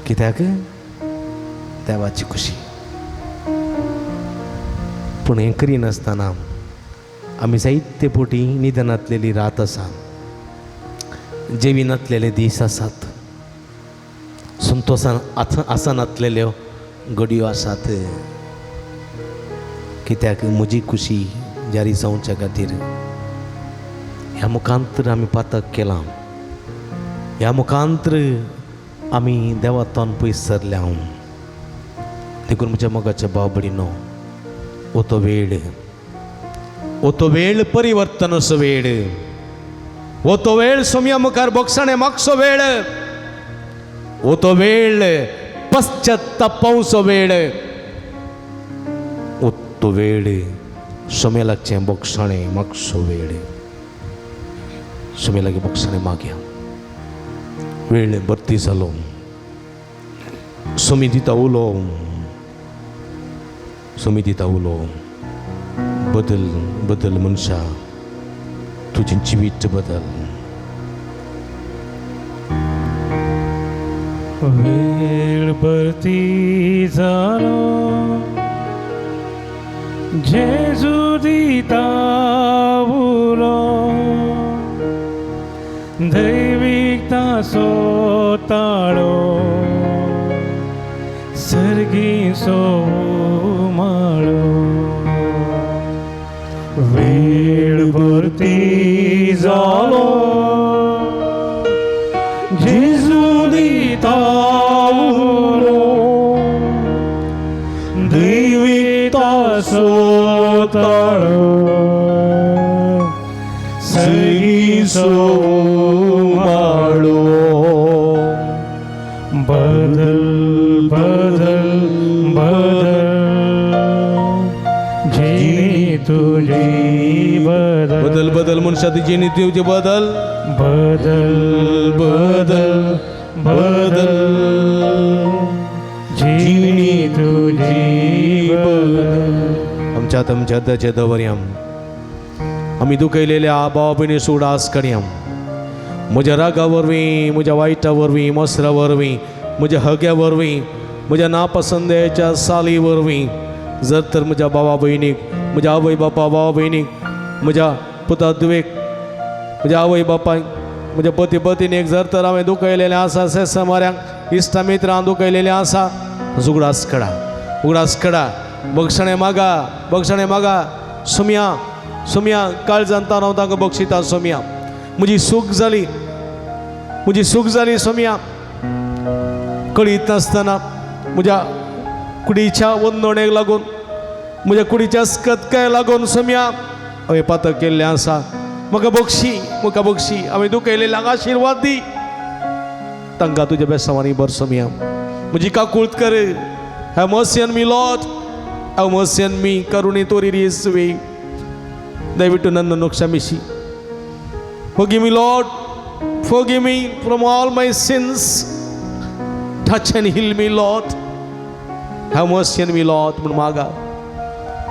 Speaker 3: कित्याक देवाची खुशी पूण हें करिनासतना आमी जायते पोटी निधनांतलेली रात आसा जेवी नातलेले दीस आसात, संतोषान आसा नातलेल्यो घडयो आसात, कित्याक म्हजी खुशी जारी जावच्या खातीर ह्या मुखांतर आमी पातक केलां, ह्या मुखांतर आमी देवातोन पयस सरल्या. देखून म्हज्या मोगाच्या भाव भयणीनो, ओ तो वेळ परिवर्तनाचो वेळ, ओ तो वेळ सोम्या मुखार बोगसाणे मागचो वेळ, ओ तो वेळ पश्चात्तापावचो वेळ, ओ तो वेळ सोम्या लागचें बोगसाणे मागचो वेळ. सोम्या लागीं बोगसाणे मागया. वेळ भरती जालो. सोमी दिता उलो, सोमी दिता उलो. बदल बदल मनशा, तुझें जिवीत बदल.
Speaker 8: वेळ भरती जालो, जेजू दिता उलो, दैविकता सोताळो, सर्गी सोमाळो. वेळ भरती जालो, जेजू दिता उलो, दैविकता सोताळो, सर्गी सोमाळो. बदल बदल बदल, जिणी तुझी बदल.
Speaker 3: बदल बदल मनशा तुझी तुझे बदल.
Speaker 8: बदल बदल बदल, जिणी तुझी बदल.
Speaker 3: आमच्या तुमच्या दचे दवर्यां आमी दुखयलेल्या भाव भयणी उडास करया. म्हज्या रागा वरवीं, म्हज्या वायटा वरवीं, मोसरा वरवीं, म्हज्या हग्या वरवीं, म्हज्या नापसंदेच्या साली वरवीं जर तर म्हज्या भावा भयणीक, म्हज्या आवय बापा भावा भयणीक, म्हज्या पुता दुवेक, म्हज्या आवय बापायक, म्हज्या पती पत्नीक जर तर हांवें दुखयलेलें आसा, सेसा माऱ्यांक इश्टा मित्रांक दुखयलेलें आसा, उगडास काडा, उगडास काडा. बक्षणे मागा, बक्षणे मागा. सोम्या सोम्या काळजांत हांव ताका बक्षिता. सोम्या म्हजी सूख जाली, म्हजी सूख जाली. सोम्या कळीत नासतना म्हज्या कुडीच्या वंदणेक लागून, म्हज्या कुडीच्या स्कतकाय लागून सोम्या हांवें पातक केल्लें आसा. म्हाका बक्षी, म्हाका बक्षी. हांवें दुखयलेल्यांक आशिर्वाद दी, तांकां तुज्या बेसांवांनी भर. सोम्या म्हजी काकुळट कर. Have mercy on me Lord, have mercy on me. करुणी तोरी येसुवे, ದಯವಿಟ್ಟು ನನ್ನನ್ನು ಕ್ಷಮಿಸಿ. Forgive me Lord, forgive me from all my sins. Touch and heal me Lord, have mercy on me Lord. म्हणून मागा.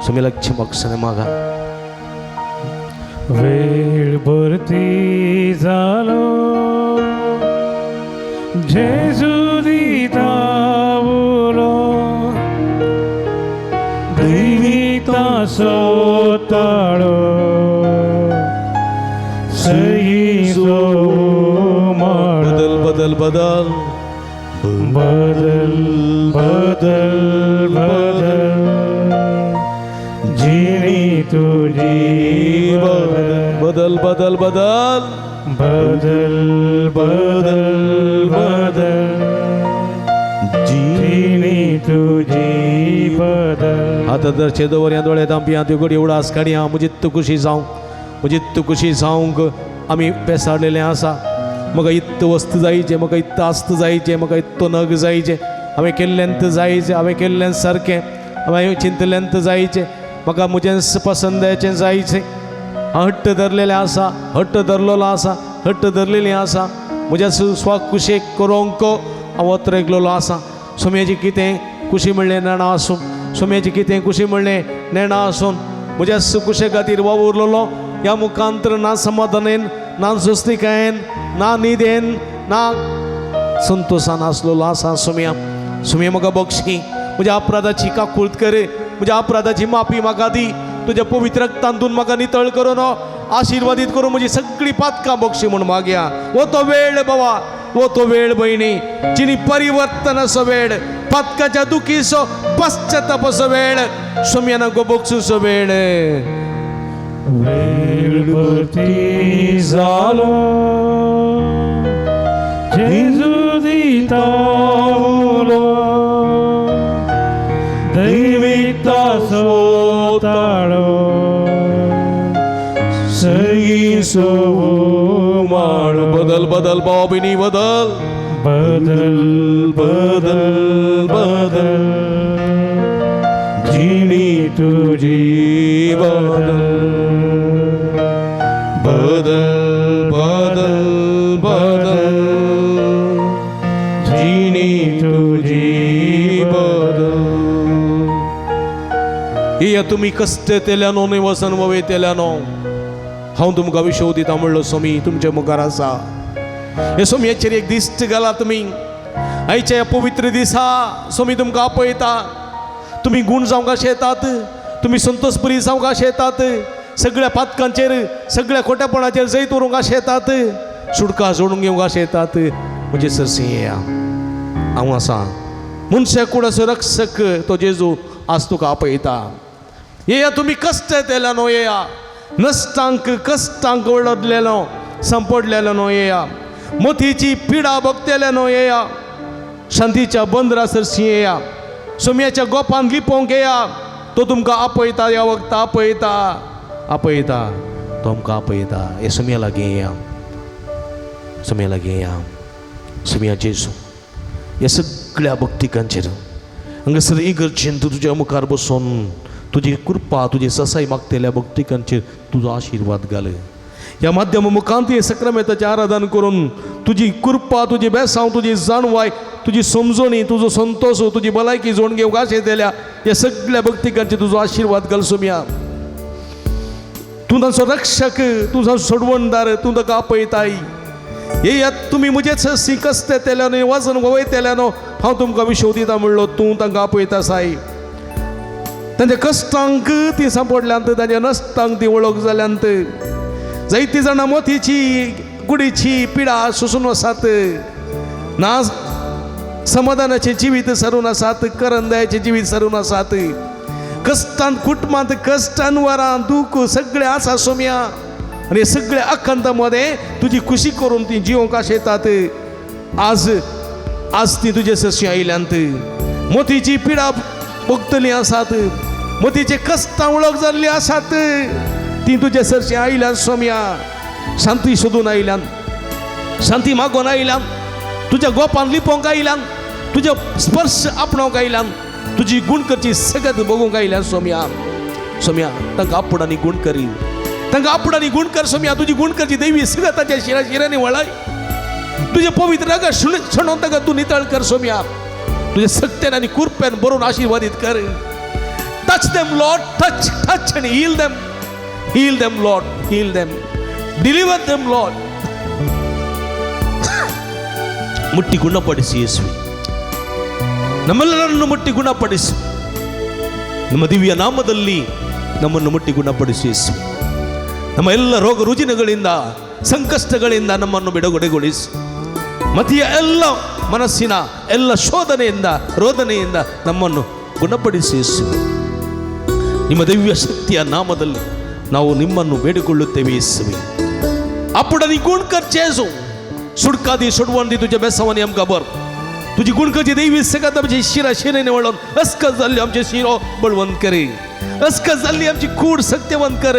Speaker 3: सोम्या लक्ष्य बक्षणे मागा.
Speaker 8: वेळ भरती जालो, जेजू दिता उलो, दैविकता सोताळो, सर्गी सोमाळो.
Speaker 3: बदल बदल बदल
Speaker 8: बदल बदल बदल, जिणी तुझी
Speaker 3: बदल बदल बदल
Speaker 8: बदल बदल बदल, जिणी तुझी बदल.
Speaker 3: आता जर चेदवर या दोळ्यात आमची आती गोडी उडास काढया. म्हजी तू खुशी जावंक, म्हजी तू खुशी जावंक आमी पेसाडलेले आसा. म्हाका इत्त वस्त जायचे, म्हाका इत्त आस्त जायचे, म्हाका इत्तो नग जायचे. हांवें केल्लेंत जायचें, हांवें केल्लें सारकें, हांवें चिंतलेंत जायचें, म्हाका म्हजें पसंदेचें जायचें. हांव हट्ट धरलेलें आसा, हट्ट धरलेलो आसा, हट्ट धरलेली आसा. म्हज्या स्वाकुशेक करूंक हांव वतरेगलेलो आसा. सोम्याची कितें खुशी म्हणलें नेणा आसूं, सोम्याची कितें खुशी म्हणलें नेणा आसून म्हज्या सुकुशे खातीर वावुरलेलो. ह्या मुखांतर ना समाधानेन, ना सुस्तिकायेन, ना न्हिदेन, ना संतोषान आसलेलो आसा. सोम्या सोम्या म्हाका बक्षी. म्हज्या अपराधाची काकुळट कर, म्हज्या अपराधाची माफी म्हाका दी. तुज्या पवित्र रक्तांतून म्हाका नितळ करून आशीर्वादित करून म्हजी सगळी पातकां बक्षी म्हूण मागया. वो तो वेळ बाबा, वो तो वेळ बहिणी जिनी परिवर्तन असो वेळ, पातकाच्या दुखीचो पश्चातापाचो वेळ, सोम्याना गोबोक्षूचो वेळ.
Speaker 8: वेळपती जालो जेजू दितावलो दैविता सोताळो सई सोवो माळ.
Speaker 3: बदल बदल भावा बहिणी बदल
Speaker 8: बदल बदल बदल जिणी तुझी बदल
Speaker 3: बदल बदल बदल
Speaker 8: जिणी तुझी बदल.
Speaker 3: या तुम्ही कष्ट तेल्यानो न्ही वसन ववे तेल्यानो हांव तुमकां विशव दिता म्हणलो स्वामी तुमच्या मुखार आसा. हे सोमयाचेर एक दिश्ट घाला तुमी. आयच्या ह्या पवित्र दिसा स्वामी तुमकां आपयता. तुमी गुण जावंक शेतात, तुमी संतोषपुरी जावंक शेतात, सगळ्या पातकांचेर सगळ्या खोटेपणाचेर जैत व्हरूंक शेतात, सुडका जोडून घेवंक शेतात. म्हणजे सरसी येया हांव आसा. मनशा कुडाचो रक्षक तो जेजू आज तुका आपयता. येया तुम्ही कष्ट तेल्यानो येया, नश्टांक कश्टांक ओडलेलो संपडलेलो नो येया, मोतीची पिडा भोगतेल्यानो येया, शांतीच्या बंदरा सरशी येया, सोम्याच्या गोपान लिपोवंक येया. तो तुमकां आपयता, ह्या वखदां आपयता आपयता तो आमकां आपयता. हे सोम्या लागीं येया, सोम्या लागीं येया. सोम्या जेजू ह्या सगळ्या भक्तिकांचेर हांगासर इगर्जेन तूं तुज्या मुखार बसून तुजी कृपा तुजी ससाई मागतेल्या भक्तिकांचेर तुजो आशिर्वाद घाल. ह्या माध्यमा मुखांत हे सक्रामेंताचें आराधन करून तुजी कृपा तुजी बेसांव तुजी जाणवाय तुजी समजणी तुजो संतोष तुजी भलायकी जोड घेवंक आशेतेल्या ह्या सगळ्या भक्तिकांचेर तुजो आशिर्वाद घाल. सोम्या तूं तांचो रक्षक, तूं तांचो सोडवणदार, तूं ताका आपयताय. हे यात तुम्ही म्हजेच सिकस्ते तेल्यानो वजन वयतेल्यानो हांव तुमकां विशव दिता म्हणलो तूं तांकां आपयता साय. तांच्या कश्टांक ती सांपडल्यांत, तांच्या नश्टांक ती वळख जाल्यांत. जायतीं जाणां मोतीची कुडीची पिडा सोसून वसात, ना समाधानाचें जिवीत सरून आसात, करंदयाचें जिवीत सरून आसात. कश्टांत कुटुंबांत कश्टान वरां दूख सगळें आसा सोम्या. आनी सगळ्या अखंता मध्ये तुजी खुशी करून ती जिवंक आशेतात. आज आज ती तुजे सरशी आयल्यांत. मोतीची पिडा भोगतलीं आसात, मोतीचे कश्टां वळख जाल्लीं आसात. ती तुजे सरशी आयल्यान सोम्या. शांती सोदून आयल्यान, शांती मागोवन आयल्यान, तुज्या गोपान लिपोवंक आयल्यान, तुजे स्पर्श आपणावंक आयल्यान, तुजी गुण करची सगळ्यात बघूंक आयल्यान सोम्या. सोम्या तांकां आपणांनी गुण करी, तांकां आपणांनी गुण कर सोम्या. तुजी गुण करची दैवी सगळ्या ताच्या शिरांनी वळय. तुजे पवित्र रग शणोवन ताका तूं नितळ कर सोम्या. तुजे सत्यान आनी कृपेन बरोवन आशिर्वादीत कर. Touch them Lord, touch touch आनी heal them, heal them Lord, heal them, deliver them Lord. ಮುಟ್ಟಿ ಗುಣಪಡಿಸಿ ಯೇಸುವೆ, ನಮ್ಮೆಲ್ಲರನ್ನು ಮುಟ್ಟಿ ಗುಣಪಡಿಸಿ. ನಮ್ಮ ದಿವ್ಯ ನಾಮದಲ್ಲಿ ನಮ್ಮನ್ನು ಮುಟ್ಟಿ ಗುಣಪಡಿಸಿ ಯೇಸುವೆ. ನಮ್ಮ ಎಲ್ಲ ರೋಗ ರುಜಿನಗಳಿಂದ ಸಂಕಷ್ಟಗಳಿಂದ ನಮ್ಮನ್ನು ಬಿಡುಗಡೆಗೊಳಿಸಿ. ಮತಿಯ ಎಲ್ಲ ಮನಸ್ಸಿನ ಎಲ್ಲ ಶೋಧನೆಯಿಂದ ರೋದನೆಯಿಂದ ನಮ್ಮನ್ನು ಗುಣಪಡಿಸಿ ಯೇಸುವೆ. ನಿಮ್ಮ ದಿವ್ಯ ಶಕ್ತಿಯ ನಾಮದಲ್ಲಿ ನಾವು ನಿಮ್ಮನ್ನು ಬೇಡಿಕೊಳ್ಳುತ್ತೇವೆ ಯೇಸುವೆ. आपण आणि गुण कर जेजू. सुडका दी सोडवण दी तुझ्या बेसावानी आमकां बर. तुझी गुण करची दैवी सगळ्यात आमची शिरा शिरेने वळून अस्कत जाल्ली आमचे शिरो बळवंत करे. अस्कत जाल्ली आमची कूड सत्यवंत कर.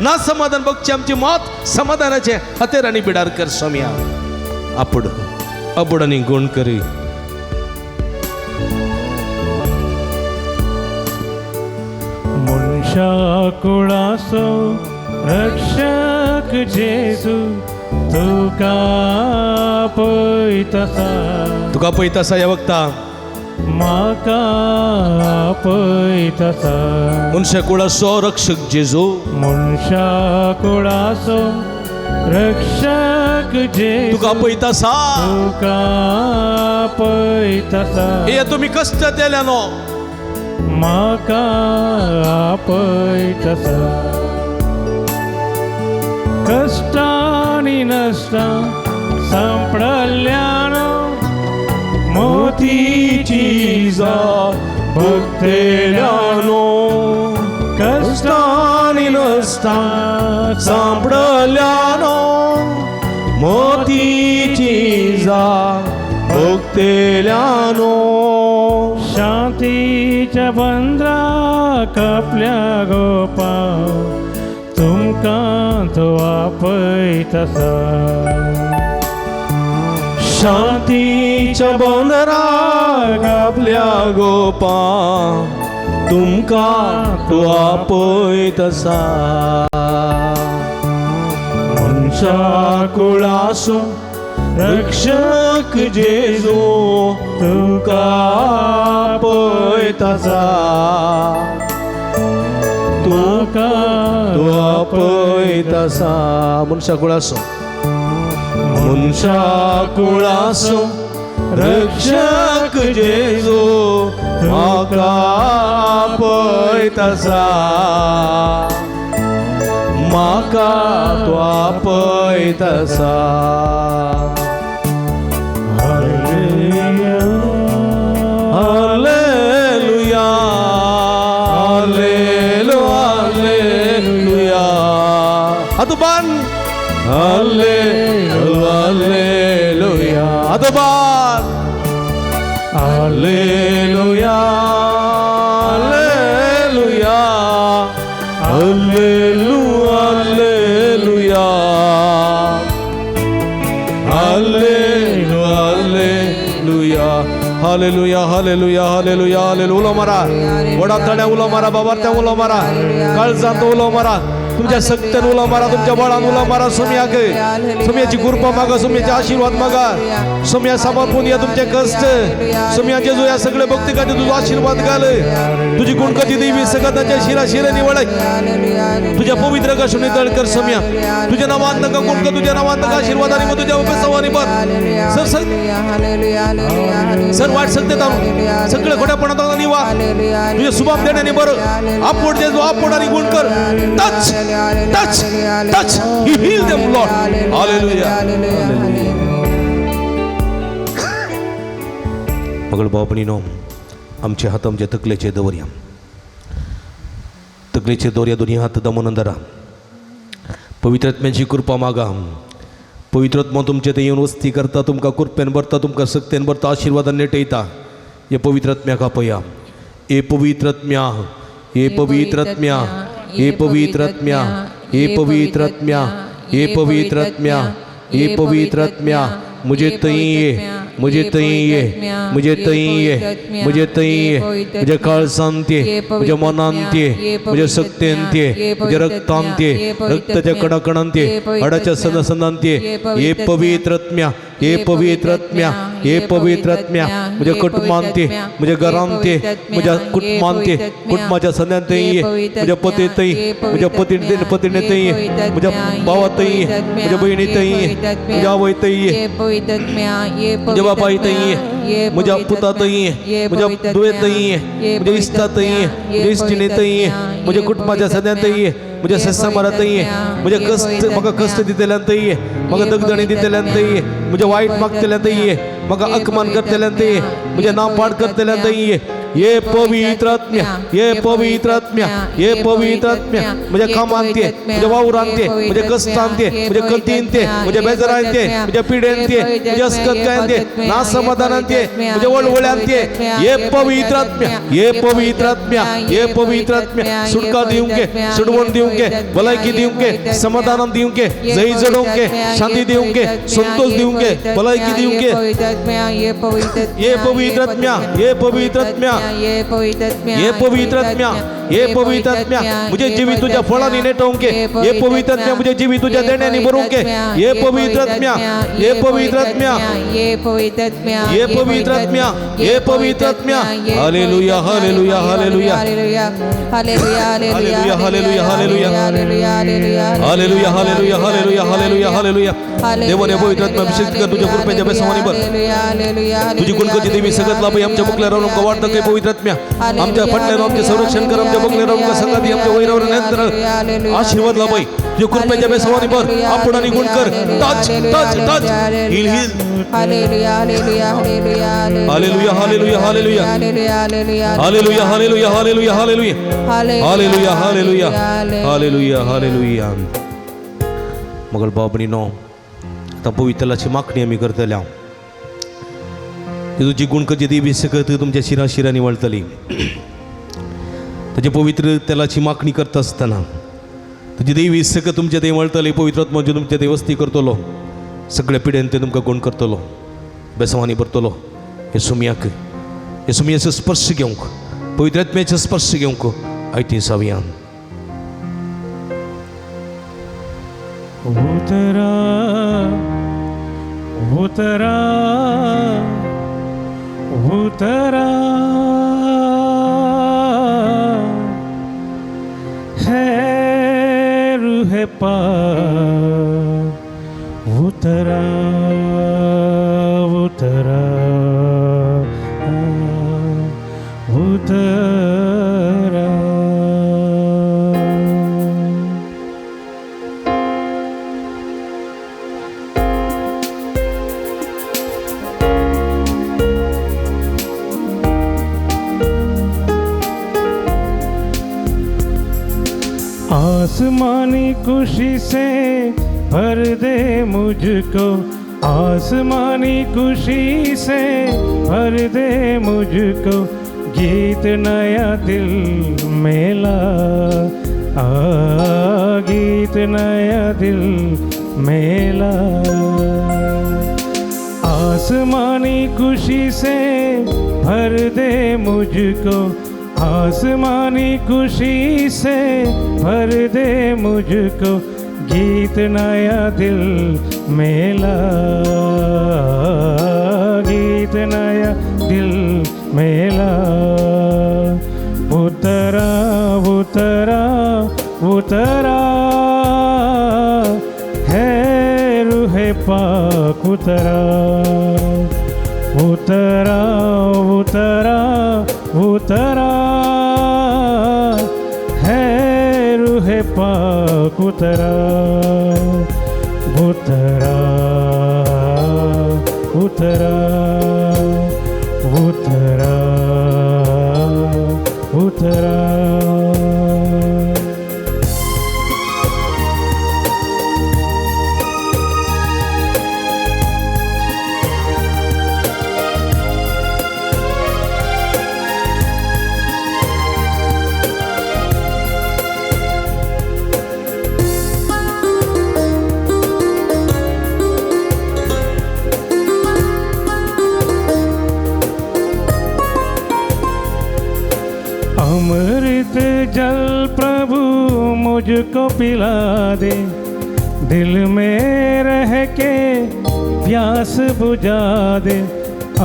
Speaker 3: ना समाधान बघची आमची मात समाधानाचे हातेरांनी बिडार कर सोम्या. आपण आणि गुण करे.
Speaker 8: मनशा कुळासो रक्षक जेजू तुका पळयतासा.
Speaker 3: तुका पळयतासा ह्या वखता
Speaker 8: म्हाका पळयतासा.
Speaker 3: मनशा कुळाचो रक्षक जेजू,
Speaker 8: मनशा कुळासो रक्षक जेजू
Speaker 3: तुका पळयतासा.
Speaker 8: तुका पळयतासा.
Speaker 3: हे तुम्ही कष्ट केल्यानो
Speaker 8: म्हाका पळयतासा. कष्टानी नष्टा संपडल्यानो मोतीची जाळ भक्तेल्यानो
Speaker 3: कष्टानी नसता सापडल्यानो मोतीची जाळ भोगतेल्यानो
Speaker 8: शांतीच्या बंदरा कपल्या गोपा तुमका तो आपय तसा
Speaker 3: शांतीच्या बंदरा आपल्या गोपा तुमका तो आपय तसा मनशा कुळासो रक्षक जेजू तुमका आपय तसा तुमका तो आपय तसा मनशा कुळासो मनशा कुळासो रक्षक जेजू म्हाका आपय तसा म्हाका तो आपय तसा हालेलुया हालेलुया हालेलुया अदबान हालेलुया हालेलुया अदबान hallelujah hallelujah hallelujah hallelujah hallelujah hallelujah hallelujah उलो मारा वडा तड्या उलो मारा बाबार्त्या उलो मारा काळजांत उलो मारा तुमच्या सक्तेन उलो मारा तुमच्या बळान उलो मारा सोम्याक सोम्याची कृपा मागा सोम्याचे आशीर्वाद मागा सोम्या समर्पून या तुमचे कष्ट सोम्या जेजू या सगळे भक्तिकाचे तुझा आशीर्वाद घाल तुझी गुणकती देवी सगळ्यांच्या शिरा शिरा निवड तुझ्या पवित्र कशुनी तळ कर सोम्या तुझ्या नावांत का गुणक तुझ्या नावांत का आशीर्वाद आणि तुझ्या उपसवानी बर सर वाट सकते ताणू सगळे खोट्यापणात निवा तुझे सुभाम देण्याने बरं आपोड जेजू आपोड आणि गुण कर टच टच टच ही हील देम लॉर्ड हालेलुया मगळ बापणीनो आमचे हात आमचे तकलेचे दवरया तकलेचे दवरया दोन्ही हात दमून धरा पवित्रात्म्याची कृपा मागा पवित्रात्मा तुमचे ते येऊन वस्ती करता तुमका कृपेन भरता तुमका सक्तेन भरता आशीर्वादान नेटयता ये पवित्रात्म्याक आपया ए पवित्रात्म्या ए पवित्रात्म्या ए पवित्रात्म्या ए पवित्रात्म्या ए पवित्रात्म्या ए पवित्रात्म्या मुझे तई ये मुझे तई ये मुझे तई ये मुझे तई ये मुझे काळजांते मुझे मनांते मुझे सक्तेंते मुझे रक्तांते रक्ताच्या कणाकणांते हाडाच्या सणसणांते ये पवित्रात्म्या ये पवित्रात्म्या ये पवित्रात्म्या मुझे कुटुंबांते मुझे घरांते मुझ्या कुटुंबांते कुटुंबाच्या सणांते ये मुझ्या पती तई मुझ्या पतीने तई ये मुझ्या भावा तई ये मुझ्या बहिणी तई ये मुझ्या आवय तई ये मुझ्या बापा तई ये मुझ्या पुता तई ये मुझ्या दुये तई ये मुझ्या इष्टा तई ये मुझ्या इष्टीने तई ये मुझ्या कुटुंबाच्या सणांत तई ये मुझ्या सस्सा मारा तई ये मुझ्या कष्ट म्हाका कष्ट दितेल्यान तई ये म्हाका दगदणी दितेल्यान तई ये मुझ्या वाईट मागतेल्यान तई ये म्हाका अपमान करतेल्यान तई ये मुझे नाम पाड करतेल्यान तई ये ये पवित्रात्म्या ये पवित्रात्म्या ये पवित्रात्म्या मुझे कामांते मुझे वावरांते मुझे कष्टांते मुझे कतींते मुझे बेजारांते मुझे पिडेंते मुझे अस्कतकांते ना समाधानांते मुझे वळवळ्यांते ये पवित्रात्म्या ये पवित्रात्म्या ये पवित्रात्म्या सुटका दिवंके सुडवण दिवंके भलायकी दिवंके समाधान दिवंके जय जडवंके शांती दिवंके संतोष दिवंके भलायकी दिवंके ये पवित्रात्म्या ये पवित्रात्म्या
Speaker 1: ये पवित्रात्म्या
Speaker 3: ये पवित्रात्म्या ये पवित्रात्म्या मुझे जीवित तुझ्या फळांनी नेटवंके ये पवित्रात्म्या मुझे जीवित तुझ्या देण्याने भरूंके ये पवित्रात्म्या ये पवित्रात्म्या
Speaker 1: ये पवित्रात्म्या
Speaker 3: ये पवित्रात्म्या ये पवित्रात्म्या hallelujah hallelujah hallelujah
Speaker 1: hallelujah hallelujah
Speaker 3: hallelujah hallelujah hallelujah hallelujah hallelujah hallelujah hallelujah hallelujah देवाने पवित्रात्म्या अभिषेक कर तुझ्या कृपेच्या बेसवानी बर तुझी गुणगती देवी सगळ्यात लाभ आमच्या बुकल्या राहून का वाटतं काही पवित्रात्म्या आमच्या पटण्यावर आमचे संरक्षण कर आमच्या बुकल्या राहून का संगाती आमच्या वैरावर नंतर आशीर्वाद लाभ तुझ्या कृपेच्या बेसवानीवर आपण आणि गुण कर. Touch touch touch heal heal.
Speaker 1: Hallelujah hallelujah hallelujah
Speaker 3: hallelujah hallelujah hallelujah
Speaker 1: hallelujah
Speaker 3: hallelujah hallelujah hallelujah hallelujah hallelujah hallelujah hallelujah hallelujah. मगल बाबनीनो आता पवित्राची मागणी आम्ही करतल्या. तुझी गुण कधी देवी सकत तुमच्या शिरा निवळतली. त्याचे पवित्र तेलाची मागणी करता असताना तुझी देवी सकत तुमच्या ते वळतले. पवित्रात्मा म्हणजे तुमच्या ते वस्ती करतलो. सगळ्या पिढ्यान ते तुमकां गुण करतलो. बेसवानी भरतलो. हे सुमयाचो स्पर्श घेवंक पवित्रात्म्याचो स्पर्श घेवंक आयती सावयान.
Speaker 8: उतरा उतरा उतरा है रूहे पाक उतरा उतरा उतरा. आसमानी खुशी से भर दे मुझको. आसमानी खुशी से भर दे मुझको. गीत नया दिल में ला. गीत नया दिल में ला. आसमानी खुशी से भर दे मुझको. आसमानी खुशी से भर दे मुझको. गीत नया दिल में ला. गीत नया दिल में ला. उतरा उतरा उतरा है रूहे पाक उतरा. उतरा उतरा उतरा है रूहे पाक उतरा. उतरा उतरा उतरा उतरा. अमृत जल प्रभु मुझको पिला दे. दिल में रह के प्यास बुझा दे.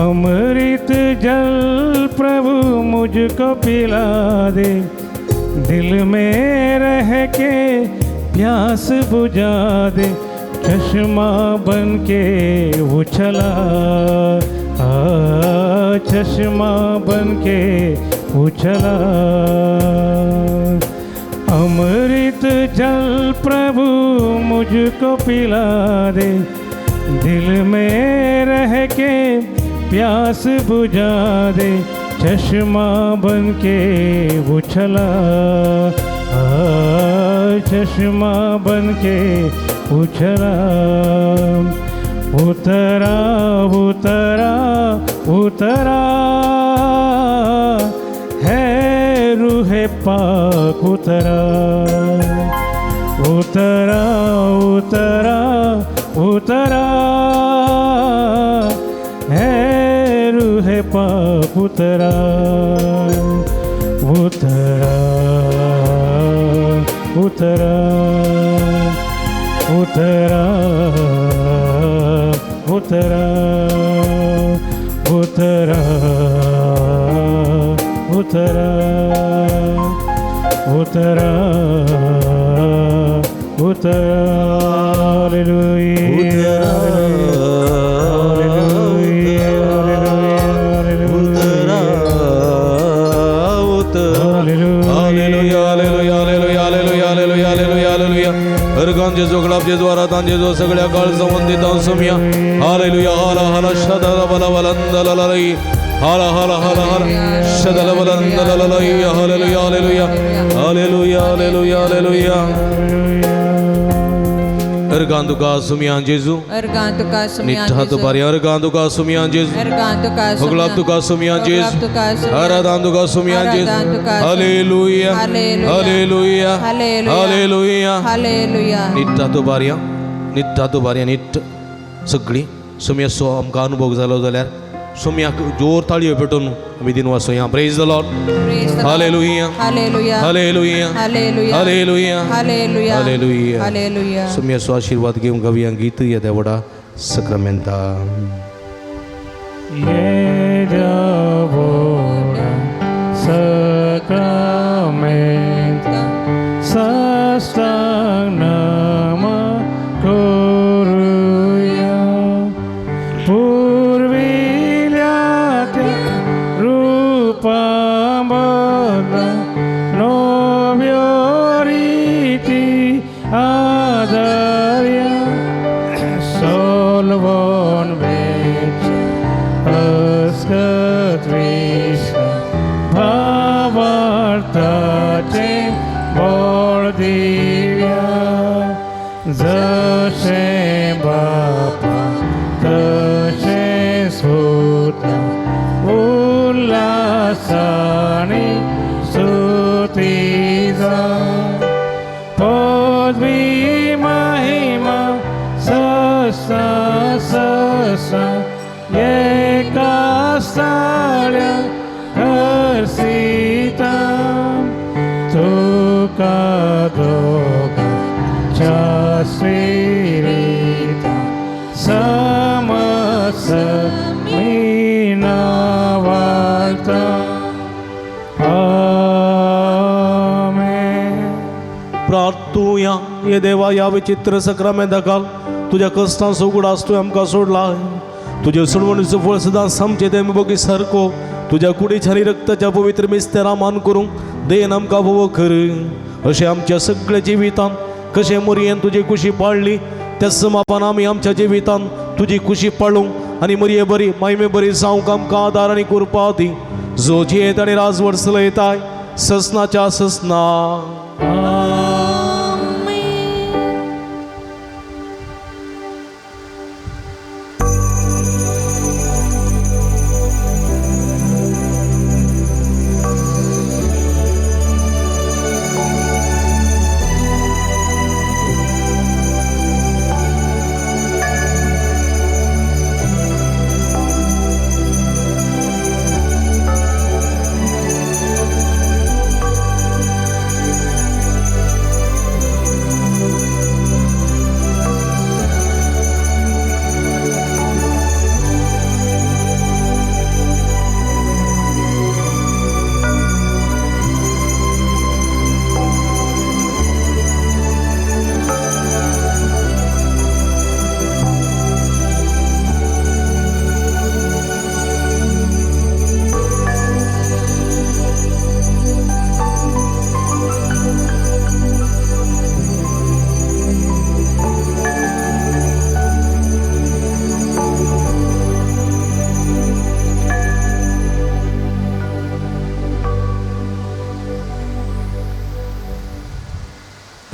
Speaker 8: अमृत जल प्रभु मुझको पिला दे. दिल में रह के प्यास बुझा दे. चश्मा बन के उछला. चश्मा बन के उछला. अमृत जल प्रभु मुझको पिला दे. दिल में रह के प्यास बुझा दे. चश्मा बन के उछला. चश्मा बन के उछला. उतरा उतरा उतरा है रूहे पाक उतरा. उतरा उतरा उतरा है रूहे पाक उतरा. उतरा उतरा उतरा उतरा उतरा उतरा उतरा उतरा. हालेलुया
Speaker 3: आपजे द्वारा तांजे जो सगळ्या काळ संबंधित सुमिया हालेलुया हाला हाला शदल बल बलंदललई हाला हाला हाला हाला शदल बलंदललई hallelujah hallelujah hallelujah hallelujah hallelujah Erganduka sumian Jesu
Speaker 1: Erganduka sumian
Speaker 3: Nithatu
Speaker 1: Jesu
Speaker 3: bari erganduka sumian Jesu
Speaker 1: Erganduka sumian
Speaker 3: Hoglabduka sumian Jesu
Speaker 1: Hoglabduka sumian
Speaker 3: Aradanduka sumian Jesu
Speaker 1: Aradanduka
Speaker 3: Hallelujah
Speaker 1: Hallelujah
Speaker 3: Hallelujah Hallelujah
Speaker 1: Hallelujah
Speaker 3: नित्तातो बारया नित्त सगळी सुमिया so आमकां अनुभव जालो जाल्यार सुमियाक जोर ताळयो पेटोवन आमी दिन वाचूया praise the Lord hallelujah
Speaker 1: Hallelujah
Speaker 3: hallelujah
Speaker 1: Hallelujah
Speaker 3: hallelujah
Speaker 1: Hallelujah
Speaker 3: hallelujah
Speaker 1: Hallelujah
Speaker 3: सुमिया so आशीर्वाद घेवन गावया गीत या Devda सक्रामेंता
Speaker 8: Yedavoda Sacramenta Sastanama Koruya Purvilyatya Rupambala Novioriti Adarya Solvon Vecha Ascatrishka Bhavartate Bordivya Zashe Bapa Zashe Suta Ullasani Sutiza Podvi Mahima Sasa Sasa Yekastalya Karsita Tukadoga Chasvirita Samasa Minavarta Amen.
Speaker 3: प्रार्थूया ये देवा या विचित्र सक्रामेंता काल तुझ्या कष्टांचो उगडास तू आमकां सोडला तुझे सोडवणीचो फळ सदांच आमचे ते बगी सारको तुझ्या कुडीच्या रक्ताच्या पवित्र मिस्तेरा मान करूंक देन आमकां फोव कर अशें आमच्या सगळ्या जिवितांत कशें मरयेन तुजी खुशी पाळली त्याच मापान आमी आमच्या जिवितांत तुजी खुशी पाळूंक आनी मरये बरी मायमे बरी जावंक आमकां आदार आनी कृपा दी जो जियेत आनी राजवट चलयताय ससनाच्या ससना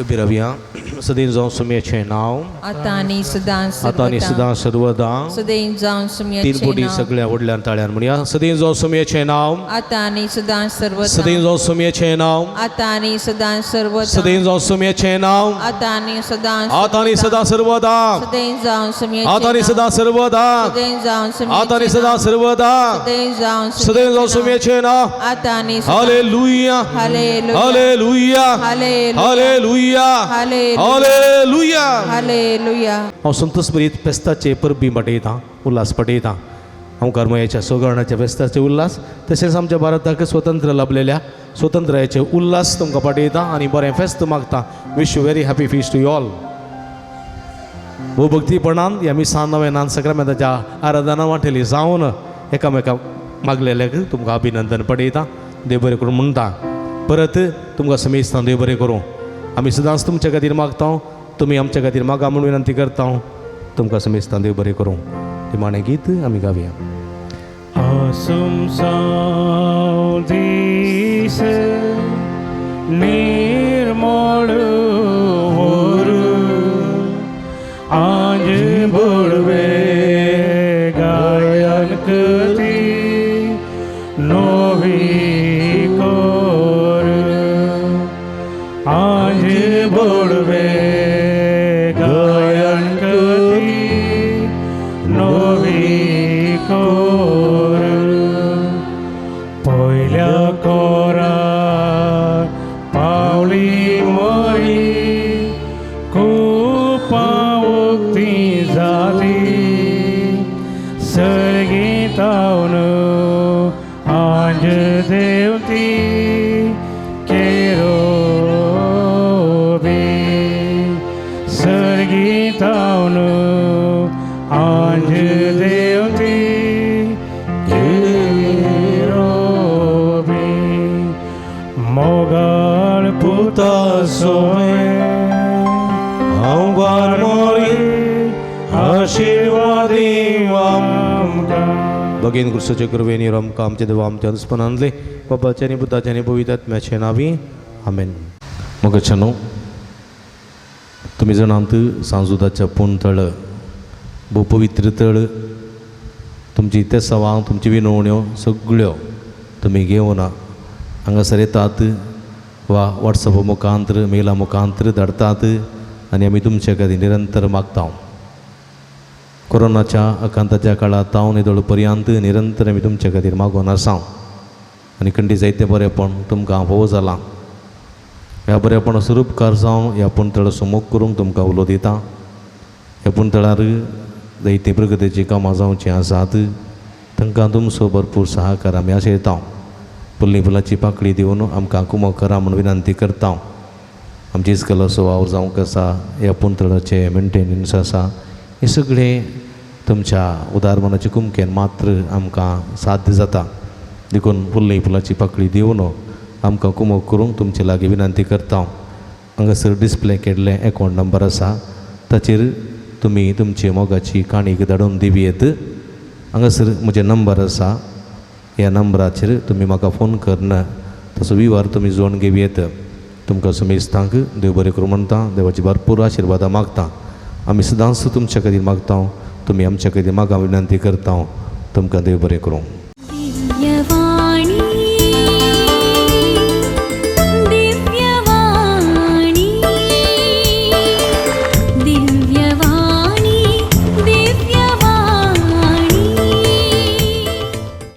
Speaker 3: बिरव्या सदैव जावं सुमयेचें नांव
Speaker 1: आता आनी सदांच
Speaker 3: आतां आनी सदां सर्वदा
Speaker 1: सदैव जावं
Speaker 3: तीन
Speaker 1: सुमयेचें
Speaker 3: पोटी
Speaker 1: नांव
Speaker 3: सगळ्या व्हडल्यान ताळ्यान म्हणया सदैव जावं सुमयेचें नांव
Speaker 1: आता आनी सदांच सर्वदा
Speaker 3: सदैव जावं सुमयेचें नांव
Speaker 1: आता आनी सदांच सर्वदा
Speaker 3: सदैव जावं सुमयेचें नांव
Speaker 1: आता आनी सदांच
Speaker 3: आतां आनी सदां सर्वदा
Speaker 1: सदैव जावं सुमयेचें
Speaker 3: आतां आनी सदां सर्वदा
Speaker 1: सदैव जावं
Speaker 3: आतां आनी
Speaker 1: सुमयेचें
Speaker 3: सदां सर्वदा
Speaker 1: सदैव जावं
Speaker 3: सदैव जावं सुमयेचें नांव
Speaker 1: आता आनी
Speaker 3: hallelujah
Speaker 1: hallelujah
Speaker 3: hallelujah
Speaker 1: hallelujah
Speaker 3: hallelujah hallelujah
Speaker 1: hallelujah
Speaker 3: हांव संतोष बरीत फेस्ताचे परबी पटयतां उल्हास पटयतां हांव कर्मयाच्या सोगरणाच्या फेस्ताचे उल्हास तशेंच आमच्या भारताक स्वतंत्र लाभलेल्या स्वतंत्राचे उल्हास तुमकां पटयतां आनी बरें फेस्त मागतां wish you very happy feast to all भक्तीपणान ह्या मिसान नव्यान सक्रामेंताच्या आराधना वांटेली जावन एकामेकाक मागलेल्याक तुमकां अभिनंदन पटयतां देव बरें करून म्हणटा परत तुमकां समेस्तां देव बरें करूं आमी सदांच तुमचे खातीर मागता तुमी आमच्या खातीर मागा म्हणून विनंती करता तुमकां समेस्तां देव बरें करूं. निमाणें गीत आमी गावया.
Speaker 8: Asumção disse निर्मळ ओरू आज बोलवे गायन करी नोवी कोर आज बोलवे गायन करी नोवी कोर पहिल्या कोरा पावली मळी खूप उक्ती जाली सर्गीतावन आज देवती केरोबी सर्गीतावन आज देवती केरोबी मोगाळ पुता सोय आंगार मोरी आशीर्वादी आमकां
Speaker 3: भगीन कृष्णाचे कृपेनी आमकां आमचे देव आमच्या अनुस्पनांतले बापाचे आनी पुताचे आनी पवित्र आत्म्याचे नांवी आमेन. मोगाच्यानो तुमी जाणात सांजुदाच्या पुणतळ भोव पवित्र तळ तुमची ते सवां तुमची विनवण्यो सगळ्यो तुमी घेवन हांगासर येतात वा वॉट्सॅपा मुखांतर मेला मुखांतर धाडतात आनी आमी तुमचे खातीर निरंतर मागता. कोरोनाच्या आकांताच्या काळात तावन येदोळ पर्यंत निरंतर आमी तुमचे खातीर मागोन आसा आनी खंडी जायतें बरेंपण तुमकां फोव जालां. ह्या बरेपण स्वरूपकार जावन ह्या पुणतळ सुमोग करूंक तुमकां उलो दिता. ह्या पुणतळार जायतीं प्रगतीचीं कामां जावचीं आसात तांकां तुमचो भरपूर सहकार आमी आशेता. फुल्ली फुलाची पाकळी दिवन आमकां कुमो करा म्हूण विनंती करता. आमची इस्कल असो वावर जावंक आसा ह्या पुणतळाचे मेंटेनन्स आसा हे सगळें तुमच्या उदारमनाच्या कुमकेन मात्र आमकां साध्य जाता. देखून फुल्ली फुलाची पाकळी दिवन आमकां कुमो करूंक तुमचे लागीं विनंती करता. हांगासर डिस्प्ले केल्ले अकावंट नंबर आसा ताचेर तुमी तुमची मोगाची काणीक धाडून दिवयेत. हांगासर म्हजे नंबर आसा ह्या नंबराचेर तुमी म्हाका फोन करना तसो विवार तुमी जोडून घेवयेत. तुमकां समेस्तांक देव बरें करूं म्हणटा. देवाची भरपूर आशिर्वादां मागता. आमी सदांच तुमच्या खातीर मागता. तुमी आमच्या खातीर मागा विनंती करता. तुमकां देव बरें करूं.